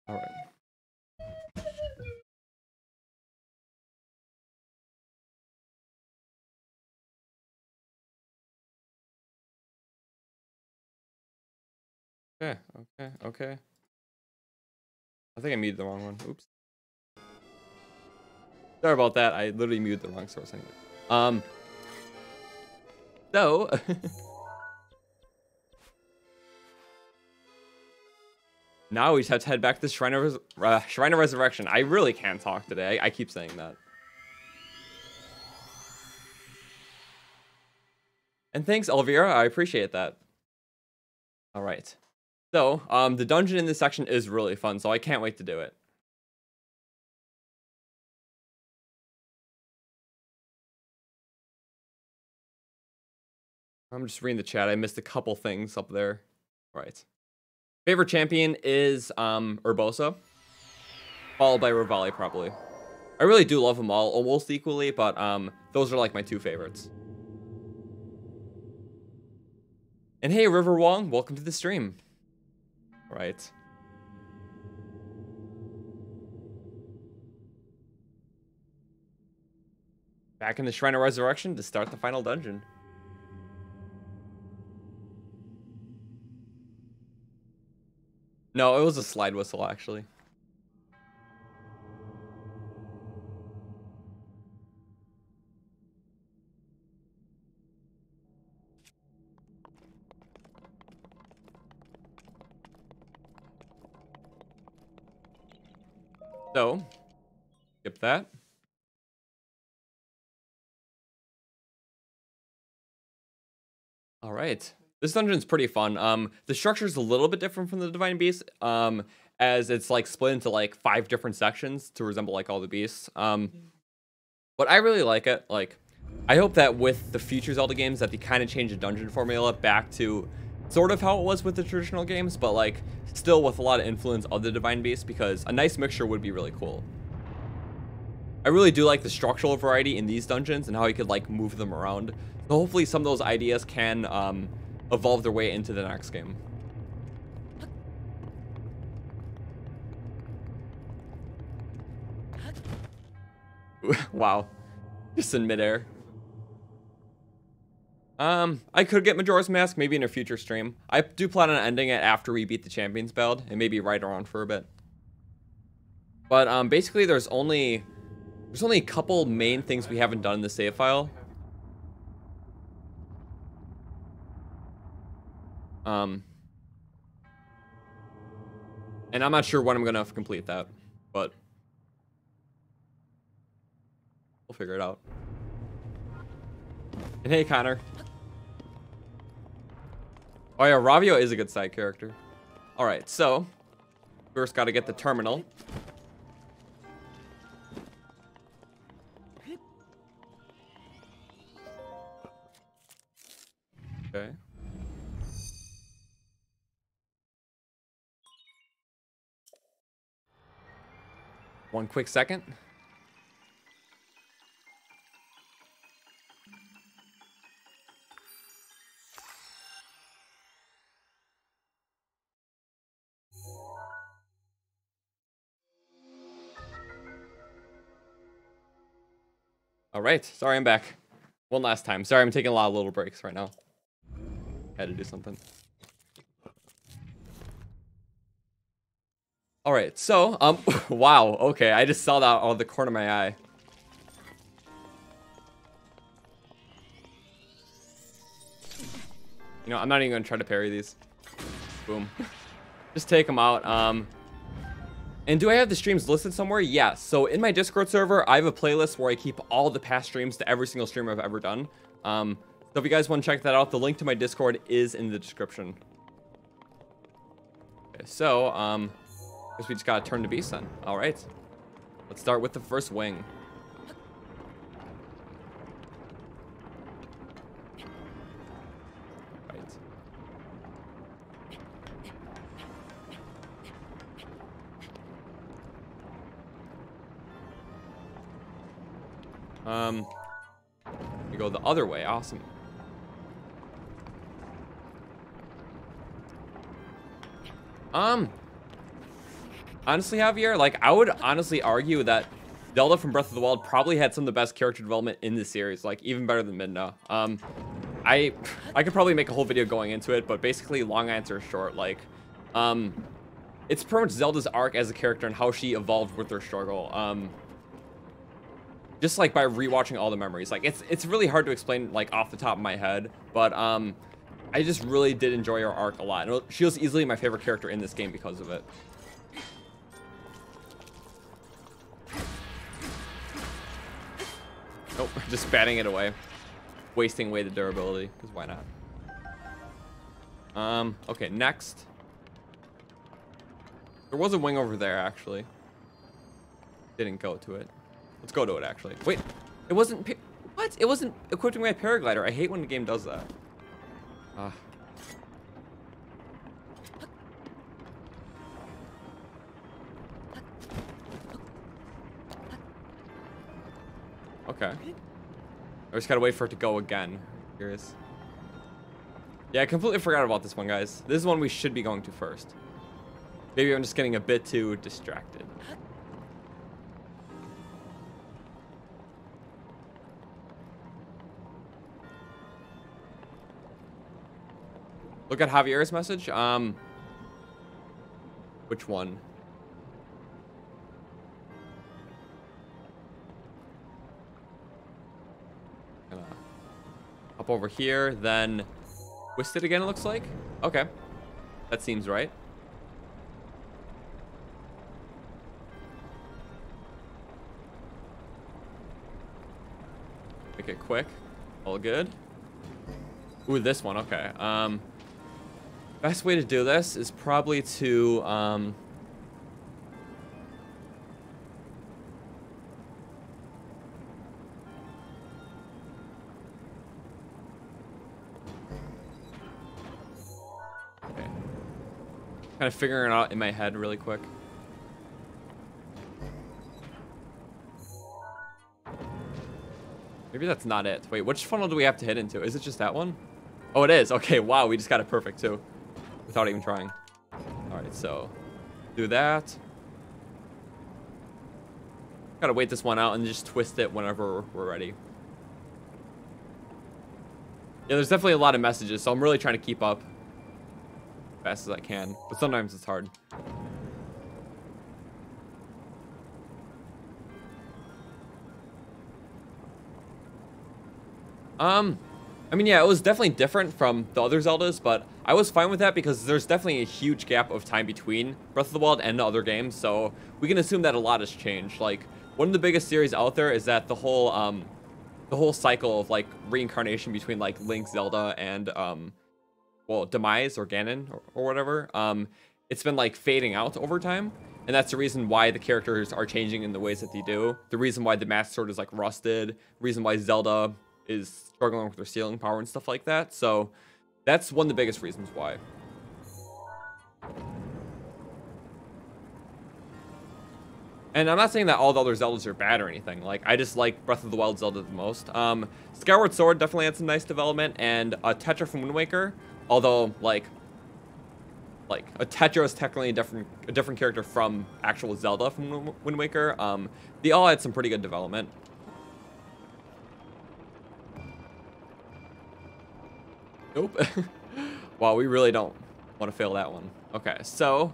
Speaker 1: All right. Okay. I think I muted the wrong one. Oops. Sorry about that. I literally muted the wrong source anyway. So now we just have to head back to Shrine of Resurrection. I really can't talk today. I keep saying that. And thanks, Elvira. I appreciate that. All right. So, the dungeon in this section is really fun, so I can't wait to do it. I'm just reading the chat. I missed a couple things up there. All right. Favorite champion is Urbosa, followed by Rivali probably. I really do love them all almost equally, but those are like my two favorites. And hey, River Wong, welcome to the stream. Right. Back in the Shrine of Resurrection to start the final dungeon. No, it was a slide whistle, actually. So, skip that. All right. This dungeon's pretty fun. The structure's a little bit different from the Divine Beast, as it's like split into like 5 different sections to resemble like all the beasts. But I really like it. Like, I hope that with the future Zelda games that they kind of change the dungeon formula back to sort of how it was with the traditional games, but like still with a lot of influence of the Divine Beast, because a nice mixture would be really cool. I really do like the structural variety in these dungeons and how you could like move them around. So hopefully some of those ideas can evolve their way into the next game. Wow. Just in midair. I could get Majora's Mask maybe in a future stream. I do plan on ending it after we beat the Champions Ballad and maybe ride around for a bit. But basically there's only a couple main things we haven't done in the save file. And I'm not sure when I'm gonna complete that, but we'll figure it out. And hey, Connor. Oh yeah, Ravio is a good side character. All right, so first got to get the terminal. Okay. One quick second. All right, sorry I'm back. One last time. Sorry, I'm taking a lot of little breaks right now. Had to do something. All right, so, wow, okay, I just saw that out of the corner of my eye. You know, I'm not even gonna try to parry these. Boom. Just take them out. And do I have the streams listed somewhere? Yes. So in my Discord server, I have a playlist where I keep all the past streams to every single stream I've ever done. So if you guys want to check that out, the link to my Discord is in the description. Okay, so, guess we just gotta turn the beast then. All right. Let's start with the first wing. We go the other way. Awesome. Honestly, Javier, like, I would honestly argue that Zelda from Breath of the Wild probably had some of the best character development in the series, like, even better than Midna. I could probably make a whole video going into it, but basically, long answer short, like, it's pretty much Zelda's arc as a character and how she evolved with her struggle. Just like by rewatching all the memories, like it's really hard to explain like off the top of my head, but I just really did enjoy her arc a lot. And she was easily my favorite character in this game because of it. Nope, just batting it away, wasting away the durability, because why not? Okay, next. There was a wing over there actually. Didn't go to it. Let's go to it, actually. Wait, it wasn't... What? It wasn't equipping my paraglider. I hate when the game does that. Okay. I just gotta wait for it to go again. Curious. Yeah, I completely forgot about this one, guys. This is one we should be going to first. Maybe I'm just getting a bit too distracted. Look at Javier's message. Which one? Gonna hop over here, then twist it again, it looks like. Okay. That seems right. Make it quick. All good. Ooh, this one. Okay. Best way to do this is probably to okay. Kind of figuring it out in my head really quick. Maybe that's not it. Wait, which funnel do we have to hit into? Is it just that one? Oh, it is. Okay, wow, we just got it perfect too. Without even trying. Alright, so do that. Gotta wait this one out and just twist it whenever we're ready. Yeah, there's definitely a lot of messages, so I'm really trying to keep up as fast as I can. But sometimes it's hard. I mean, yeah, it was definitely different from the other Zeldas, but I was fine with that because there's definitely a huge gap of time between Breath of the Wild and the other games, so we can assume that a lot has changed. Like, one of the biggest theories out there is that the whole cycle of, like, reincarnation between, like, Link, Zelda, and, well, Demise or Ganon or whatever, it's been, like, fading out over time, and that's the reason why the characters are changing in the ways that they do, the reason why the Master Sword is, like, rusted, the reason why Zelda is struggling with their stealing power and stuff like that. So that's one of the biggest reasons why. And I'm not saying that all the other Zeldas are bad or anything. Like, I just like Breath of the Wild Zelda the most. Skyward Sword definitely had some nice development, and Tetra from Wind Waker, although like a Tetra is technically a different character from actual Zelda from Wind Waker. They all had some pretty good development. Nope. Wow, we really don't want to fail that one. Okay, so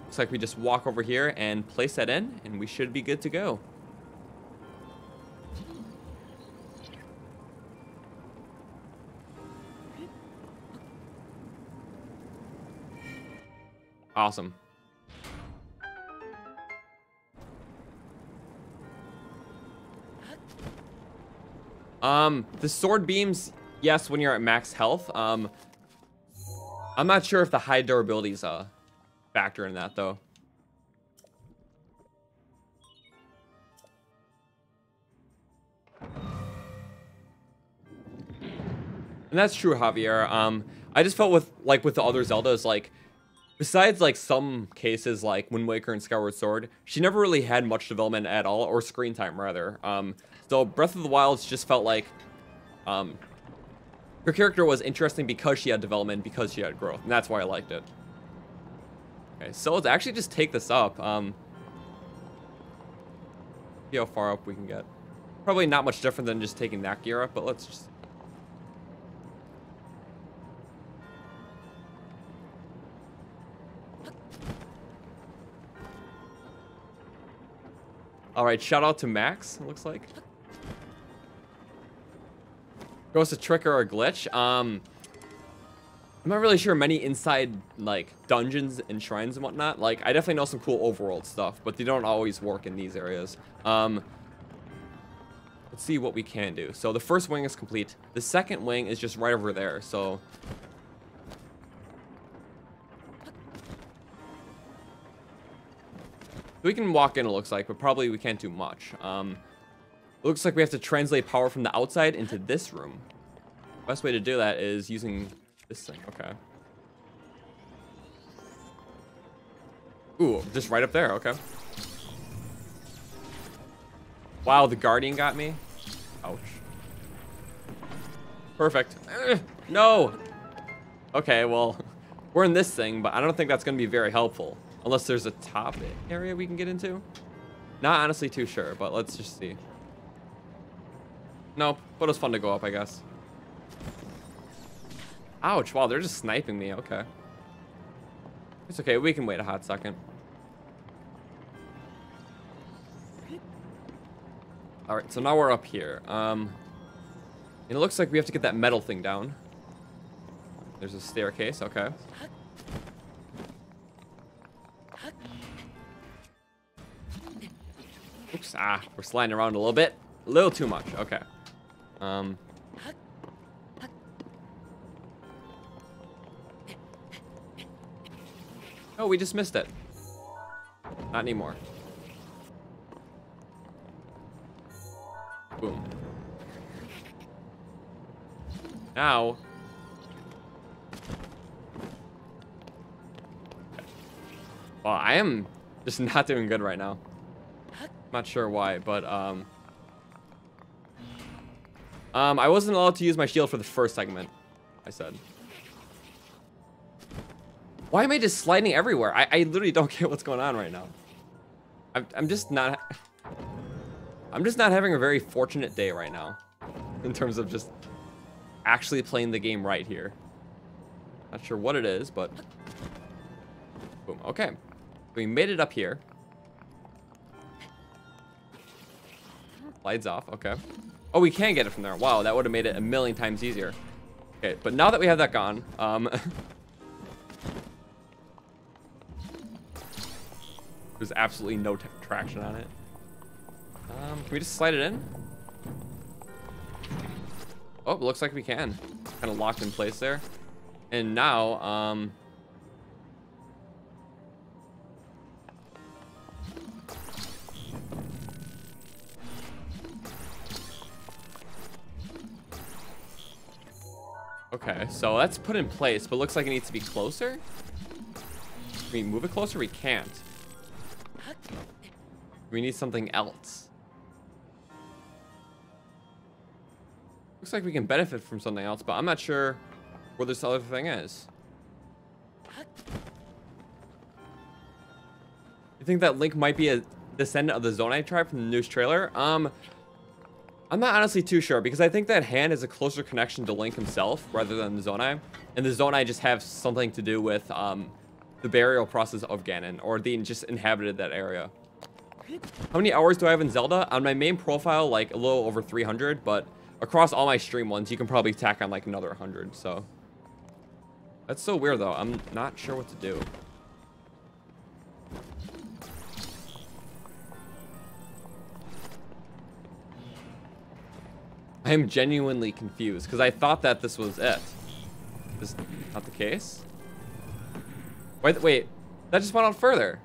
Speaker 1: looks like we just walk over here and place that in, and we should be good to go. Awesome. The sword beams, yes, when you're at max health. I'm not sure if the high durability is a factor in that, though. And that's true, Javier. I just felt with the other Zeldas, like, besides like some cases like Wind Waker and Skyward Sword, she never really had much development at all, or screen time rather. So Breath of the Wild just felt like her character was interesting because she had development, because she had growth, and that's why I liked it. Okay, so let's actually just take this up. See how far up we can get. Probably not much different than just taking that gear up, but let's just... Alright, shout out to Max, it looks like. Goes a trick or a glitch. I'm not really sure many inside, like, dungeons and shrines and whatnot. Like, I definitely know some cool overworld stuff, but they don't always work in these areas. Let's see what we can do. So the first wing is complete. The second wing is just right over there, so... we can walk in, it looks like, but probably we can't do much. It looks like we have to translate power from the outside into this room. Best way to do that is using this thing. Okay. Ooh, just right up there. Okay. Wow, the Guardian got me. Perfect. No. Okay, well, we're in this thing, but I don't think that's going to be very helpful. Unless there's a top area we can get into. Not honestly too sure, but let's just see. Nope, but it was fun to go up, I guess. Ouch, wow, they're just sniping me, okay. It's okay, we can wait a hot second. Alright, so now we're up here. And it looks like we have to get that metal thing down. There's a staircase, okay. Oops, we're sliding around a little bit. A little too much, okay. Oh, we just missed it. Not anymore. Boom. Now. Well, I am just not doing good right now. Not sure why, but I wasn't allowed to use my shield for the first segment, I said. Why am I just sliding everywhere? I literally don't get what's going on right now. I'm just not having a very fortunate day right now in terms of just actually playing the game right here. Not sure what it is, but boom. Okay, we made it up here. Lights off. Okay. Oh, we can get it from there. Wow, that would have made it a million times easier. Okay, but now that we have that gone, there's absolutely no traction on it. Can we just slide it in? Oh, it looks like we can. Kind of locked in place there. And now, okay, so that's put in place, but looks like it needs to be closer. Can we move it closer? We can't. We need something else. Looks like we can benefit from something else, but I'm not sure where this other thing is. You think that Link might be a descendant of the Zonai tribe from the news trailer? I'm not honestly too sure, because I think that hand has a closer connection to Link himself rather than the Zonai. And the Zonai just have something to do with the burial process of Ganon, or they just inhabited that area. How many hours do I have in Zelda? On my main profile, like a little over 300, but across all my stream ones, you can probably tack on like another 100, so. That's so weird though, I'm not sure what to do. I am genuinely confused, because I thought that this was it. This is not the case? Wait, that just went out further.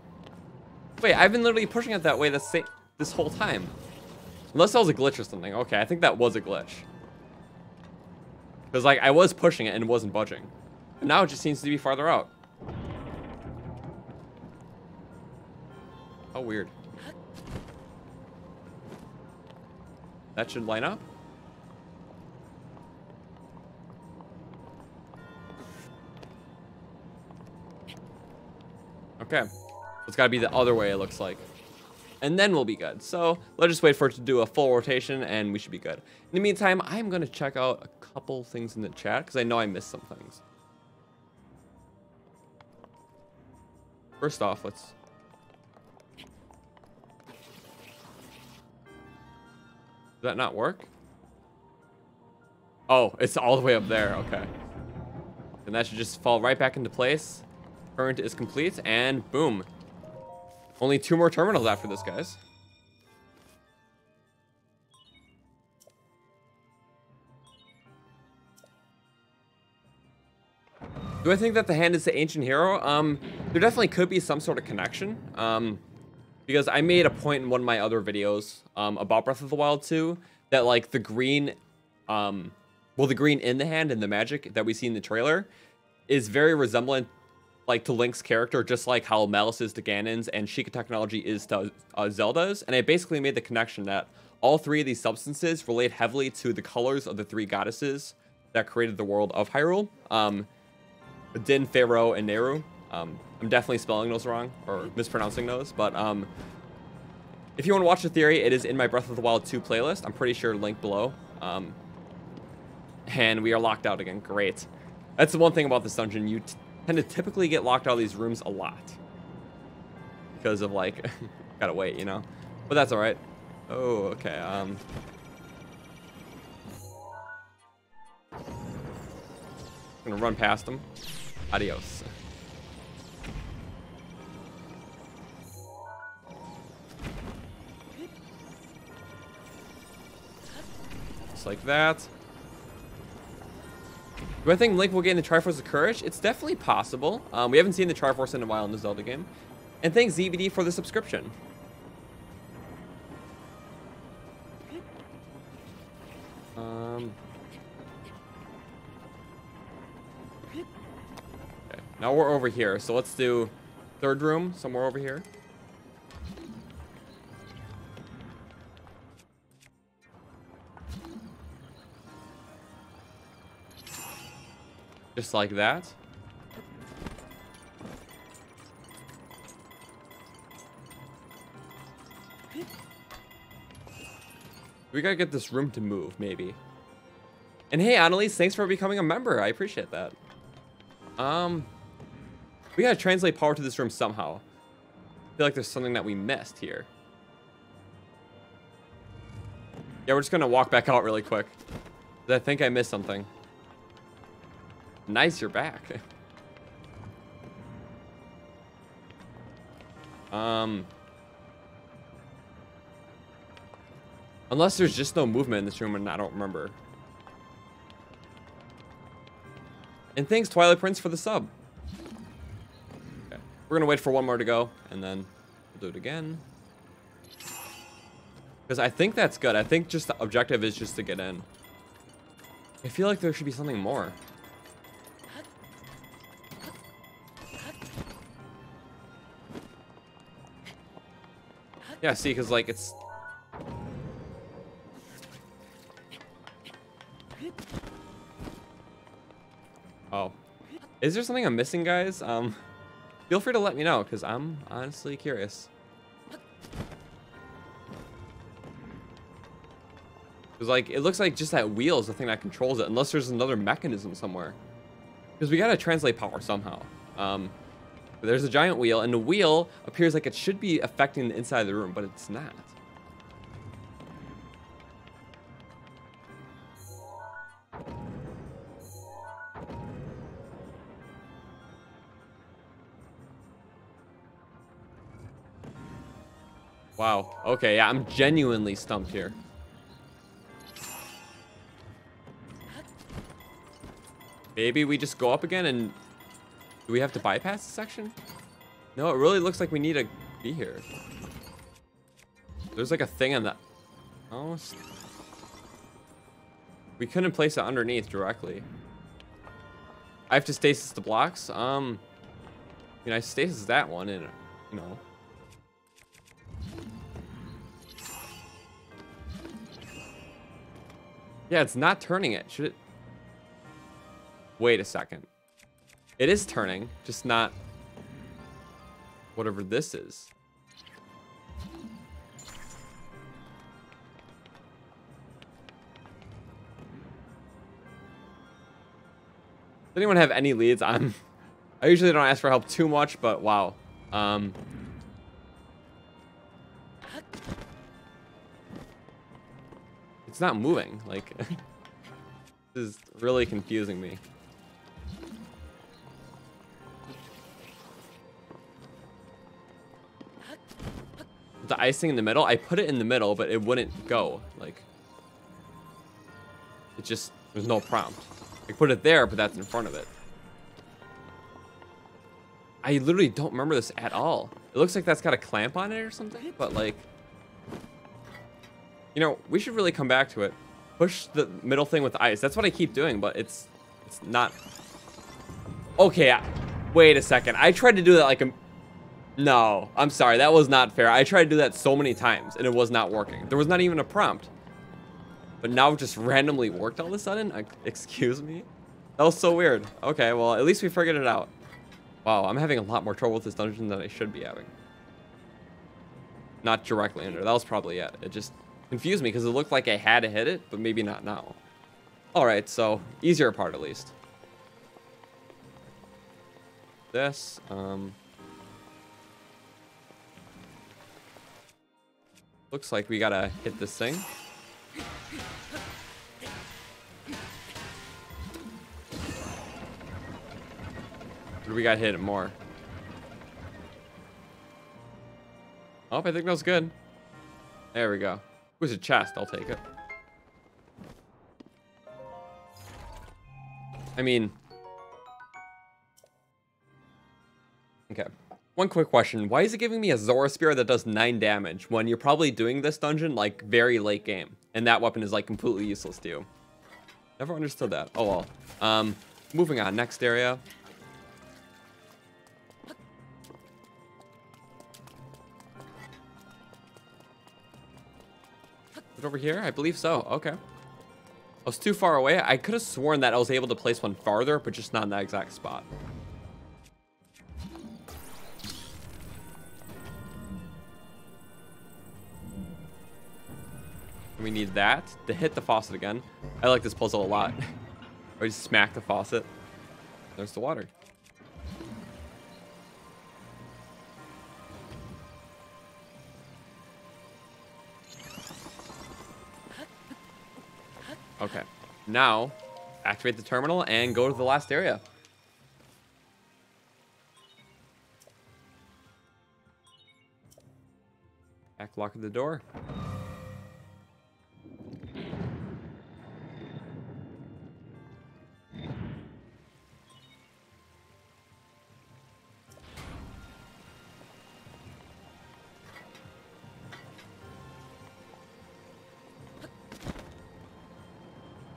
Speaker 1: Wait, I've been literally pushing it that way this whole time. Unless that was a glitch or something. Okay, I think that was a glitch. Because, like, I was pushing it and it wasn't budging. And now it just seems to be farther out. How weird. That should line up. Okay. It's got to be the other way, it looks like. And then we'll be good. So let's just wait for it to do a full rotation and we should be good. In the meantime, I'm going to check out a couple things in the chat because I know I missed some things. First off, let's... Did that not work? Oh, it's all the way up there. Okay. And that should just fall right back into place. Current is complete and boom. Only 2 more terminals after this, guys. Do I think that the hand is the ancient hero? There definitely could be some sort of connection. Because I made a point in one of my other videos about Breath of the Wild 2 that like the green, well, the green in the hand and the magic that we see in the trailer is very resemblant like to Link's character, just like how Malice is to Ganon's and Sheikah technology is to Zelda's. And I basically made the connection that all 3 of these substances relate heavily to the colors of the 3 goddesses that created the world of Hyrule. Din, Pharaoh, and Nehru. I'm definitely spelling those wrong or mispronouncing those, but if you want to watch the theory, it is in my Breath of the Wild 2 playlist. I'm pretty sure link below. And we are locked out again. Great. That's the one thing about this dungeon. You tend to typically get locked out of these rooms a lot. Because of, like, gotta wait, you know? But that's alright. Oh, okay. Gonna run past them. Adios. Just like that. Do I think Link will gain the Triforce of Courage? It's definitely possible. We haven't seen the Triforce in a while in the Zelda game. And thanks ZBD for the subscription. Okay, now we're over here, so let's do third room somewhere over here. Just like that. We gotta get this room to move, maybe. And hey, Annalise, thanks for becoming a member. I appreciate that. We gotta translate power to this room somehow. I feel like there's something that we missed here. Yeah, we're just gonna walk back out really quick. 'Cause I think I missed something. Nice, you're back. Unless there's just no movement in this room and I don't remember. And thanks, Twilight Prince, for the sub. Okay. We're gonna wait for one more to go, and then we'll do it again. Because I think that's good. I think just the objective is just to get in. I feel like there should be something more. Yeah, see, because, like, it's... Oh. Is there something I'm missing, guys? Feel free to let me know, because I'm honestly curious. Because, like, it looks like just that wheel is the thing that controls it, unless there's another mechanism somewhere. Because we gotta translate power somehow. There's a giant wheel, and the wheel appears like it should be affecting the inside of the room, but it's not. Wow. Okay, yeah, I'm genuinely stumped here. Maybe we just go up again and... Do we have to bypass this section? No, it really looks like we need to be here. There's like a thing on that. Oh, we couldn't place it underneath directly. I have to stasis the blocks. I mean, I stasis that one, and you know. Yeah, it's not turning it. Should it? Wait a second. It is turning, just not whatever this is. Does anyone have any leads? I usually don't ask for help too much, but wow. It's not moving. Like, this is really confusing me. The icing in the middle, I put it in the middle, but it wouldn't go. Like, it just, there's no prompt. I put it there, but that's in front of it. I literally don't remember this at all. It looks like that's got a clamp on it or something, but like, you know, we should really come back to it. Push the middle thing with ice. That's what I keep doing, but it's not. Okay, wait a second. I tried to do that like a... No, I'm sorry. That was not fair. I tried to do that so many times, and it was not working. There was not even a prompt. but now it just randomly worked all of a sudden. Excuse me? That was so weird. Okay, well, at least we figured it out. Wow, I'm having a lot more trouble with this dungeon than I should be having. Not directly under. That was probably it. It just confused me because it looked like I had to hit it, but maybe not now. Alright, so easier part at least. This, looks like we gotta hit this thing. Or do we gotta hit it more? Oh, I think that was good. There we go. Who's a chest? I'll take it. I mean... Okay. One quick question. Why is it giving me a Zora Spear that does 9 damage when you're probably doing this dungeon like very late game? And that weapon is like completely useless to you. Never understood that. Oh well. Moving on. Next area. Is it over here? I believe so. Okay. I was too far away. I could have sworn that I was able to place one farther, but just not in that exact spot. We need that to hit the faucet again. I like this puzzle a lot. Or just smack the faucet. There's the water. Okay. Now, activate the terminal and go to the last area. Back lock of the door.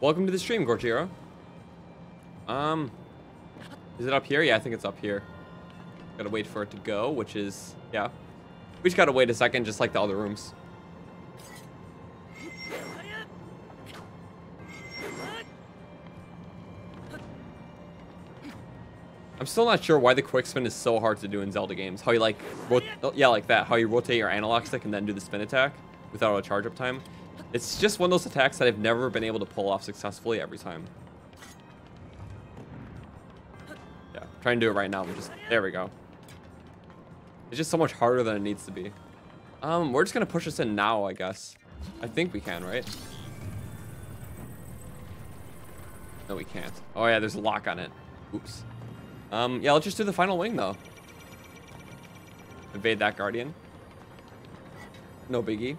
Speaker 1: Welcome to the stream, Gorgiro. Is it up here? Yeah, I think it's up here. Gotta wait for it to go, which is, yeah. We just gotta wait a second, just like the other rooms. I'm still not sure why the quick spin is so hard to do in Zelda games. How you like, yeah, like that. How you rotate your analog stick and then do the spin attack without a charge up time. It's just one of those attacks that I've never been able to pull off successfully every time. Yeah, trying to do it right now. There we go. It's just so much harder than it needs to be. We're just gonna push this in now, I guess. I think we can, right? No, we can't. Oh yeah, there's a lock on it. Oops. Yeah, let's just do the final wing though. Evade that guardian. No biggie.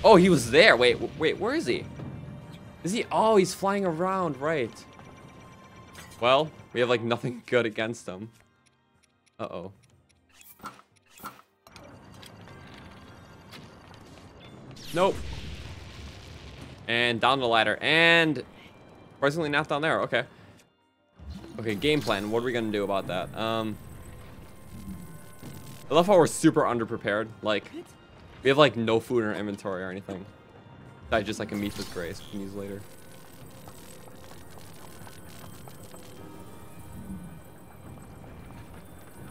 Speaker 1: Oh, he was there. Wait, where is he? Is he? Oh, he's flying around, right. Well, we have like nothing good against him. Uh-oh. Nope. And down the ladder. And presently not down there. Okay. Okay, game plan. What are we gonna do about that? I love how we're super underprepared. Like, we have like no food in our inventory or anything. Besides just like a meat with grace we can use later.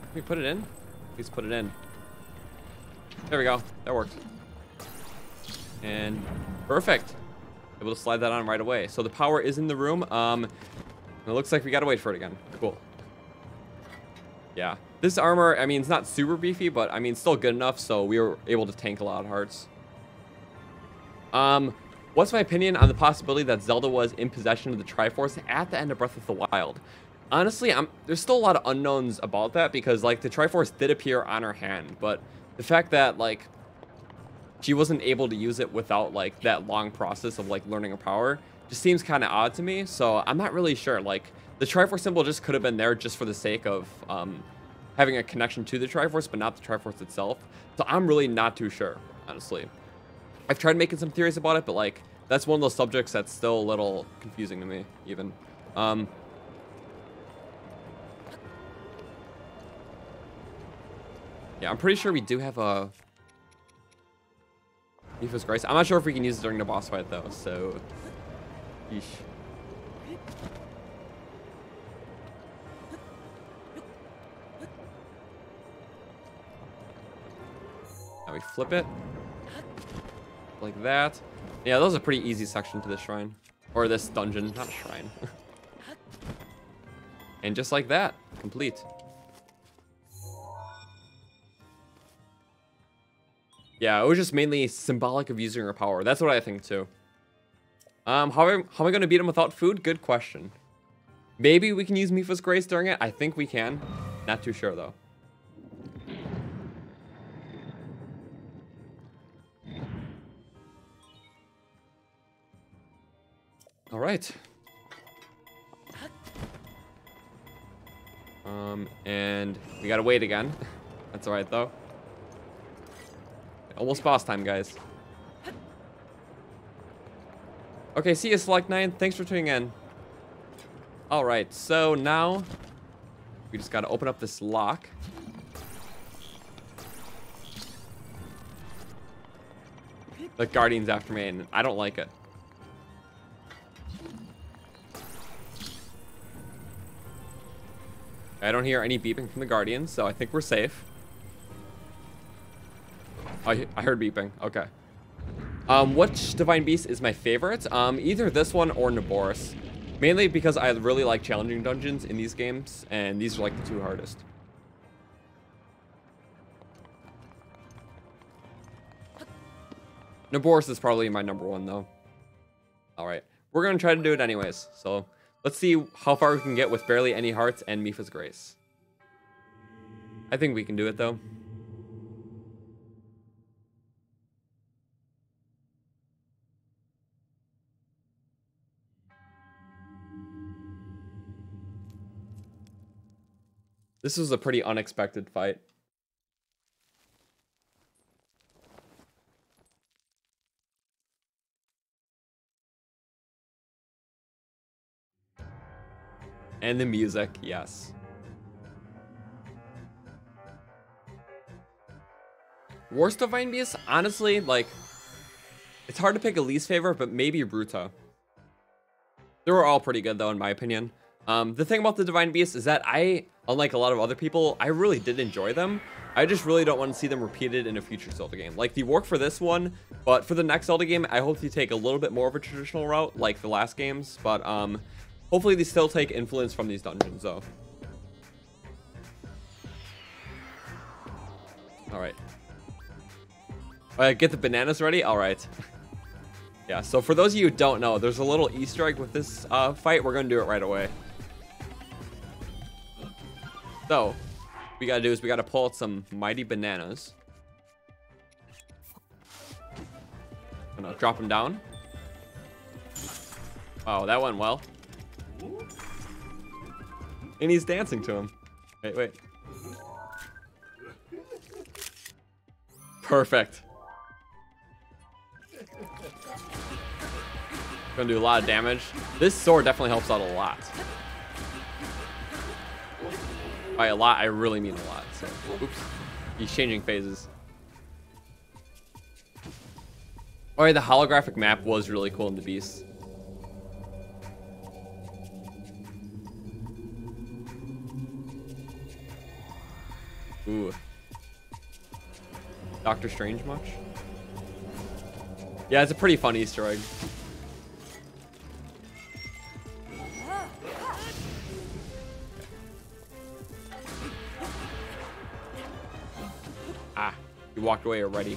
Speaker 1: Can we put it in? Please put it in. There we go. That worked. And perfect. Able to slide that on right away. So the power is in the room. It looks like we gotta wait for it again. Cool. Yeah. This armor, I mean, it's not super beefy, but I mean, still good enough, so we were able to tank a lot of hearts. What's my opinion on the possibility that Zelda was in possession of the Triforce at the end of Breath of the Wild? Honestly, there's still a lot of unknowns about that because, like, the Triforce did appear on her hand, but the fact that, like, she wasn't able to use it without, like, that long process of, like, learning her power just seems kind of odd to me, so I'm not really sure. Like, the Triforce symbol just could have been there just for the sake of, having a connection to the Triforce, but not the Triforce itself. So I'm really not too sure, honestly. I've tried making some theories about it, but like that's one of those subjects that's still a little confusing to me, even. Yeah, I'm pretty sure we do have a Mipha's Grace. I'm not sure if we can use it during the boss fight though, so yeesh. Now we flip it like that. Yeah, that was a pretty easy section to this shrine, or this dungeon, not shrine. And just like that, complete. Yeah, it was just mainly symbolic of using her power. That's what I think too. How am I going to beat him without food? Good question. Maybe we can use Mipha's Grace during it. I think we can. Not too sure though. All right. And we gotta wait again. That's all right though. Almost boss time, guys. Okay, see you, Select 9. Thanks for tuning in. All right, so now we just gotta open up this lock. The Guardian's after me, and I don't like it. I don't hear any beeping from the Guardians, so I think we're safe. I heard beeping. Okay. Which Divine Beast is my favorite? Either this one or Naboris. Mainly because I really like challenging dungeons in these games, and these are like the two hardest. Naboris is probably my number one, though. Alright. We're going to try to do it anyways, so let's see how far we can get with barely any hearts and Mipha's Grace. I think we can do it, though. This was a pretty unexpected fight. And the music, yes. Worst Divine Beast? Honestly, like, it's hard to pick a least favorite, but maybe Bruta. They were all pretty good, though, in my opinion. The thing about the Divine Beasts is that I, unlike a lot of other people, I really did enjoy them. I just really don't want to see them repeated in a future Zelda game. Like, they work for this one, but for the next Zelda game, I hope they take a little bit more of a traditional route, like the last games. But, hopefully they still take influence from these dungeons, though. Alright. Get the bananas ready? Alright. Yeah, so for those of you who don't know, there's a little Easter egg with this fight. We're going to do it right away. So, what we got to do is we got to pull out some mighty bananas. I'm going to drop them down. Wow, that went well. And he's dancing to him. Wait. Perfect. Gonna do a lot of damage. This sword definitely helps out a lot. By a lot, I really mean a lot. So, oops. He's changing phases. Alright, the holographic map was really cool in the Beast. Ooh. Doctor Strange much? Yeah, it's a pretty fun Easter egg. Ah, you walked away already.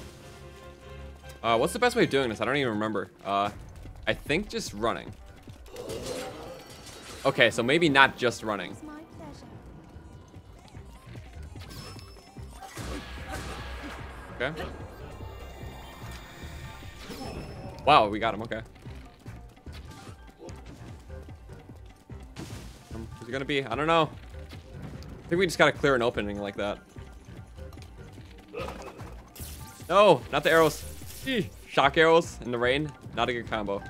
Speaker 1: What's the best way of doing this? I don't even remember. I think just running. Okay, so maybe not just running. Okay. Wow, we got him. Okay. Who's it gonna be? I don't know. I think we just gotta clear an opening like that. No, not the arrows. Eeh. Shock arrows in the rain. Not a good combo.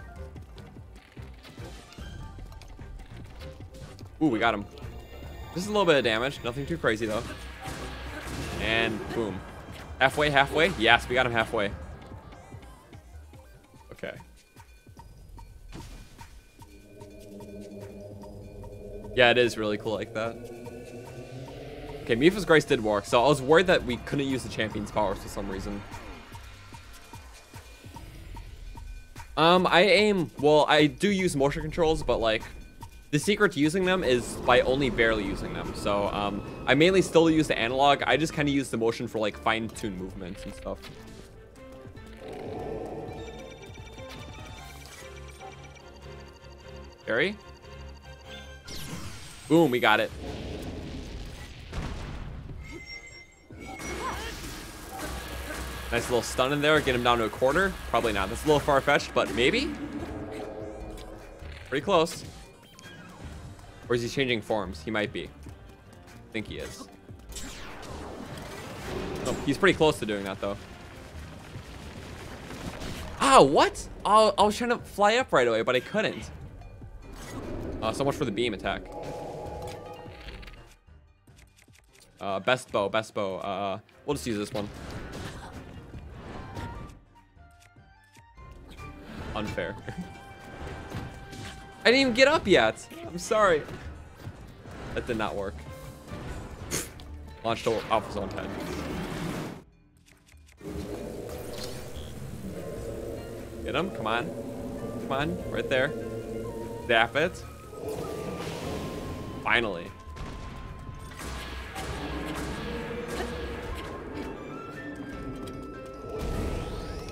Speaker 1: Ooh, we got him. Just a little bit of damage. Nothing too crazy, though. And boom. Halfway, halfway. Yes, we got him halfway. Okay. Yeah, it is really cool like that. Okay, Mifa's Grace did work, so I was worried that we couldn't use the champion's powers for some reason. Well, I do use motion controls, but like, the secret to using them is by only barely using them. So, I mainly still use the analog. I just kind of use the motion for like fine-tuned movements and stuff. Parry. Boom, we got it. Nice little stun in there, get him down to a quarter. Probably not. That's a little far-fetched, but maybe? Pretty close. Or is he changing forms? He might be. I think he is. Oh, he's pretty close to doing that, though. Ah, what? Oh, I was trying to fly up right away, but I couldn't. So much for the beam attack. Best bow, best bow. We'll just use this one. Unfair. I didn't even get up yet. I'm sorry. That did not work. Launched off his own head. Get him. Come on. Come on. Right there. Zap it. Finally.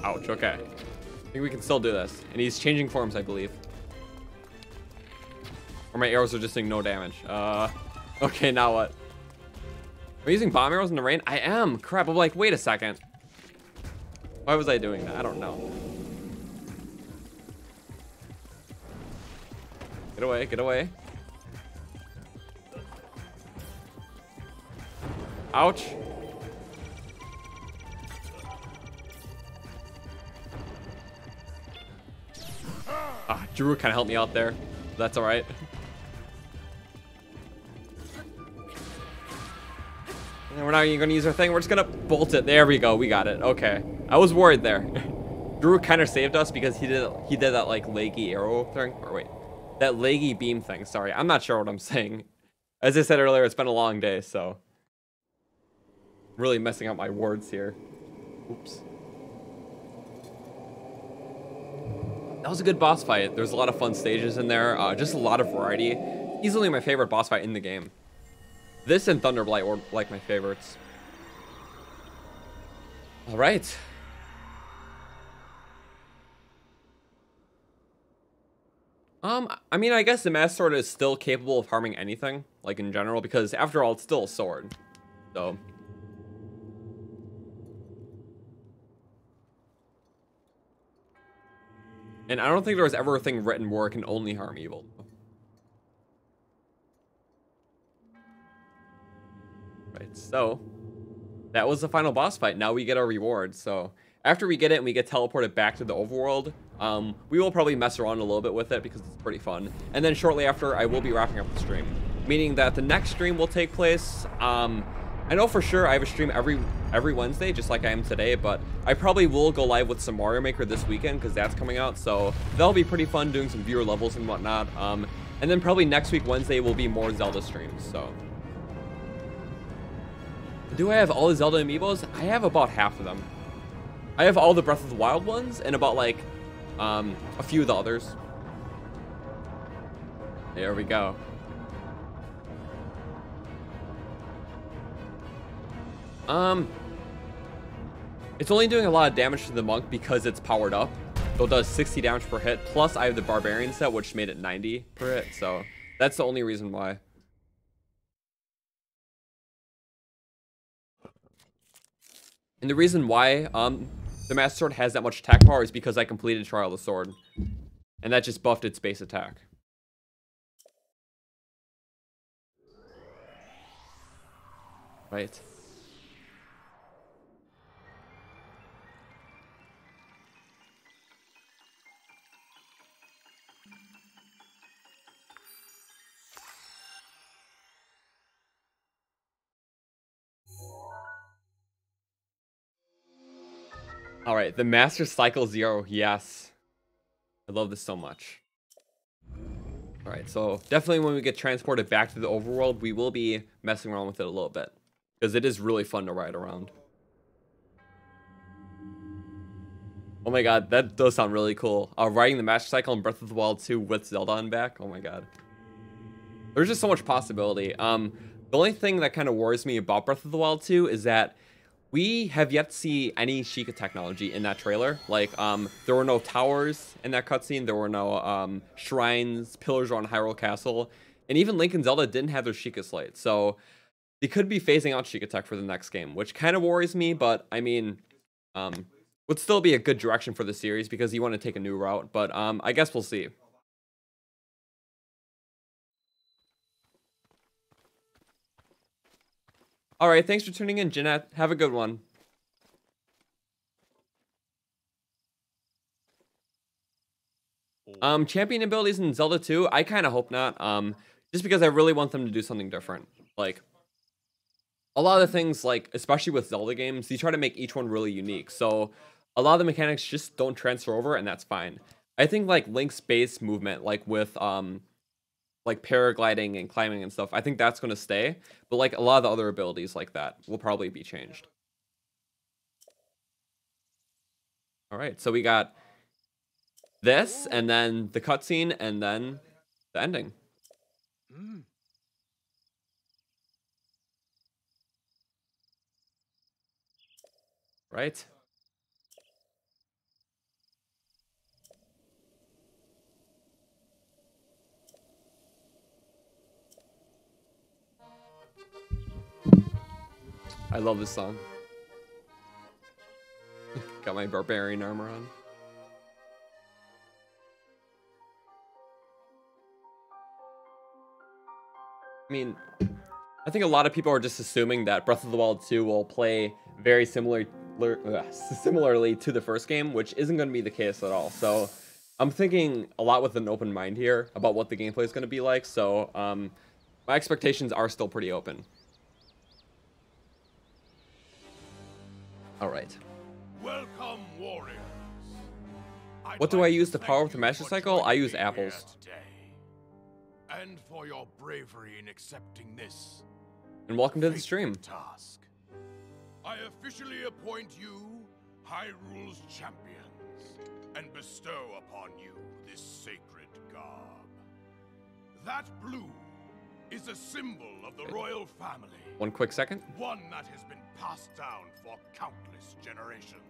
Speaker 1: Ouch. Okay. I think we can still do this. And he's changing forms, I believe. Or my arrows are just doing no damage. Okay, now what? Am I using bomb arrows in the rain? I am. Crap. I'm like, wait a second. Why was I doing that? I don't know. Get away. Get away. Ouch. Ah, Drew kind of helped me out there. That's all right. And we're not even going to use our thing. We're just going to bolt it. There we go. We got it. Okay. I was worried there. Drew kind of saved us because he did that like leggy arrow thing. Or wait, that leggy beam thing. Sorry, I'm not sure what I'm saying. As I said earlier, it's been a long day, so really messing up my words here. Oops. That was a good boss fight. There's a lot of fun stages in there. Just a lot of variety. Easily my favorite boss fight in the game. This and Thunderblight were like my favorites. All right. I mean, I guess the Master Sword is still capable of harming anything, like in general, because after all, it's still a sword. So. And I don't think there was ever a thing written where it can only harm evil. Right, so that was the final boss fight. Now we get our reward. So after we get it and we get teleported back to the overworld, we will probably mess around a little bit with it because it's pretty fun. And then shortly after, I will be wrapping up the stream, meaning that the next stream will take place. I know for sure I have a stream every Wednesday, just like I am today, but I probably will go live with some Mario Maker this weekend because that's coming out. So that'll be pretty fun doing some viewer levels and whatnot. And then probably next week, Wednesday, will be more Zelda streams. So. Do I have all the Zelda amiibos? I have about half of them. I have all the Breath of the Wild ones and about like a few of the others. There we go. It's only doing a lot of damage to the monk because it's powered up. So it does 60 damage per hit. Plus I have the barbarian set, which made it 90 per hit. So that's the only reason why. And the reason why the Master Sword has that much attack power is because I completed Trial of the Sword. And that just buffed its base attack. Right. All right, the Master Cycle Zero. Yes. I love this so much. All right, so definitely when we get transported back to the overworld, we will be messing around with it a little bit because it is really fun to ride around. Oh my god, that does sound really cool. Riding the Master Cycle in Breath of the Wild 2 with Zelda on back. Oh my god. There's just so much possibility. The only thing that kind of worries me about Breath of the Wild 2 is that we have yet to see any Sheikah technology in that trailer. Like, there were no towers in that cutscene. There were no shrines, pillars around Hyrule Castle. And even Link and Zelda didn't have their Sheikah slate. So they could be phasing out Sheikah tech for the next game, which kind of worries me. But, I mean, would still be a good direction for the series because you want to take a new route. But I guess we'll see. All right, thanks for tuning in, Jeanette. Have a good one. Champion abilities in Zelda 2, I kind of hope not. Just because I really want them to do something different. Like, a lot of the things, like, especially with Zelda games, you try to make each one really unique. So, a lot of the mechanics just don't transfer over, and that's fine. I think, like, Link's base movement, like, with, like paragliding and climbing and stuff, I think that's going to stay. But like a lot of the other abilities like that will probably be changed. All right, so we got this, and then the cutscene, and then the ending. Right. I love this song. Got my barbarian armor on. I mean, I think a lot of people are just assuming that Breath of the Wild 2 will play very similarly to the first game, which isn't going to be the case at all. So I'm thinking a lot with an open mind here about what the gameplay is going to be like. So my expectations are still pretty open. All right.
Speaker 2: Welcome, warriors.
Speaker 1: What do I use to power up the Master Cycle? I use apples.
Speaker 2: And for your bravery in accepting this.
Speaker 1: And welcome to the stream.
Speaker 2: Task. I officially appoint you Hyrule's champions and bestow upon you this sacred garb. That blue is a symbol of the royal family.
Speaker 1: One quick second.
Speaker 2: One that has been passed down for countless generations.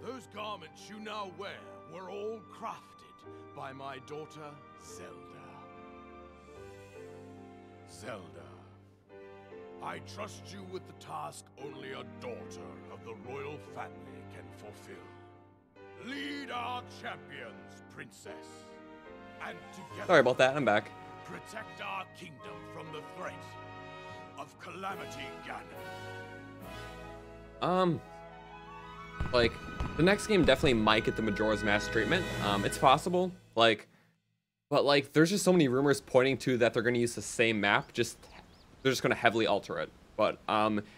Speaker 2: Those garments you now wear were all crafted by my daughter, Zelda. Zelda, I trust you with the task only a daughter of the royal family can fulfill. Lead our champions, princess. And together,
Speaker 1: Sorry about that, I'm back.
Speaker 2: protect our kingdom from the threat of Calamity Ganon.
Speaker 1: Like, the next game definitely might get the Majora's Mask treatment. It's possible, like, but like, there's just so many rumors pointing to that they're going to use the same map. They're just going to heavily alter it. But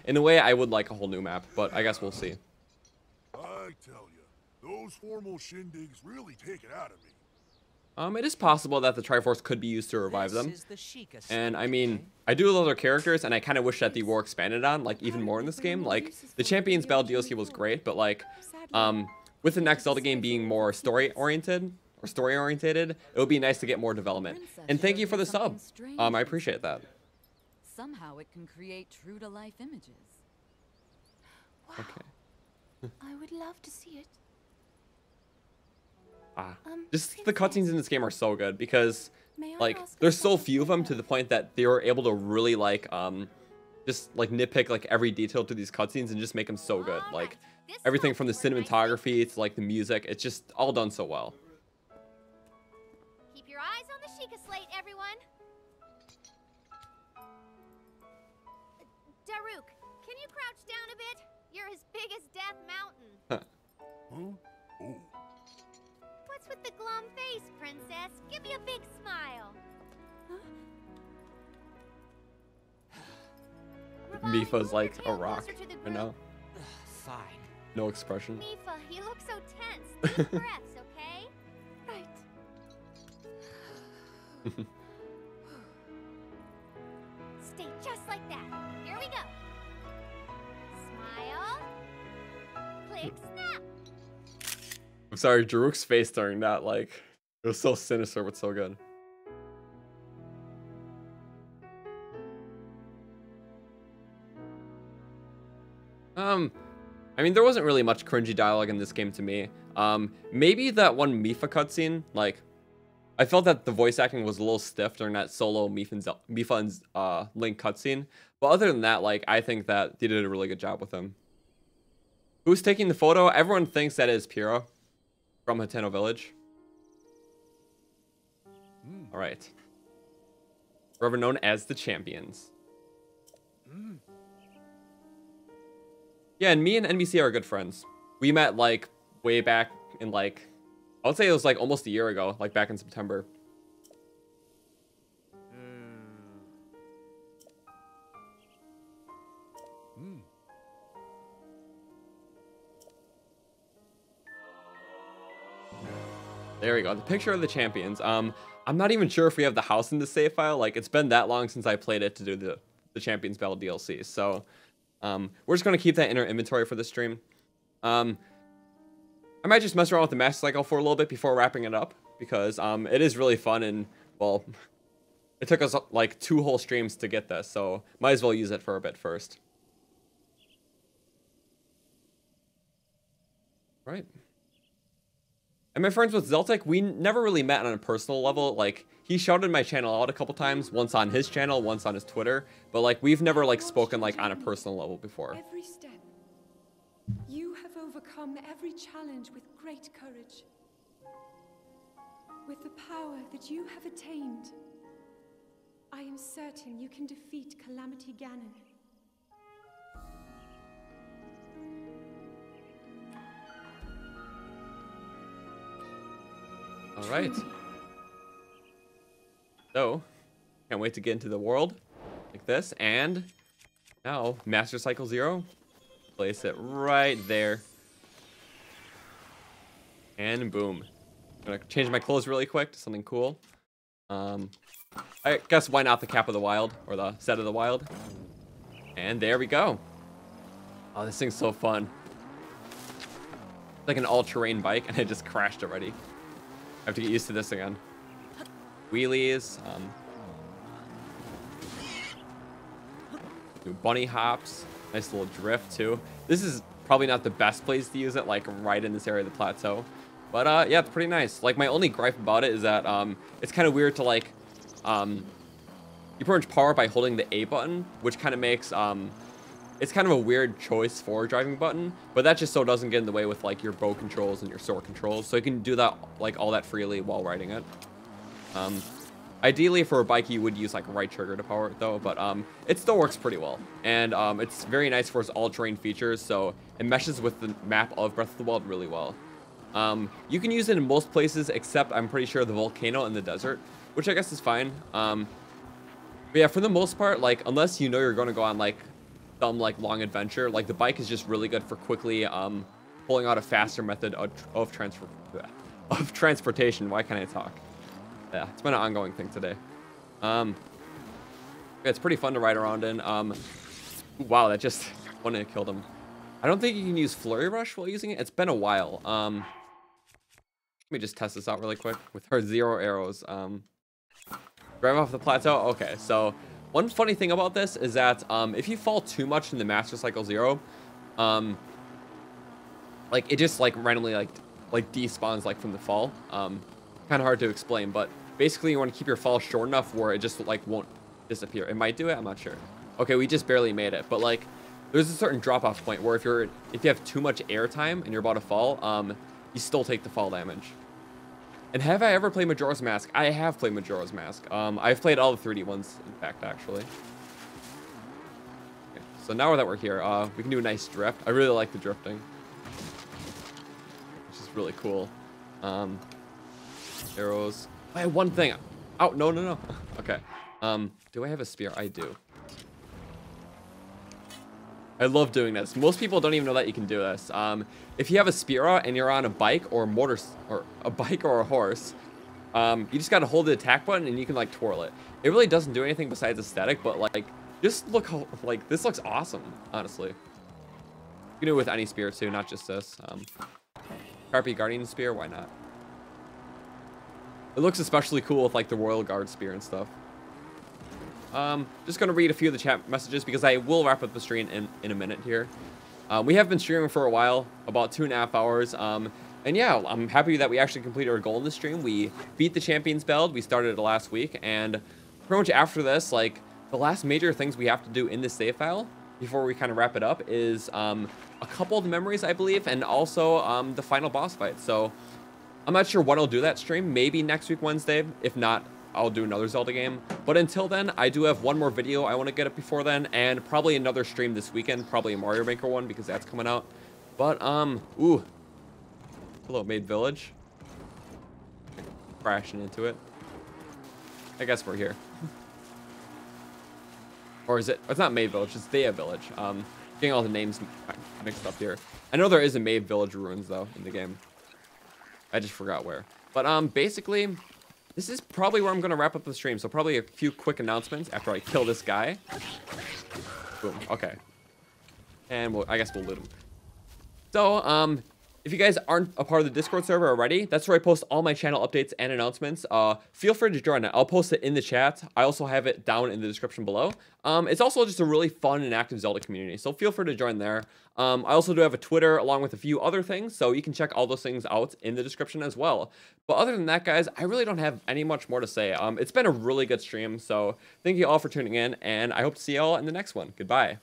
Speaker 1: in a way, I would like a whole new map. But I guess we'll see.
Speaker 2: I tell you, those formal shindigs really take it out of me.
Speaker 1: It is possible that the Triforce could be used to revive them. And I mean, I do love their characters, and I kind of wish that they were expanded on, like, even more in this game. Like, the Champions Bell DLC was great, but like, with the next Zelda game being more story-oriented, it would be nice to get more development. And thank you for the sub. I appreciate that.
Speaker 6: Somehow it can create true-to-life images.
Speaker 4: Wow.
Speaker 1: Okay.
Speaker 4: I would love to see it.
Speaker 1: Just the cutscenes in this game are so good because,
Speaker 4: May I
Speaker 1: like,
Speaker 4: ask
Speaker 1: there's
Speaker 4: a
Speaker 1: so
Speaker 4: question?
Speaker 1: few of them to the point that they were able to really, like, just, like, nitpick, like, every detail to these cutscenes and just make them so good. Like, everything from the cinematography to, like, the music, it's just all done so well.
Speaker 7: Keep your eyes on the Sheikah slate, everyone. can you crouch down a bit? You're as big as Death Mountain.
Speaker 2: Huh? Oh.
Speaker 7: What's with the glum face, princess? Give me a big smile. Revali,
Speaker 1: Mifa's
Speaker 7: move
Speaker 1: like
Speaker 7: your
Speaker 1: a
Speaker 7: tail
Speaker 1: rock
Speaker 7: closer to the
Speaker 1: right
Speaker 7: group.
Speaker 1: now.
Speaker 5: Fine.
Speaker 1: No expression.
Speaker 7: Mifa, you look so tense. Deep breaths, okay?
Speaker 3: Right.
Speaker 7: Stay just like that. Here we go. Smile. Click, snap.
Speaker 1: I'm sorry, Daruk's face during that, like, it was so sinister but so good. I mean, there wasn't really much cringy dialogue in this game to me. Maybe that one Mifa cutscene, like, I felt that the voice acting was a little stiff during that solo Mifa and Link cutscene. But other than that, like, I think that they did a really good job with him. Who's taking the photo? Everyone thinks that is Pyrrha from Hateno Village. All right. Forever known as the Champions. Yeah, and me and NBC are good friends. We met, like, way back in, like, I would say it was, like, almost a year ago, like, back in September. There we go, the picture of the champions. I'm not even sure if we have the house in the save file. Like, it's been that long since I played it to do the Champions Battle DLC. So, we're just going to keep that in our inventory for the stream. I might just mess around with the Master Cycle for a little bit before wrapping it up. Because it is really fun and, well, it took us, like, 2 whole streams to get this. So, might as well use it for a bit first. Right. Am I friends with Zeltic? We never really met on a personal level. Like, he shouted my channel out a couple times, once on his channel, once on his Twitter. But, like, we've never, like, spoken, like, on a personal level before.
Speaker 3: Every step. You have overcome every challenge with great courage. With the power that you have attained, I am certain you can defeat Calamity Ganon.
Speaker 1: All right. So, can't wait to get into the world like this. And now, Master Cycle 0. Place it right there. And boom. I'm gonna change my clothes really quick to something cool. I guess why not the Cap of the Wild, or the Set of the Wild. And there we go. Oh, this thing's so fun. It's like an all-terrain bike, and it just crashed already. I have to get used to this again. Wheelies, do bunny hops, nice little drift too. This is probably not the best place to use it, like right in this area of the plateau. But yeah, it's pretty nice. Like, my only gripe about it is that it's kind of weird to, like, you pretty much power by holding the A button, which kind of makes it's kind of a weird choice for a driving button, but that just so doesn't get in the way with, like, your bow controls and your sword controls, so you can do that, like, all that freely while riding it. Ideally, for a bike, you would use, like, right trigger to power it, though, but it still works pretty well, and it's very nice for its all-terrain features, so it meshes with the map of Breath of the Wild really well. You can use it in most places, except, I'm pretty sure, the volcano and the desert, which I guess is fine. But yeah, for the most part, like, unless you know you're going to go on, like, some, like, long adventure, like, the bike is just really good for quickly pulling out a faster method of transportation. Why can't I talk? Yeah, it's been an ongoing thing today. Yeah, it's pretty fun to ride around in. Wow, that just one hit killed him. I don't think you can use Flurry Rush while using it. It's been a while. Let me just test this out really quick with her 0 arrows. Drive off the plateau. Okay, so one funny thing about this is that if you fall too much in the Master Cycle 0, like, it just, like, randomly, like despawns, like, from the fall. Kind of hard to explain, but basically you want to keep your fall short enough where it just, like, won't disappear. It might do it, I'm not sure. Okay, we just barely made it, but, like, there's a certain drop-off point where if you have too much air time and you're about to fall, you still take the fall damage. And have I ever played Majora's Mask? I have played Majora's Mask. I've played all the 3D ones, in fact, actually. Okay, So now that we're here, we can do a nice drift. I really like the drifting, which is really cool. Arrows. I have one thing. Oh, no. Okay. Do I have a spear? I do. I love doing this. Most people don't even know that you can do this. If you have a spear and you're on a bike or a bike or a horse, you just gotta hold the attack button and you can like twirl it. It really doesn't do anything besides aesthetic, but like, just look how, like, this looks awesome, honestly. You can do it with any spear too, not just this. Carpe Guardian Spear, why not? It looks especially cool with like the Royal Guard Spear and stuff. Just gonna read a few of the chat messages because I will wrap up the stream in a minute here. We have been streaming for a while, about 2.5 hours. And yeah, I'm happy that we actually completed our goal in the stream. We beat the Champions Ballad. We started it last week, and pretty much after this, like, the last major things we have to do in this save file before we kind of wrap it up is a couple of the memories, I believe, and also the final boss fight. So I'm not sure when I'll do that stream. Maybe next week, Wednesday. If not, I'll do another Zelda game. But until then, I do have one more video I want to get up before then, and probably another stream this weekend, probably a Mario Maker one because that's coming out. But, ooh. Hello, Maid Village. Crashing into it. I guess we're here. Or is it? It's not Maid Village, it's Thea Village. Getting all the names mixed up here. I know there is a Maid Village ruins, though, in the game. I just forgot where. But, basically, this is probably where I'm going to wrap up the stream. So probably a few quick announcements after I kill this guy. Boom. Okay. And I guess we'll loot him. So, if you guys aren't a part of the Discord server already, that's where I post all my channel updates and announcements. Feel free to join it. I'll post it in the chat. I also have it down in the description below. It's also just a really fun and active Zelda community, so feel free to join there. I also do have a Twitter along with a few other things, so you can check all those things out in the description as well. But other than that, guys, I really don't have any much more to say. It's been a really good stream, so thank you all for tuning in, and I hope to see you all in the next one. Goodbye.